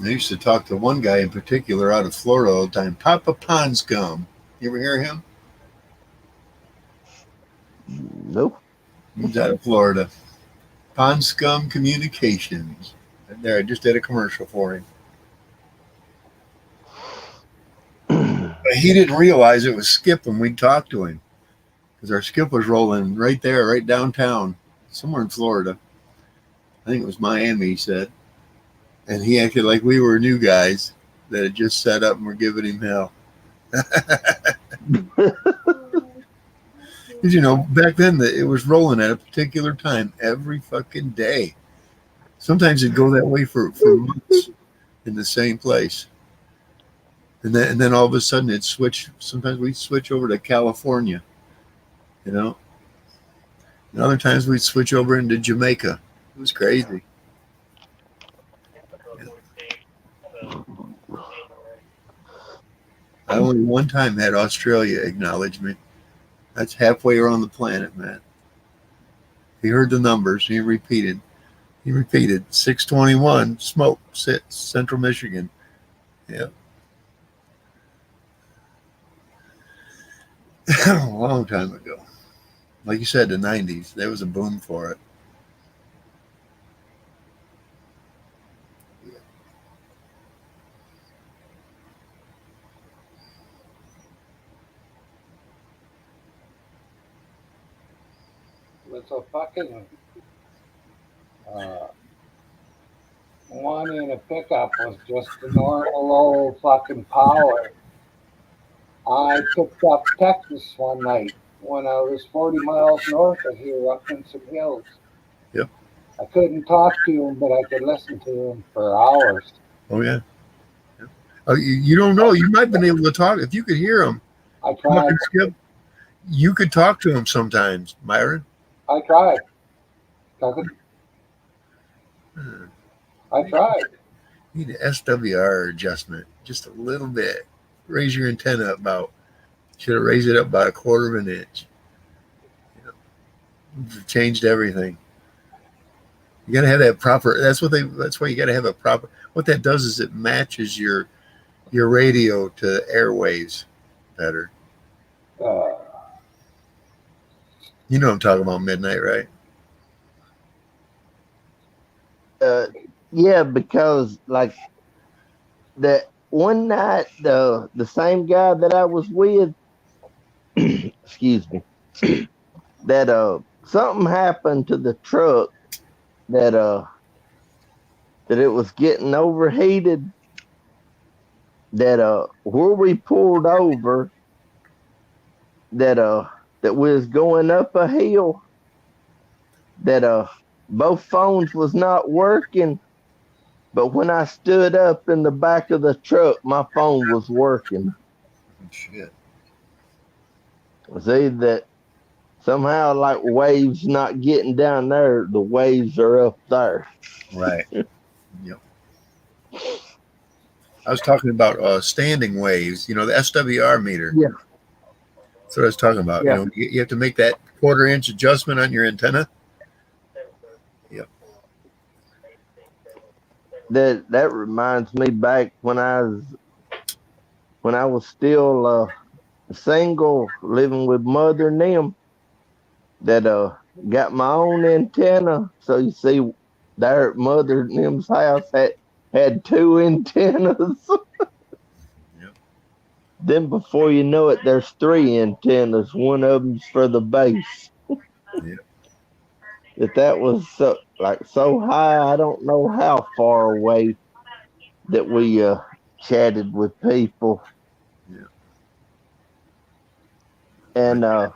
I used to talk to one guy in particular out of Florida all the time, Papa Pond Scum. You ever hear him? Nope. He's out of Florida. Pond Scum Communications. Right there, I just did a commercial for him. But he didn't realize it was Skip when we talked to him. Because our Skip was rolling right there, right downtown, somewhere in Florida. I think it was Miami, he said. And he acted like we were new guys that had just set up and were giving him hell. Because, you know, back then it was rolling at a particular time every fucking day. Sometimes it'd go that way for months in the same place. And then all of a sudden it'd switch. Sometimes we'd switch over to California, you know. And other times we'd switch over into Jamaica. It was crazy. I only one time had Australia acknowledge me. That's halfway around the planet, man. He heard the numbers. He repeated 621 smoke, Central Michigan. Yeah. A long time ago. Like you said, the 90s. There was a boom for it. It's a fucking one in a pickup was just the normal old fucking power. I picked up Texas one night when I was 40 miles north of here up in some hills. Yep. I couldn't talk to him, but I could listen to him for hours. Oh, yeah. Oh, you don't know. You might have been able to talk. If you could hear him, I tried. Skip, you could talk to him sometimes, Myron. I tried. I tried. You need an SWR adjustment just a little bit. Raise your antenna about. Should have raised it up about a quarter of an inch. Changed everything. You got to have that proper. That's why you got to have a proper. What that does is it matches your radio to airwaves better. You know what I'm talking about, Midnight, right? Yeah, because like that one night, the same guy that I was with, excuse me, that something happened to the truck that it was getting overheated. That where we pulled over, that we was going up a hill, that both phones was not working, but when I stood up in the back of the truck, my phone was working. Shit. See that somehow like waves not getting down there, the waves are up there. Right. Yep. I was talking about standing waves, the SWR meter. Yeah. That's what I was talking about. Yeah. You have to make that quarter-inch adjustment on your antenna. Yep. That reminds me back when I was still single, living with mother and them, that got my own antenna. So you see, there at mother and them's house had two antennas. Yep. Then before you know it, there's three antennas. One of them's for the base. Yep. That was so high. I don't know how far away that we chatted with people. Yeah. And I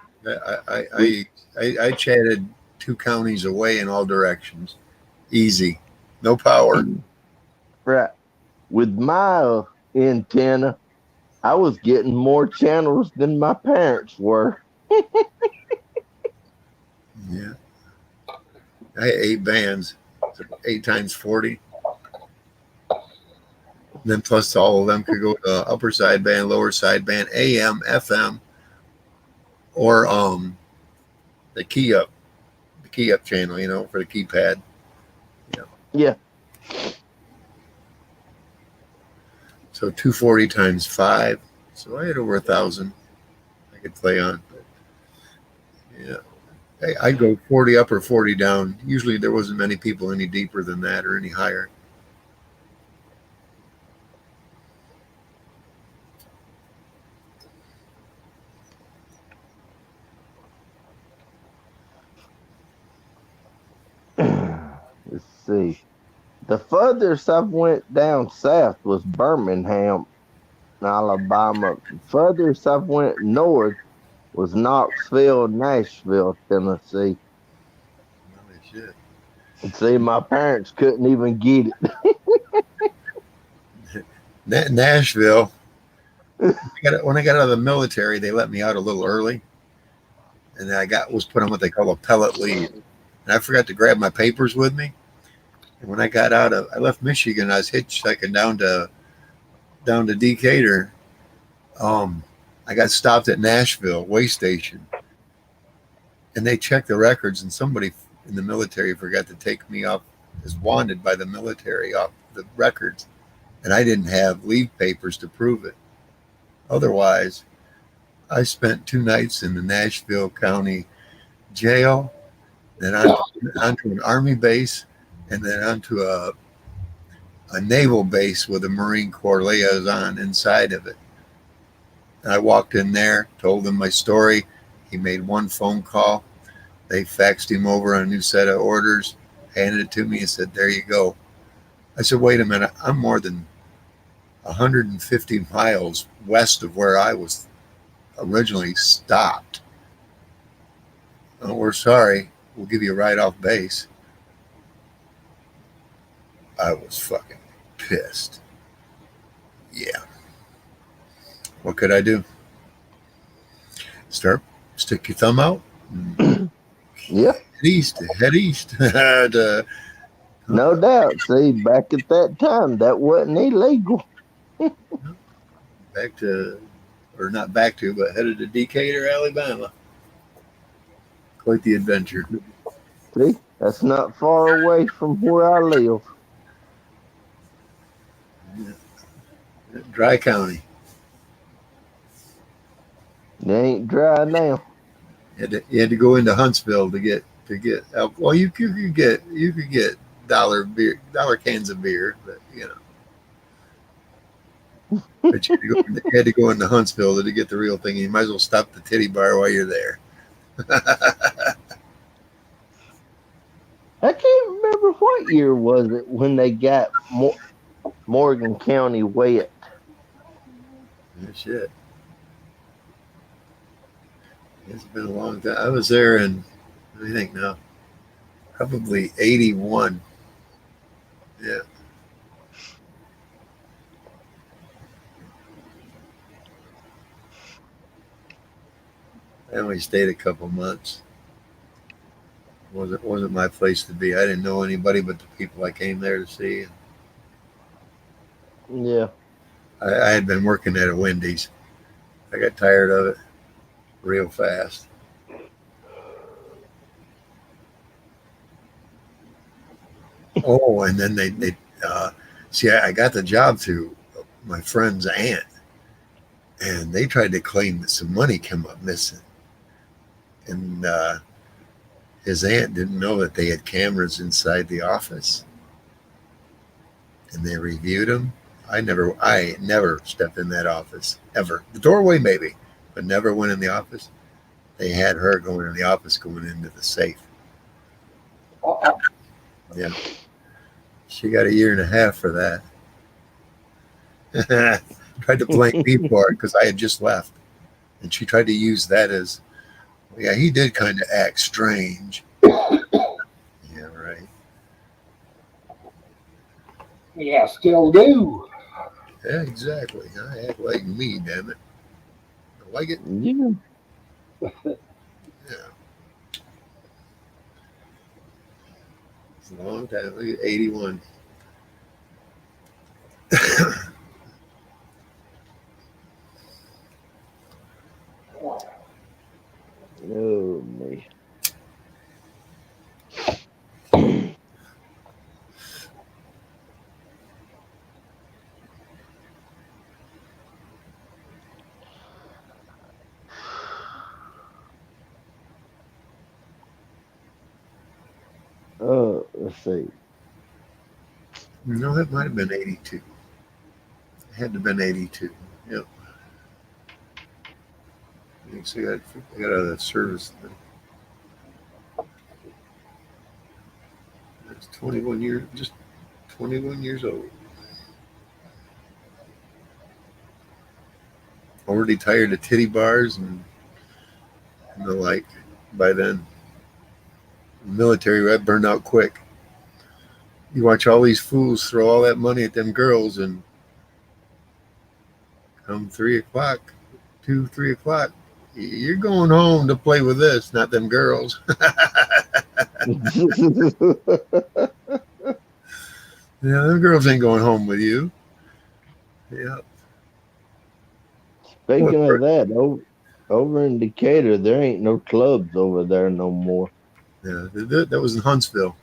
chatted 2 counties away in all directions. Easy. No power. right, with my antenna, I was getting more channels than my parents were. Yeah. I had 8 bands, so 8 times 40. And then plus all of them could go to upper sideband, lower sideband, AM, FM, or the key up channel, for the keypad. Yeah. So 240 times 5. So I had over 1,000 I could play on. Yeah. I'd go 40 up or 40 down. Usually there wasn't many people any deeper than that or any higher. Let's see. The furthest I went down south was Birmingham, Alabama. The furthest I went north was Knoxville, Nashville, Tennessee. Holy shit. And see, my parents couldn't even get it. Nashville. When I got out of the military, they let me out a little early. and I was put on what they call a pellet leave. And I forgot to grab my papers with me. And when I left Michigan, I was hitchhiking down to Decatur. I got stopped at Nashville way station, and they checked the records, and somebody in the military forgot to take me off as wanted by the military off the records, and I didn't have leave papers to prove it. Otherwise, I spent 2 nights in the Nashville County jail, then onto an Army base, and then onto a naval base with a Marine Corps liaison inside of it. And I walked in there, told him my story. He made one phone call. They faxed him over a new set of orders, handed it to me, and said, "There you go." I said, "Wait a minute, I'm more than 150 miles west of where I was originally stopped. Oh, we're sorry. We'll give you a ride off base." I was fucking pissed. Yeah. What could I do? Stick your thumb out? Yeah, Head east. no doubt. See, back at that time, that wasn't illegal. Not back to, but headed to Decatur, Alabama. Quite the adventure. See, that's not far away from where I live. Dry County. It ain't dry now. You had to go into Huntsville to get alcohol. Well, you could get dollar cans of beer, but but you had to go into Huntsville to get the real thing. You might as well stop at the titty bar while you're there. I can't remember what year was it when they got Morgan County wet. Shit. It's been a long time. I was there in, what do you think now? Probably 81. Yeah. I only stayed a couple months. Wasn't my place to be. I didn't know anybody but the people I came there to see. Yeah. I had been working at a Wendy's. I got tired of it real fast. Oh, and then they see, I got the job through my friend's aunt, and they tried to claim that some money came up missing. And his aunt didn't know that they had cameras inside the office, and they reviewed them. I never stepped in that office ever. The doorway maybe, but never went in the office. They had her going in the office, going into the safe. Yeah, she got 1.5 years for that. Tried to blame me for it because I had just left, and she tried to use that as, yeah, he did kind of act strange. Yeah, right. Yeah, still do. Yeah, exactly. I act like me, damn it. I like it. Yeah. Yeah. It's a long time. Look at 81. Oh, me. Let's see. No, it might have been 82. It had to have been 82. Yep. You see, I got out of that service. It's 21 years, just 21 years old. Already tired of titty bars and the like by then. The military, I burned out quick. You watch all these fools throw all that money at them girls, and come 3 o'clock, 2, 3 o'clock, You're going home to play with this, not them girls. Yeah, them girls ain't going home with you. Yeah. Well, Speaking of that, over in Decatur, there ain't no clubs over there no more. yeah, that was in Huntsville.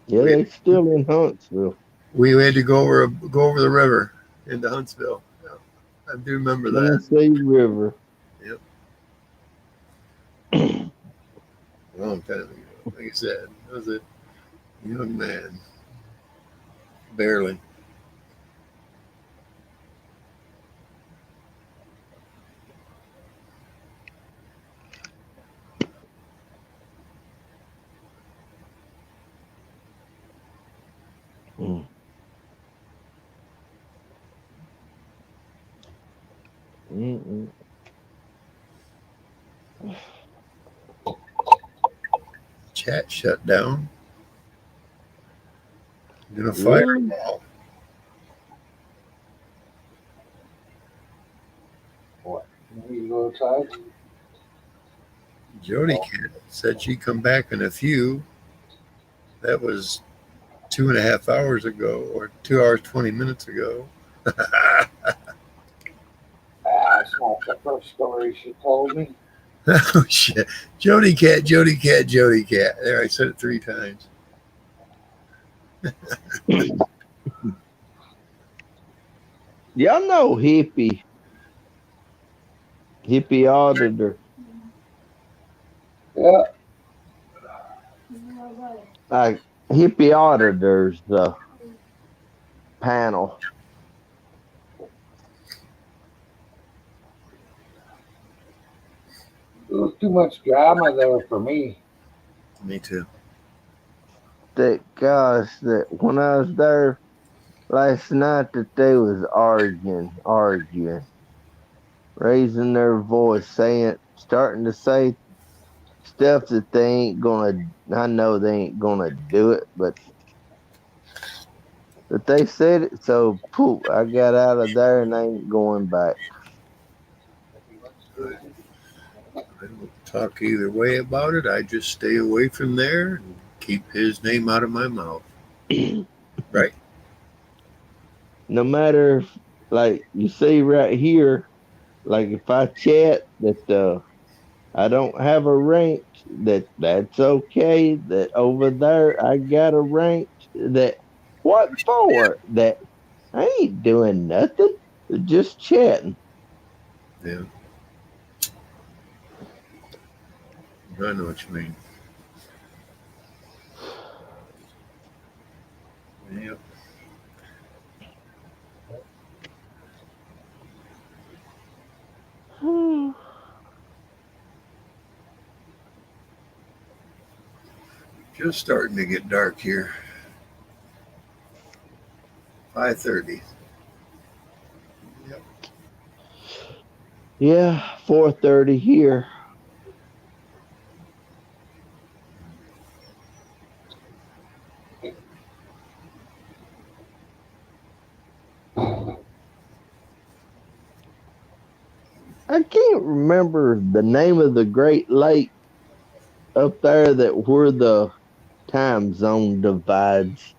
Yeah, We, they still in Huntsville. we had to go over the river into Huntsville. Yeah, I do remember that. Tennessee River. Yep, a long time ago. Like I said, I was a young man, barely. Mm. Mm-mm. Chat shut down. Gonna fire Really? them all. What? You go outside? Jody Cat said she'd come back in a few. That was 2.5 hours ago, or 2 hours 20 minutes ago. That's not the first story she told me. Oh shit! Jody Cat, Jody Cat, Jody Cat. There, I said it 3 times. Y'all know hippie auditor. Yeah. Like hippie auditors panel. There was too much drama there for me. Me too. That gosh, that when I was there last night, that they was arguing, raising their voice, starting to say stuff that they ain't gonna. I know they ain't gonna do it, but they said it. So poof, I got out of there and I ain't going back. I don't talk either way about it. I just stay away from there and keep his name out of my mouth. Right. No matter if, like you see right here, like if I chat that I don't have a rank, that's okay. That over there I got a rank. That what for? That I ain't doing nothing. Just chatting. Yeah. I know what you mean. Yep. Just starting to get dark here. 5:30. Yep. Yeah, 4:30 here. I can't remember the name of the Great Lake up there that where the time zone divides,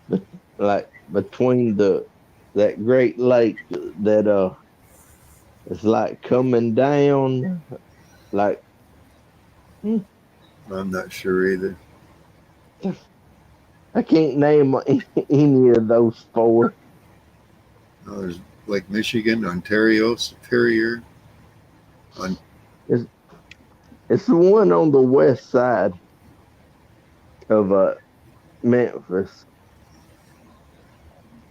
but like between that Great Lake that is like coming down, like hmm, I'm not sure either. I can't name any of those four. No, there's Lake Michigan, Ontario, Superior. On It's it's the one on the west side of Memphis.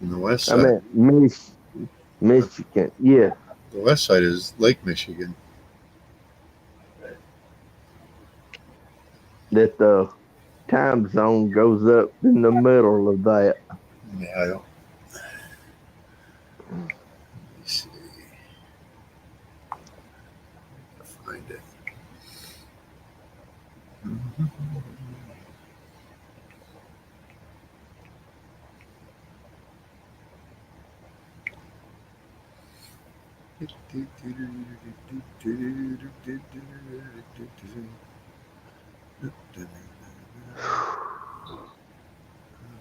the west I side. mean Michigan. Yeah, The west side is Lake Michigan. that the time zone goes up in the middle of that. Yeah, I don't. Let me see. Find it. Mhm.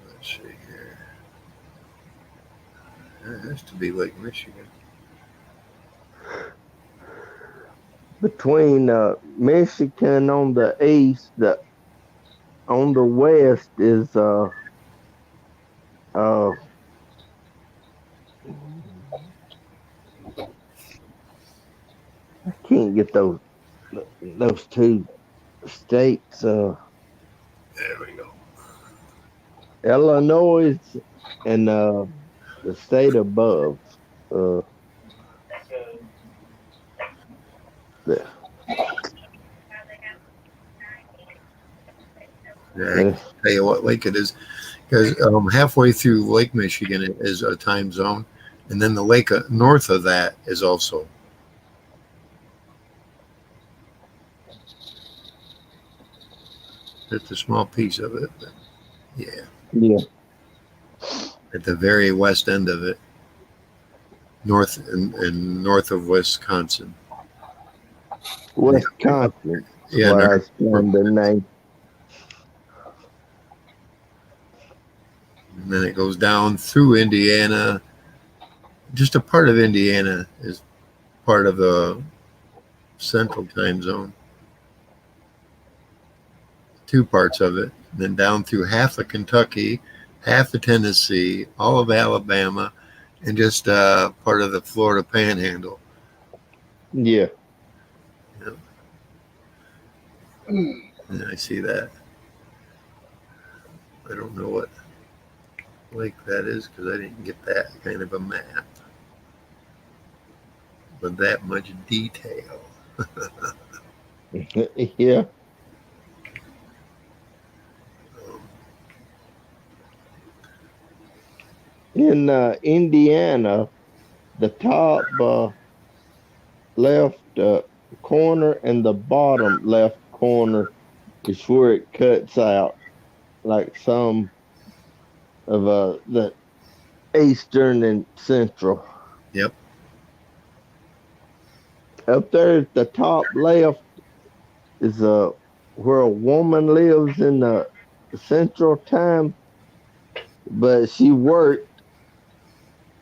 Let's see here. That has to be Lake Michigan. Between Michigan on the east, on the west is uh I can't get those two states, There we go. Illinois and the state above. Uh, the, Yeah, I can tell you what lake it is because halfway through Lake Michigan is a time zone, and then the lake north of that is also. It's a small piece of it, but yeah, yeah, at the very west end of it, north and north of Wisconsin. Wisconsin. Yeah, Where I spend the name. and then it goes down through Indiana. Just a part of Indiana is part of the central time zone. Two parts of it, and then down through half of Kentucky, half of Tennessee, all of Alabama, and just part of the Florida Panhandle. Yeah. And I see that. I don't know what lake that is because I didn't get that kind of a map. But that much detail. Yeah. In Indiana, the top left corner and the bottom left corner is where it cuts out, like some of the eastern and central. Yep. Up there at the top left is where a woman lives in the central time, but she worked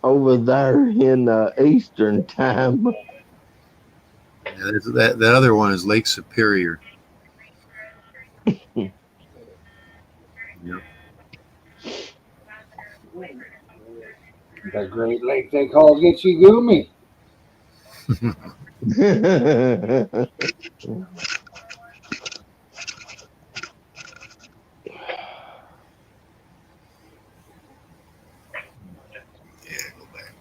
over there in Eastern time. Yeah, that other one is Lake Superior. Yep. The Great Lake they call Gitchy Goomy. Yeah, go back.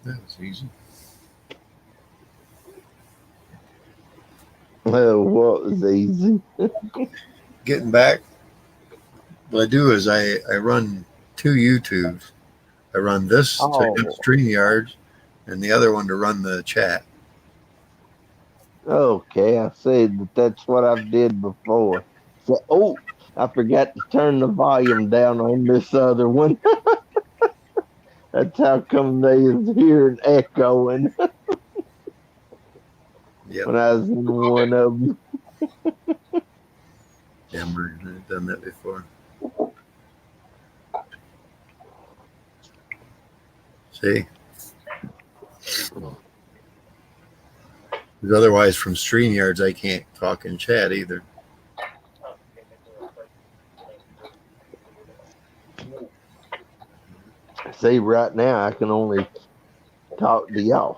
That was easy. Well, what was easy? Getting back, what I do is I run two YouTubes. I run this to StreamYard and the other one to run the chat. Okay, I said that's what I did before. So, oh, I forgot to turn the volume down on this other one. That's how come they is hearing echoing Yep. when I was in one of them. Yeah, I've done that before. See? Because otherwise, from StreamYards, I can't talk and chat either. See, right now I can only talk to y'all.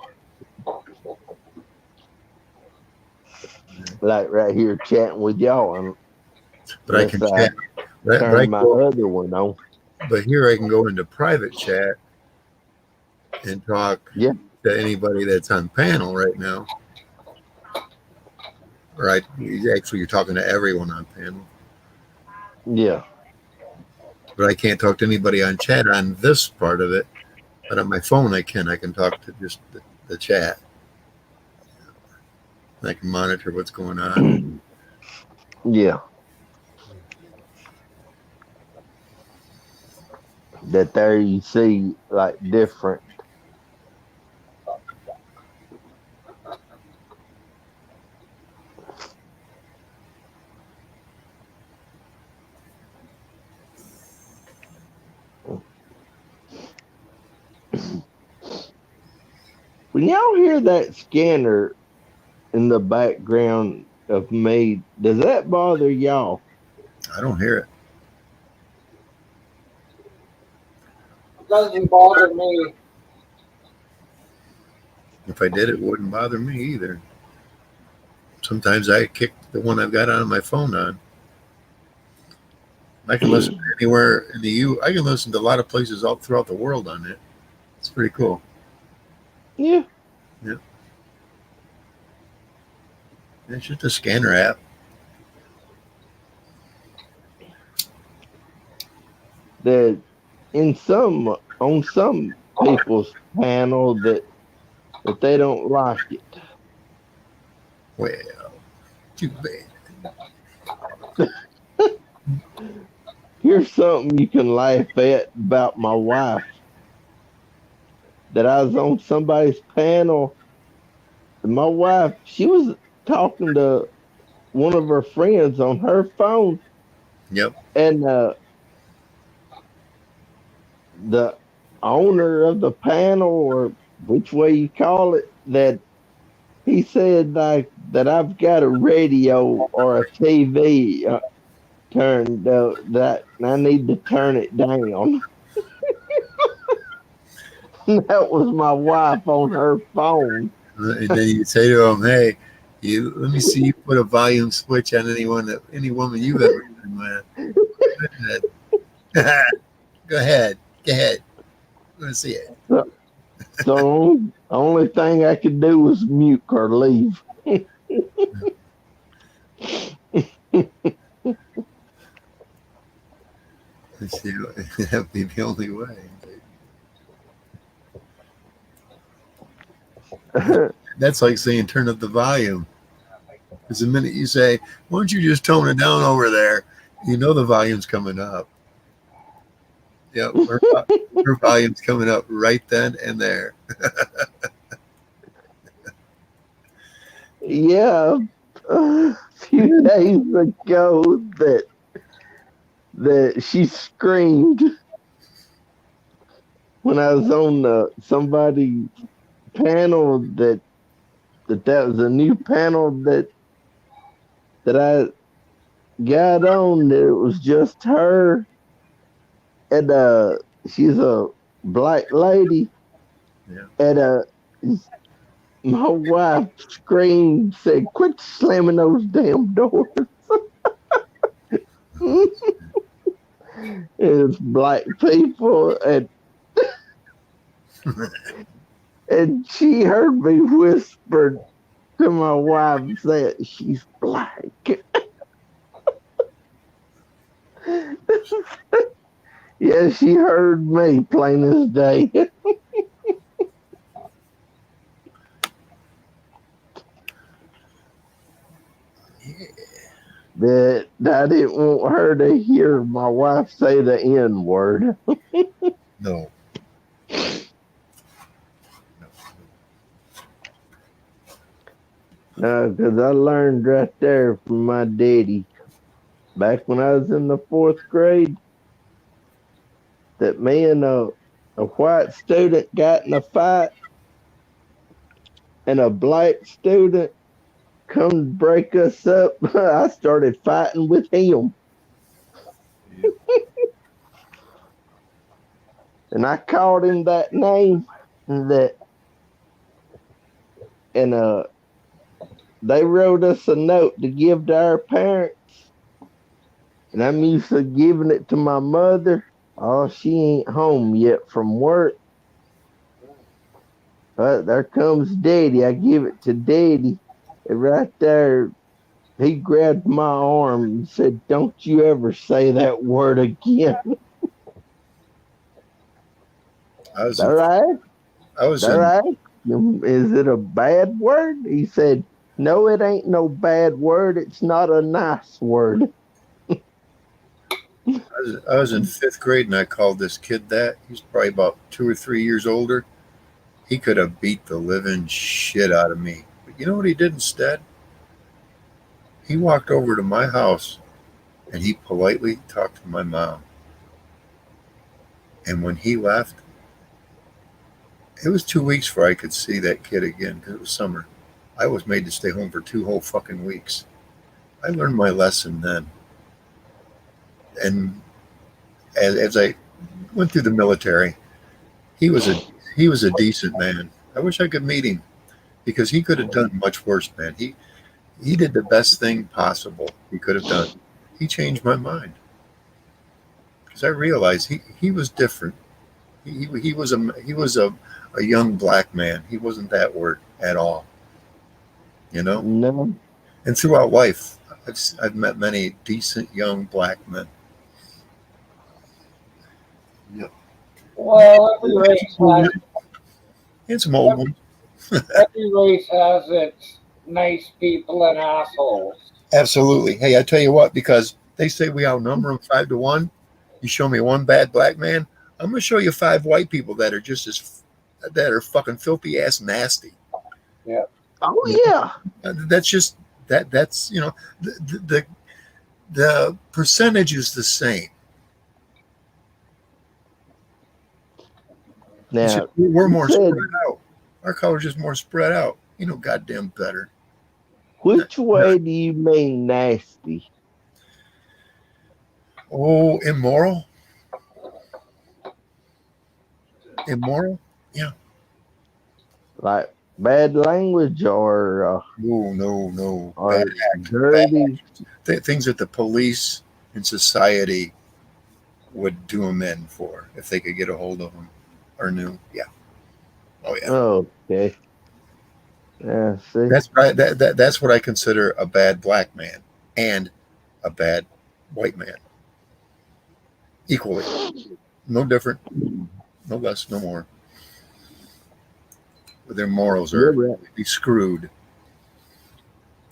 Like right here chatting with y'all. But I can chat. Turn my other one on. But here I can go into private chat and talk to anybody that's on panel right now. Right? Actually, you're talking to everyone on panel. Yeah. but I can't talk to anybody on chat on this part of it. But on my phone, I can. I can talk to just the chat. I can monitor what's going on. Yeah. That there you see like different. When y'all hear that scanner in the background of me, does that bother y'all? I don't hear it. It doesn't bother me. If I did, it wouldn't bother me either. Sometimes I kick the one I've got on my phone on. I can listen anywhere in the U. I can listen to a lot of places all throughout the world on it. It's pretty cool. Yeah. It's just a scanner app. That on some people's panel that they don't like it. Well, too bad. Here's something you can laugh at about my wife. That I was on somebody's panel. And my wife, she was talking to one of her friends on her phone. Yep. And the owner of the panel, or which way you call it, that he said like that I've got a radio or a TV turned that I need to turn it down. That was my wife on her phone. And then you say to them, "Hey, let me see you put a volume switch on any woman you've ever been with. Go ahead. I want to see it." So only thing I could do was mute or leave. That'd be the only way. That's like saying turn up the volume. Because the minute you say, "Why don't you just tone it down over there?" You know the volume's coming up. Yep, her volume's coming up right then and there. Yeah, a few days ago that she screamed when I was on somebody's panel that was a new panel that I got on. That it was just her, and she's a black lady, Yeah. and my wife screamed, said, "Quit slamming those damn doors." It's black people, and she heard me whisper to my wife that she's black. Yeah, she heard me plain as day. That I didn't want her to hear my wife say the N word. No. No, because I learned right there from my daddy back when I was in the 4th grade that me and a white student got in a fight, and a black student come to break us up. I started fighting with him. And I called him that name, and they wrote us a note to give to our parents. And I'm used to giving it to my mother. Oh, she ain't home yet from work. But there comes Daddy. I give it to Daddy. And right there, he grabbed my arm and said, "Don't you ever say that word again." I was All in, right. I was All in, right. Is it a bad word? He said, no, it ain't no bad word. It's not a nice word. I was in fifth grade and I called this kid that. He's probably about 2 or 3 years older. He could have beat the living shit out of me. But you know what he did instead? He walked over to my house and he politely talked to my mom. And when he left, it was 2 weeks before I could see that kid again because it was summer. I was made to stay home for 2 whole fucking weeks. I learned my lesson then. And as I went through the military, he was a he was a decent man. I wish I could meet him because he could have done much worse, man. He did the best thing possible he could have done. He changed my mind because I realized he was different. He was a young black man. He wasn't that word at all, you know. No. And throughout life, I've met many decent young black men. Yep. Well, every race has And some old ones. every race has its nice people and assholes. Absolutely. Hey, I tell you what, because they say we outnumber them 5 to 1. You show me one bad black man, I'm gonna show you 5 white people that are just as that are fucking filthy ass nasty. Oh, yeah. That's just that's the percentage is the same. It's Now, just we're more you said- spread out. Our color's just more spread out. You know, goddamn better. which way do you mean nasty? Oh, immoral. Immoral? Like bad language or No. or Bad act. dirty? Things that the police and society would do them in for if they could get a hold of them or knew. Yeah. Oh yeah. Okay. Yeah, see? That's right. That's what I consider a bad black man and a bad white man. Equally. No different. No less, no more. But their morals You're are right. be screwed.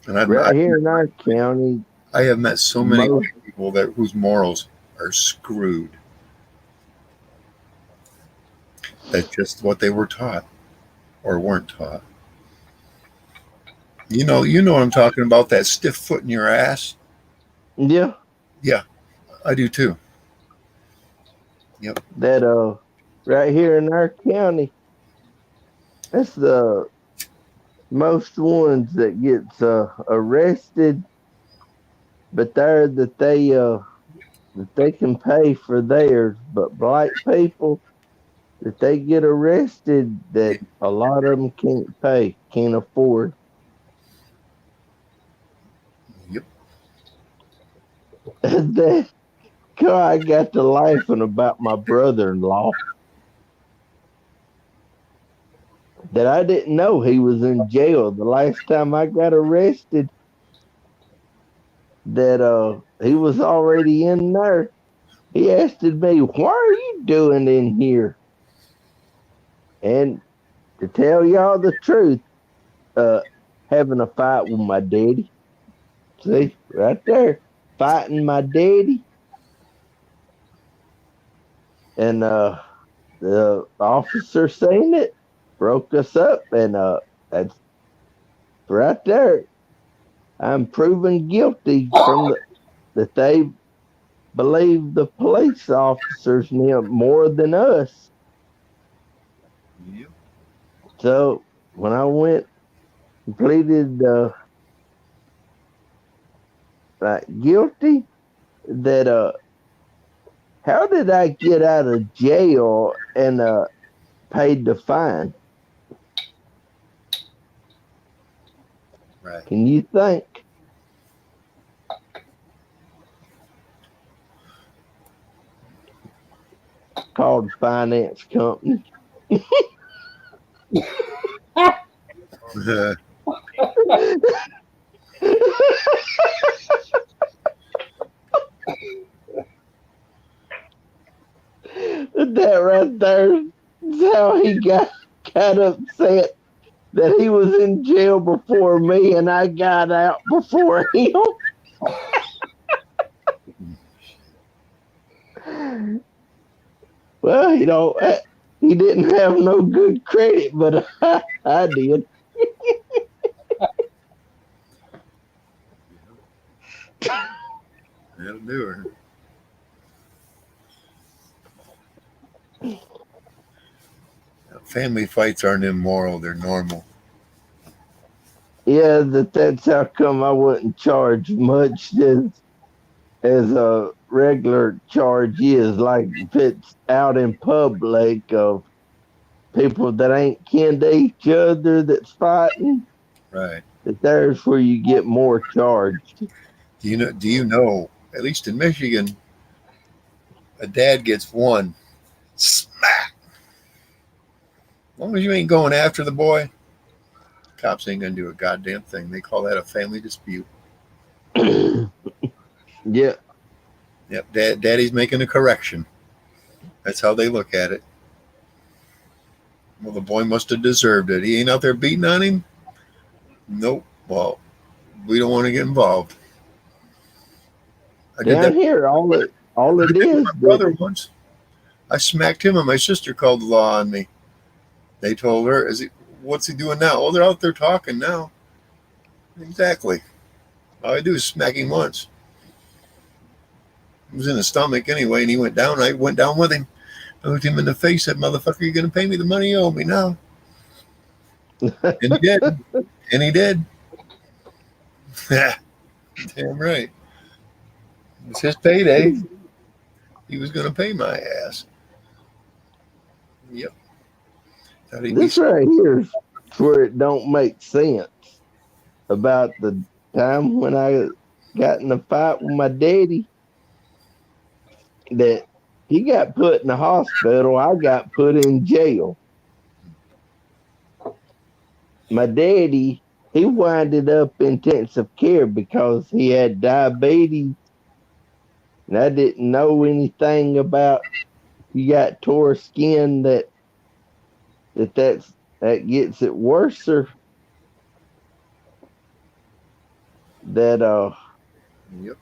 And Right here in our county, I have met so many most- white people that whose morals are screwed. That's just what they were taught or weren't taught. You know what I'm talking about, that stiff foot in your ass? yeah, I do too. that right here in our county, that's the most ones that gets arrested, but they're that they can pay for theirs, but black people that they get arrested, that a lot of them can't afford. Yep. That God, I got to laughing about my brother-in-law that I didn't know he was in jail the last time I got arrested. That he was already in there. He asked me, "What are you doing in here?" And to tell y'all the truth, having a fight with my daddy. See, right there, fighting my daddy. And the officer seen it, broke us up, and that's right there. I'm proven guilty from that they believe the police officers knew more than us. Yep. So when I went pleaded like guilty, that how did I get out of jail and paid the fine? Right. Can you think? Called finance company. That right there got upset that he was in jail before me and I got out before him. Well, he didn't have no good credit, but I did. That'll do her. Family fights aren't immoral, they're normal. Yeah, that's how come I wouldn't charge much as a regular charge is. Like if it's out in public of people that ain't kin to each other that's fighting, Right. that there's where you get more charged. Do you know, at least in Michigan, a dad gets one smack. As long as you ain't going after the boy, cops ain't gonna do a goddamn thing. They call that a family dispute. Yeah. Yep, daddy's making a correction. That's how they look at it. Well, the boy must have deserved it. He ain't out there beating on him? Nope. Well, we don't want to get involved. I did Down that. here, all it is. My brother once. I smacked him and my sister called the law on me. They told her, what's he doing now? Oh, they're out there talking now. Exactly. All I do is smack him once. He was in the stomach anyway, and he went down. I went down with him. I looked him in the face, said, "Motherfucker, you're going to pay me the money you owe me now." And he did. And he did. Damn right. It was his payday. He was going to pay my ass. Yep. This right here is where it don't make sense about the time when I got in a fight with my daddy, that he got put in the hospital, I got put in jail. My daddy, he winded up in intensive care because he had diabetes, and I didn't know anything about you got tore skin that gets it worse, or that Yep.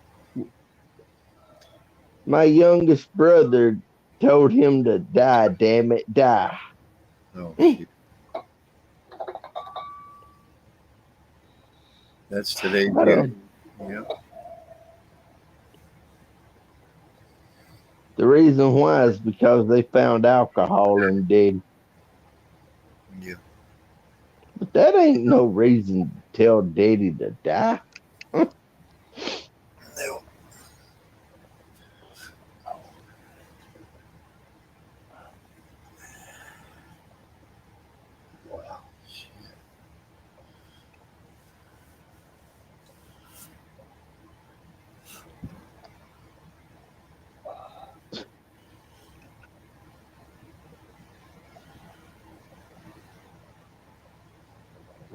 my youngest brother told him to die, damn it, die. Oh, shit. That's today's kid. Yep. The reason why is because they found alcohol in Daddy. Yeah. But that ain't no reason to tell Daddy to die. No.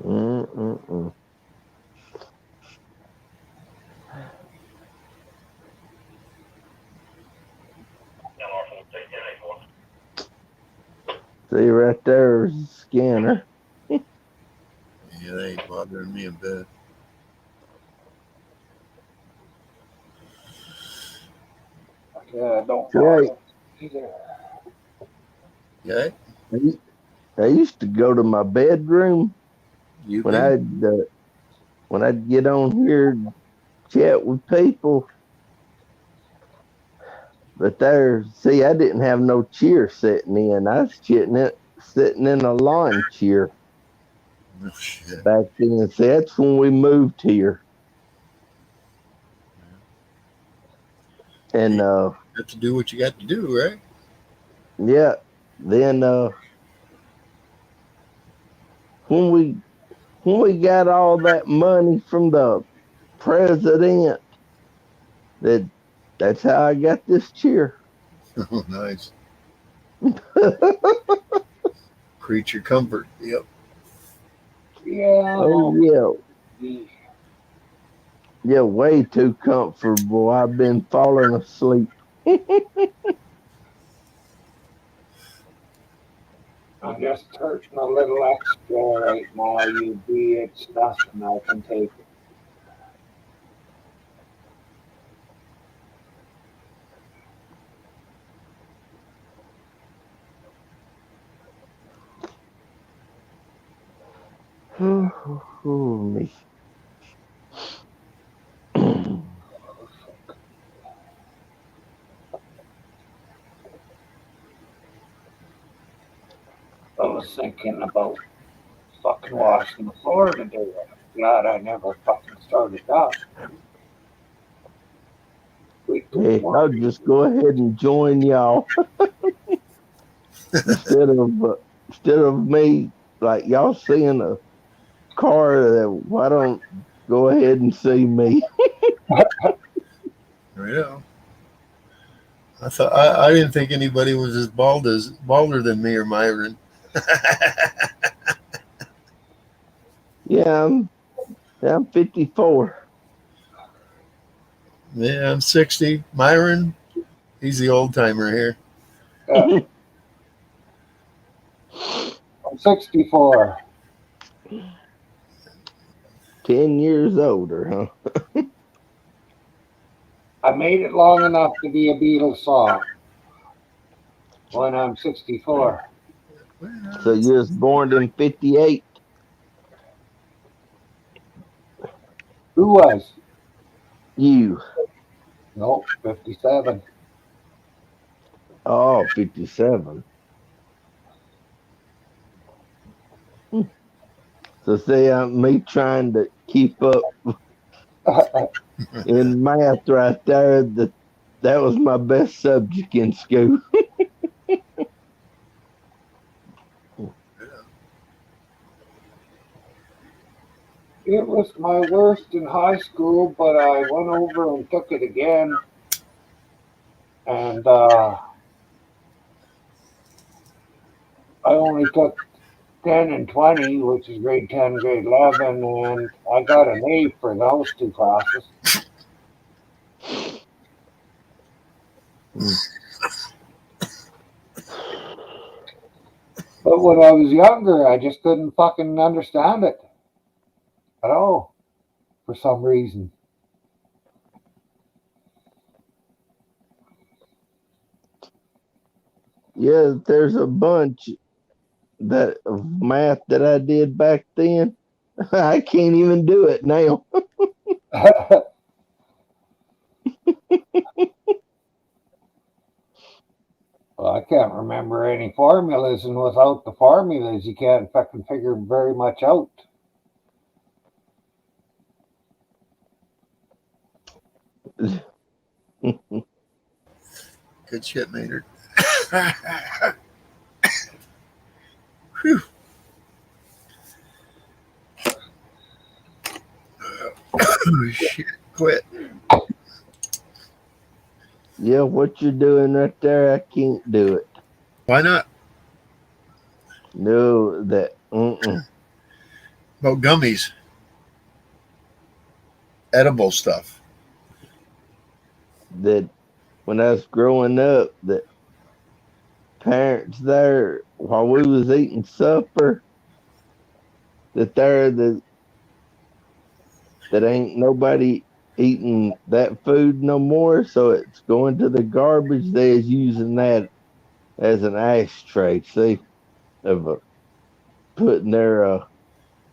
Mm-mm-mm. See right there's a scanner. Yeah, they ain't bothering me a bit. Yeah, don't Right. bother either. Yeah, I used to go to my bedroom you when can. I'd get on here and chat with people. But see, I didn't have no chair sitting in. I was sitting in a lawn chair Oh, shit. back then. See, that's when we moved here. And You have to do what you got to do, right? yeah, then when we got all that money from the president, that's how I got this chair. Oh, nice. Creature comfort. Yep. Yeah. Oh yeah. Yeah, way too comfortable. I've been falling asleep. I'm just hurting a little extra right now, you be. It's nothing. I can take it. Me. I was thinking about fucking washing the floor today. I'm glad I never fucking started that. Wait till Hey, I'll tomorrow. just go ahead and join y'all instead of me like y'all seeing a car that why don't go ahead and see me. Yeah. I didn't think anybody was as balder than me or Myron. Yeah, I'm 54. Yeah, I'm 60. Myron, he's the old timer here. I'm 64. 10 years older, huh? I made it long enough to be a Beatles song when I'm 64. So you was born in 58? Who was? You. Nope, 57. Oh, 57. So see, me trying to keep up in math right there, that was my best subject in school. It was my worst in high school, but I went over and took it again. And I only took 10 and 20, which is grade 10, grade 11, and I got an A for those two classes. But when I was younger, I just couldn't fucking understand it at all for some reason. Yeah, there's a bunch that of math that I did back then. I can't even do it now. Well, I can't remember any formulas, and without the formulas, you can't fucking figure very much out. Good shit, Maynard. Whew. Oh, shit, quit. Yeah, what you're doing right there, I can't do it. Why not? No, About gummies, edible stuff. that when I was growing up, that parents there while we was eating supper, that ain't nobody eating that food no more, so it's going to the garbage. They is using that as an ashtray. See, of putting their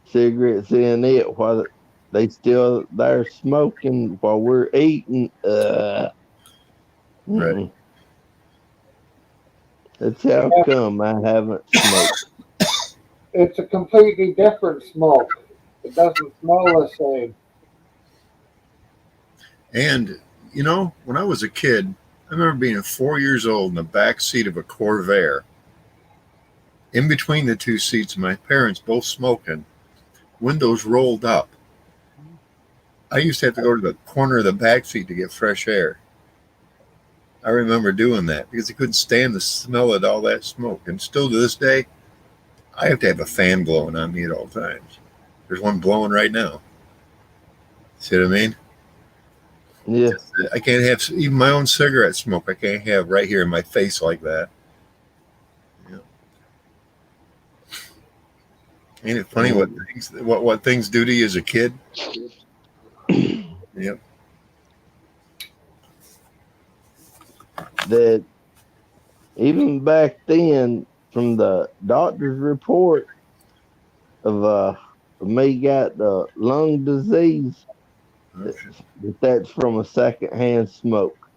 cigarettes in it while they still there smoking while we're eating. Right. Mm-mm. That's how come I haven't smoked. It's a completely different smoke. It doesn't smell the same. And, when I was a kid, I remember being 4 years old in the back seat of a Corvair. In between the two seats, my parents both smoking, windows rolled up. I used to have to go to the corner of the back seat to get fresh air. I remember doing that because I couldn't stand the smell of all that smoke. And still to this day, I have to have a fan blowing on me at all times. There's one blowing right now. See what I mean? Yeah. I can't have even my own cigarette smoke. I can't have right here in my face like that. Yeah. Ain't it funny what things do to you as a kid? Yep. That even back then, from the doctor's report of me got the lung disease, that's from a secondhand smoke.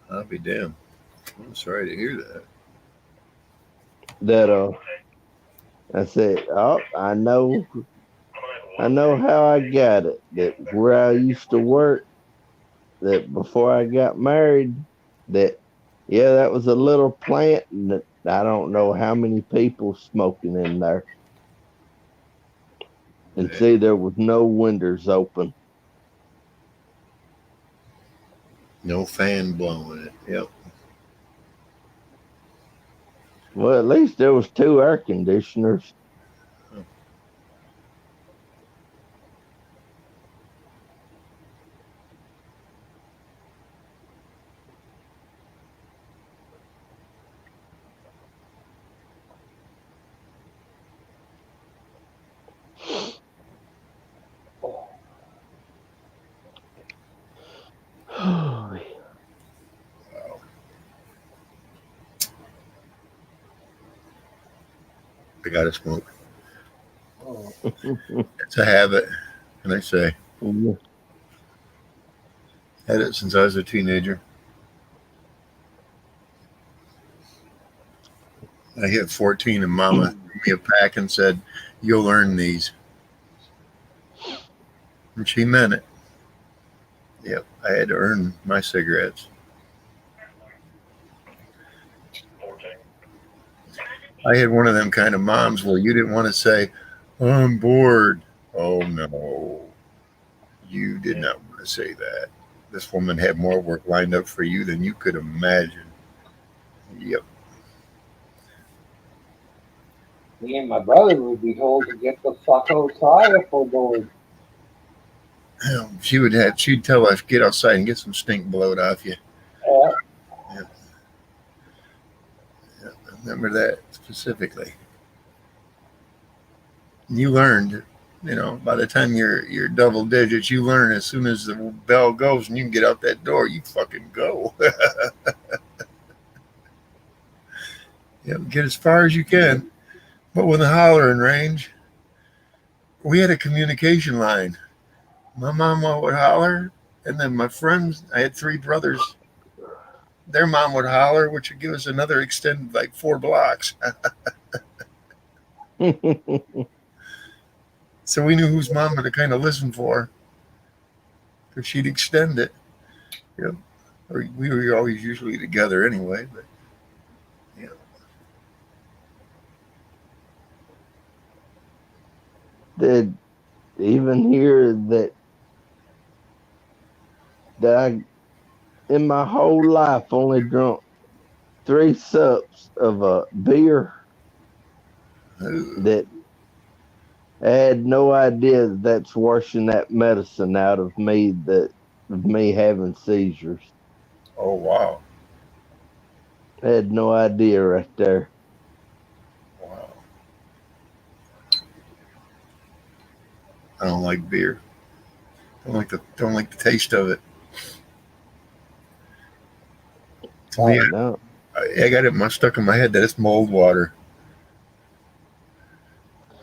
I'll be damned. I'm sorry to hear that. That I said, oh, I know how I got it. That where I used to work, that before I got married, that yeah, that was a little plant, and that I don't know how many people smoking in there. And see, there was no windows open. No fan blowing it. Yep. Well, at least there was 2 air conditioners. I gotta smoke. It's a habit, can I say? Had it since I was a teenager. I hit 14 and Mama gave me a pack and said, "You'll earn these." And she meant it. Yep, I had to earn my cigarettes. I had one of them kind of moms where you didn't want to say, "I'm bored." Oh no, you did not want to say that. This woman had more work lined up for you than you could imagine. Yep. Me and my brother would be told to get the fuck outside if we're bored. She'd tell us, "Get outside and get some stink blowed off you." Yeah. I remember that specifically. You learned, by the time you're double digits, you learn as soon as the bell goes and you can get out that door, you fucking go. Get as far as you can. But with a holler in range, we had a communication line. My mama would holler, and then my friends, I had 3 brothers, their mom would holler, which would give us another extended like 4 blocks. So we knew whose mama to kind of listen for, because she'd extend it. Or we were always usually together anyway, but That even here that I in my whole life only drunk 3 sups of beer. That I had no idea that's washing that medicine out of me, of me having seizures. Oh wow. I had no idea right there. Wow. I don't like beer. Don't like the taste of it. To me, I got it stuck in my head that it's mold water.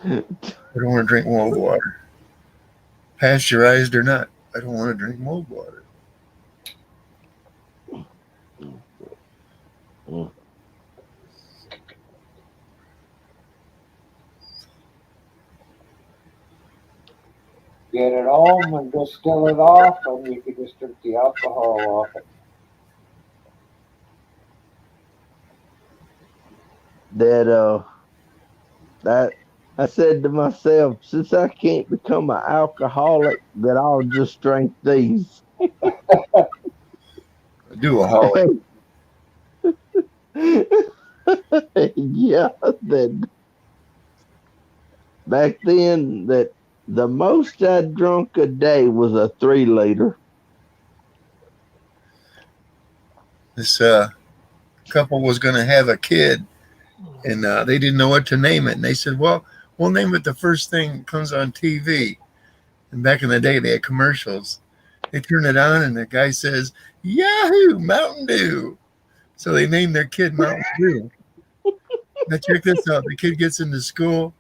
I don't want to drink mold water. Pasteurized or not, I don't want to drink mold water. Get it home and distill it off, and you can just drink the alcohol off it. That I said to myself, since I can't become an alcoholic, that I'll just drink these. I do a holic. Yeah, that back then that the most I drunk a day was a 3-liter. This couple was going to have a kid, and they didn't know what to name it. And they said, "Well, We'll name it the first thing that comes on TV. And back in the day, they had commercials. They turn it on, and the guy says, Yahoo, Mountain Dew. So they named their kid Mountain Dew. Now check this out. The kid gets into school.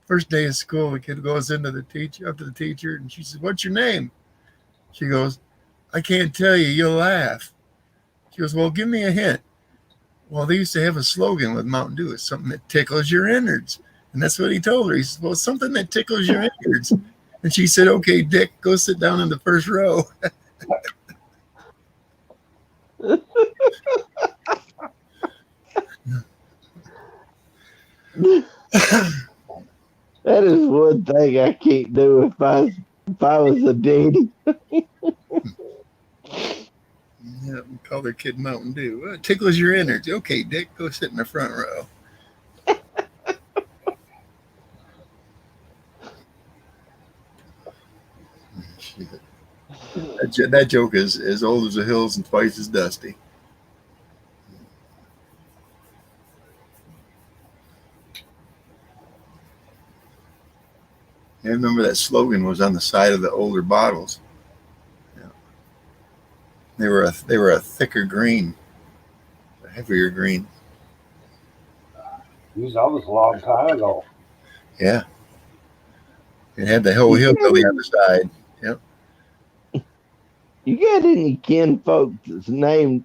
First day of school, the kid goes into the teacher, up to the teacher, and she says, "What's your name?" She goes, "I can't tell you. You'll laugh." She goes, "Well, give me a hint." Well, they used to have a slogan with Mountain Dew. It's something that tickles your innards. And that's what he told her. He said, "Well, it's something that tickles your innards." And she said, "Okay, Dick, go sit down in the first row." That is one thing I can't do if I was a daddy. Yeah, call their kid Mountain Dew. Well, it tickles your innards. Okay, Dick, go sit in the front row. That joke is as old as the hills and twice as dusty. I remember that slogan was on the side of the older bottles. Yeah. They were a thicker green, a heavier green. Geez, that was a long time ago. Yeah. It had the whole hillbilly on the side. Yep. You got any kinfolk that's named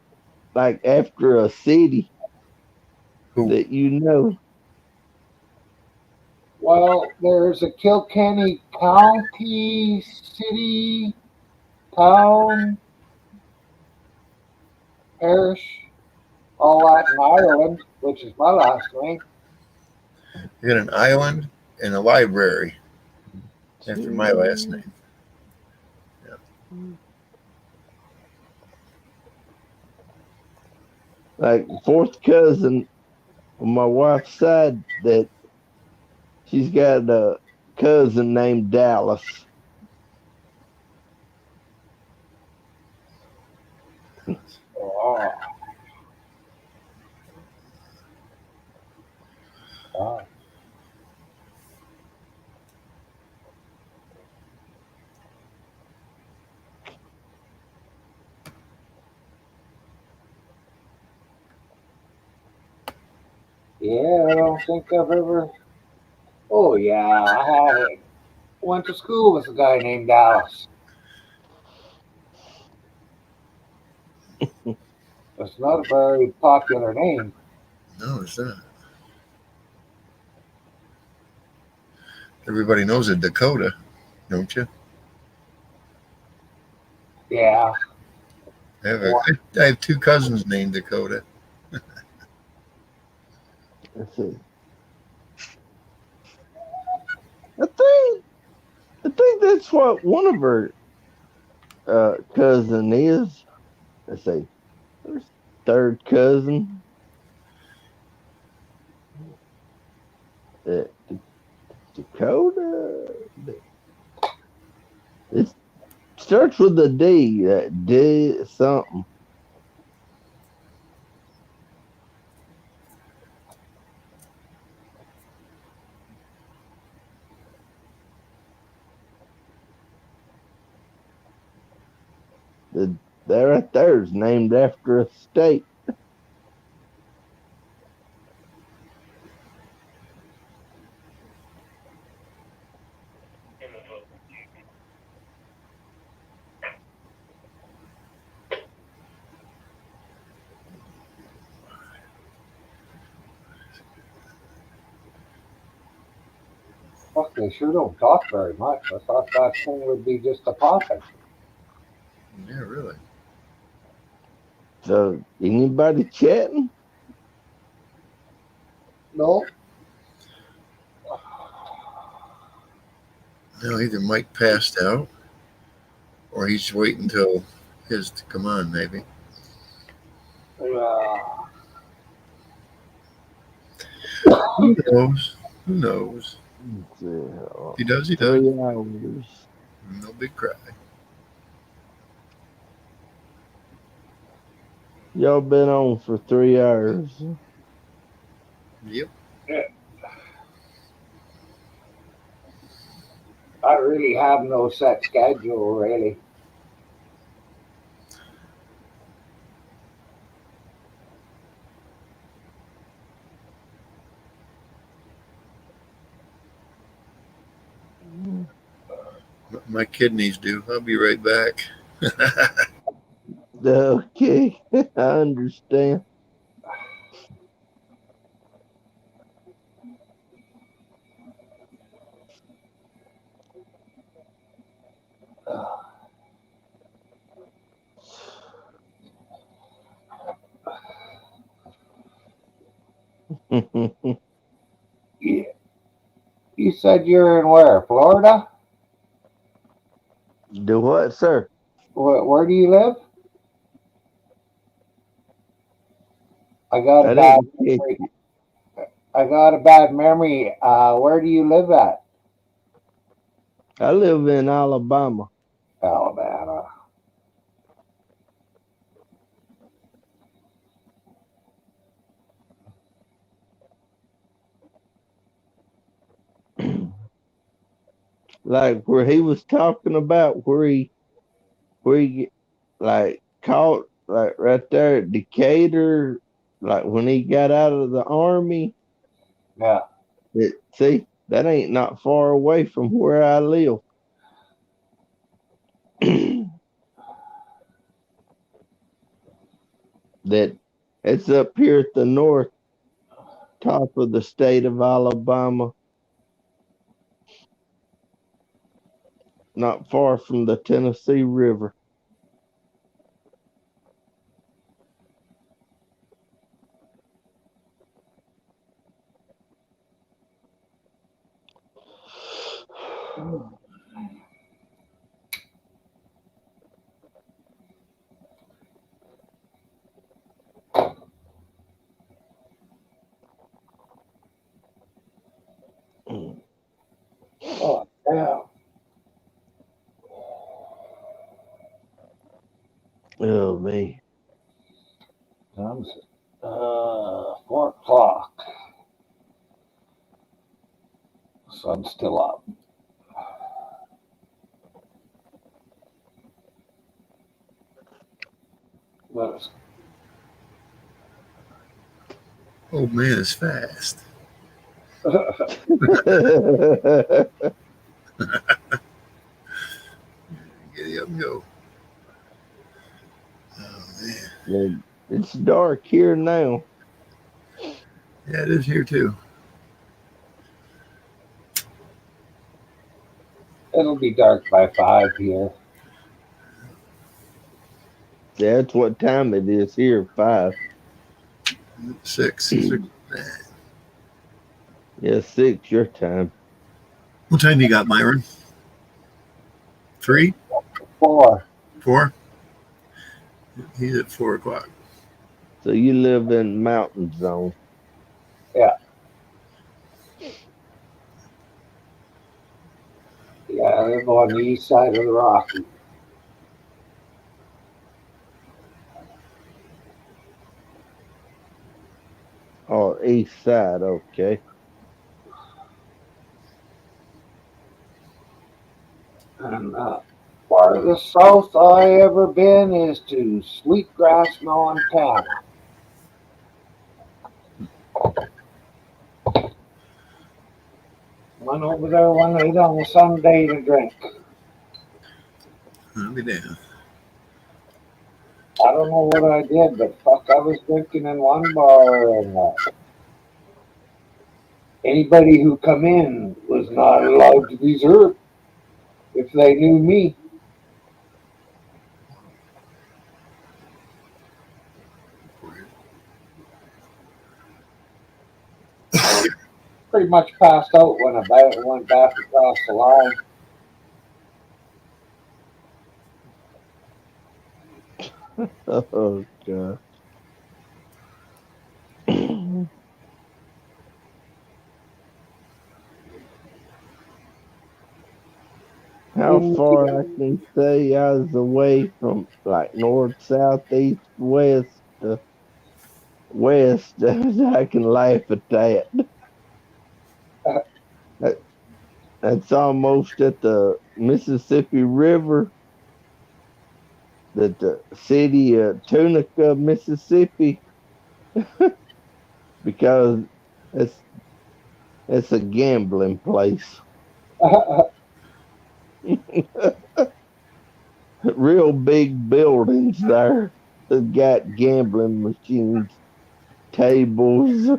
like after a city Who? that you know? Well, there's a Kilkenny County, city, town, parish, all that in Ireland, which is my last name. You got an island and a library after my last name. Like fourth cousin on my wife's side that she's got a cousin named Dallas. Oh. Ah. Yeah, I don't think I've ever. Oh yeah, I went to school with a guy named Dallas. It's not a very popular name. No, it's not. Everybody knows a Dakota, don't you? Yeah. I have two cousins named Dakota. Let's see. I think that's what one of her cousin is. Let's see. There's third cousin. Dakota. It starts with a D. D something. That right there is named after a state. Fuck, they sure don't talk very much. I thought that thing would be just a popping. Yeah, really. So anybody chatting? No. No, either Mike passed out or he's waiting until his to come on, maybe. Who knows? Who knows? If he does, he does. 3 hours. No big cry. Y'all been on for 3 hours. Yep. I really have no set schedule, really. My kidneys do. I'll be right back. Okay, I understand. You, you said you're in where? Florida? Do what, sir? Where do you live? I got a I bad didn't catch memory. it. I got a bad memory. Where do you live at? I live in Alabama. Alabama. Like where he was talking about where he like caught like right there at Decatur, like when he got out of the army. Yeah. See, that ain't not far away from where I live. that it's up here at the north top of the state of Alabama, not far from the Tennessee River. Oh, yeah. Oh man. Time's 4 o'clock. Sun's still up. But it's Oh man, it's fast. Giddy up, go. Oh man. It's dark here now. Yeah, it is here too. It'll be dark by 5 here. That's what time it is here, 5. Six. Yeah, 6 your time. What time you got, Myron? 3, 4. 4. He's at 4 o'clock. So you live in mountain zone. Yeah. Yeah, I live on the east side of the Rocky. Oh, east side, okay. And part of the south I ever been is to Sweetgrass, Montana. Went over there one night on a Sunday to drink. I'll be damned. I don't know what I did, but fuck, I was drinking in one bar, and anybody who come in was not allowed to dessert if they knew me. Pretty much passed out when I went back across the line. Oh god. How far I can say I was away from like north, south, east, west, west, I can laugh at that. That's almost at the Mississippi River, that the city of Tunica, Mississippi, because it's it's a gambling place. Real big buildings there that got gambling machines, tables.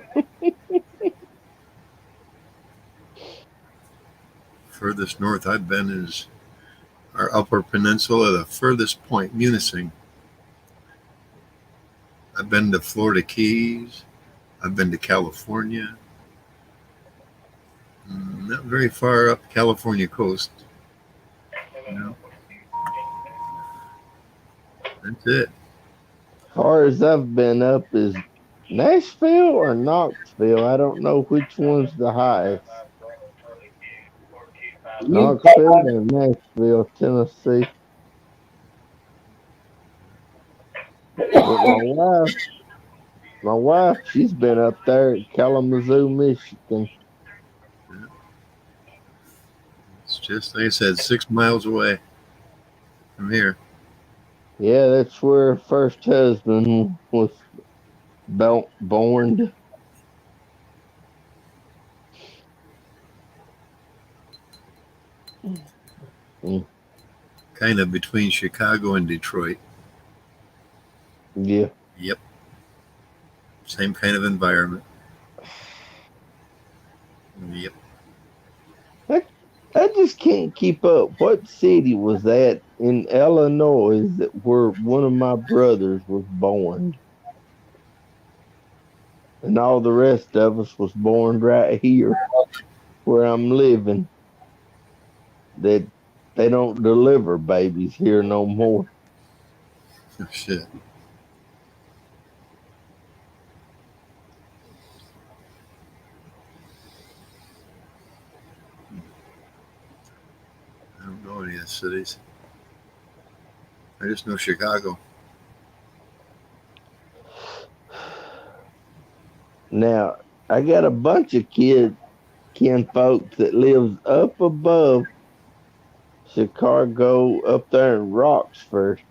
Furthest north I've been is our Upper Peninsula, the furthest point, Munising. I've been to Florida Keys. I've been to California. Not very far up California coast. You know, that's it. Far as I've been up is Nashville or Knoxville. I don't know which one's the highest. Knoxville or Nashville, Tennessee. But my wife, she's been up there at Kalamazoo, Michigan. It's just like I said, 6 miles away from here. Yeah, that's where her first husband was born. Mm, Kind of between Chicago and Detroit. yeah. Yep. Same kind of environment. Yep. I just can't keep up. What city was that in Illinois that where one of my brothers was born? And all the rest of us was born right here where I'm living. That they don't deliver babies here no more. Oh, shit. I don't know any of the cities. I just know Chicago. Now, I got a bunch of kin folks that lives up above Chicago, up there in Roxford.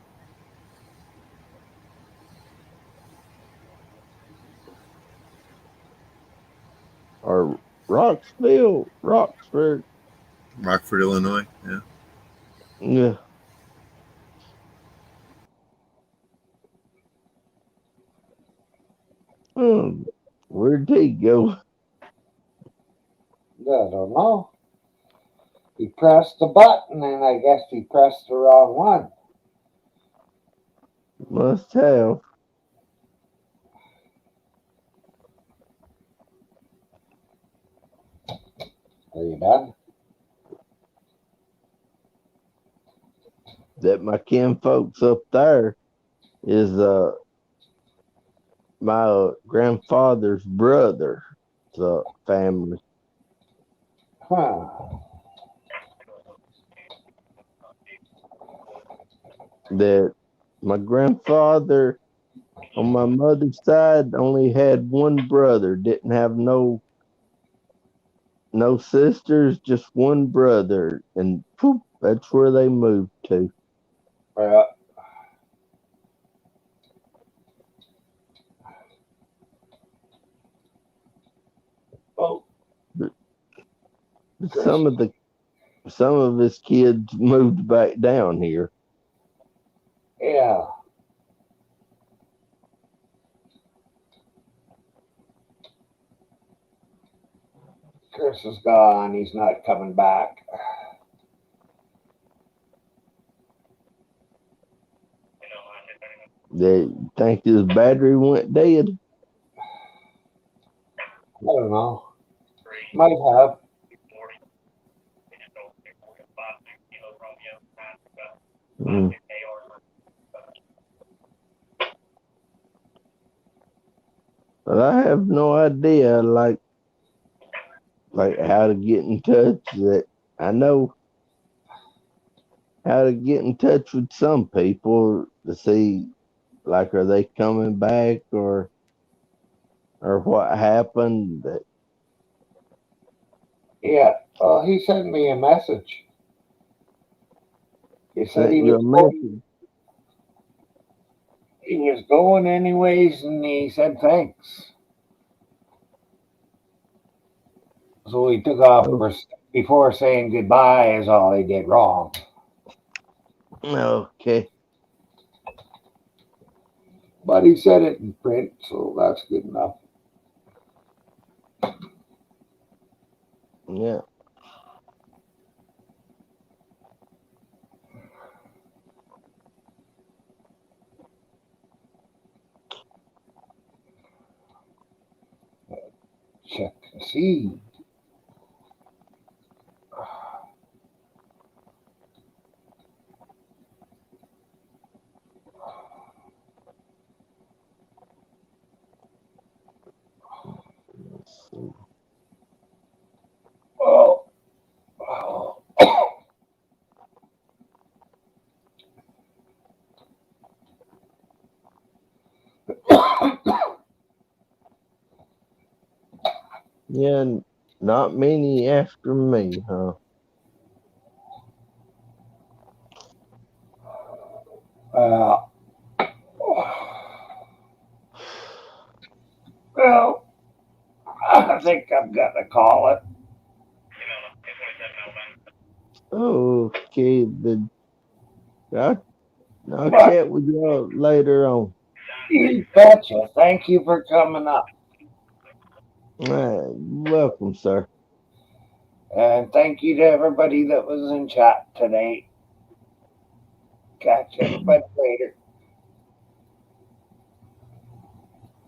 Or Roxville, Roxford. Rockford, Illinois. Yeah. Yeah. Where'd he go? I don't know. He pressed the button and I guess he pressed the wrong one. Must have. Are you done? That my kin folks up there is my grandfather's brother. The family. Huh. That my grandfather on my mother's side only had one brother, didn't have no sisters, just one brother, and poof, that's where they moved to. Yeah. Oh, Some of his kids moved back down here. yeah. Chris is gone. He's not coming back. They think his battery went dead. I don't know. Might have. Mm. But I have no idea, like how to get in touch. That I know how to get in touch with some people to see, like, are they coming back or what happened. That Yeah. Well, he sent me a message. He said Sent you a message. he was going anyways, and he said thanks. So he took off before saying goodbye is all he did wrong. Okay. But he said it in print, so that's good enough. Yeah. Check and see. Let's see. Oh, oh. Yeah, not many after me, huh? uh, well, I think I'm gonna call it. Okay, I'll, I'll But chat with y'all later on. you betcha. Thank you for coming up. Welcome, sir. And thank you to everybody that was in chat today. Catch everybody later.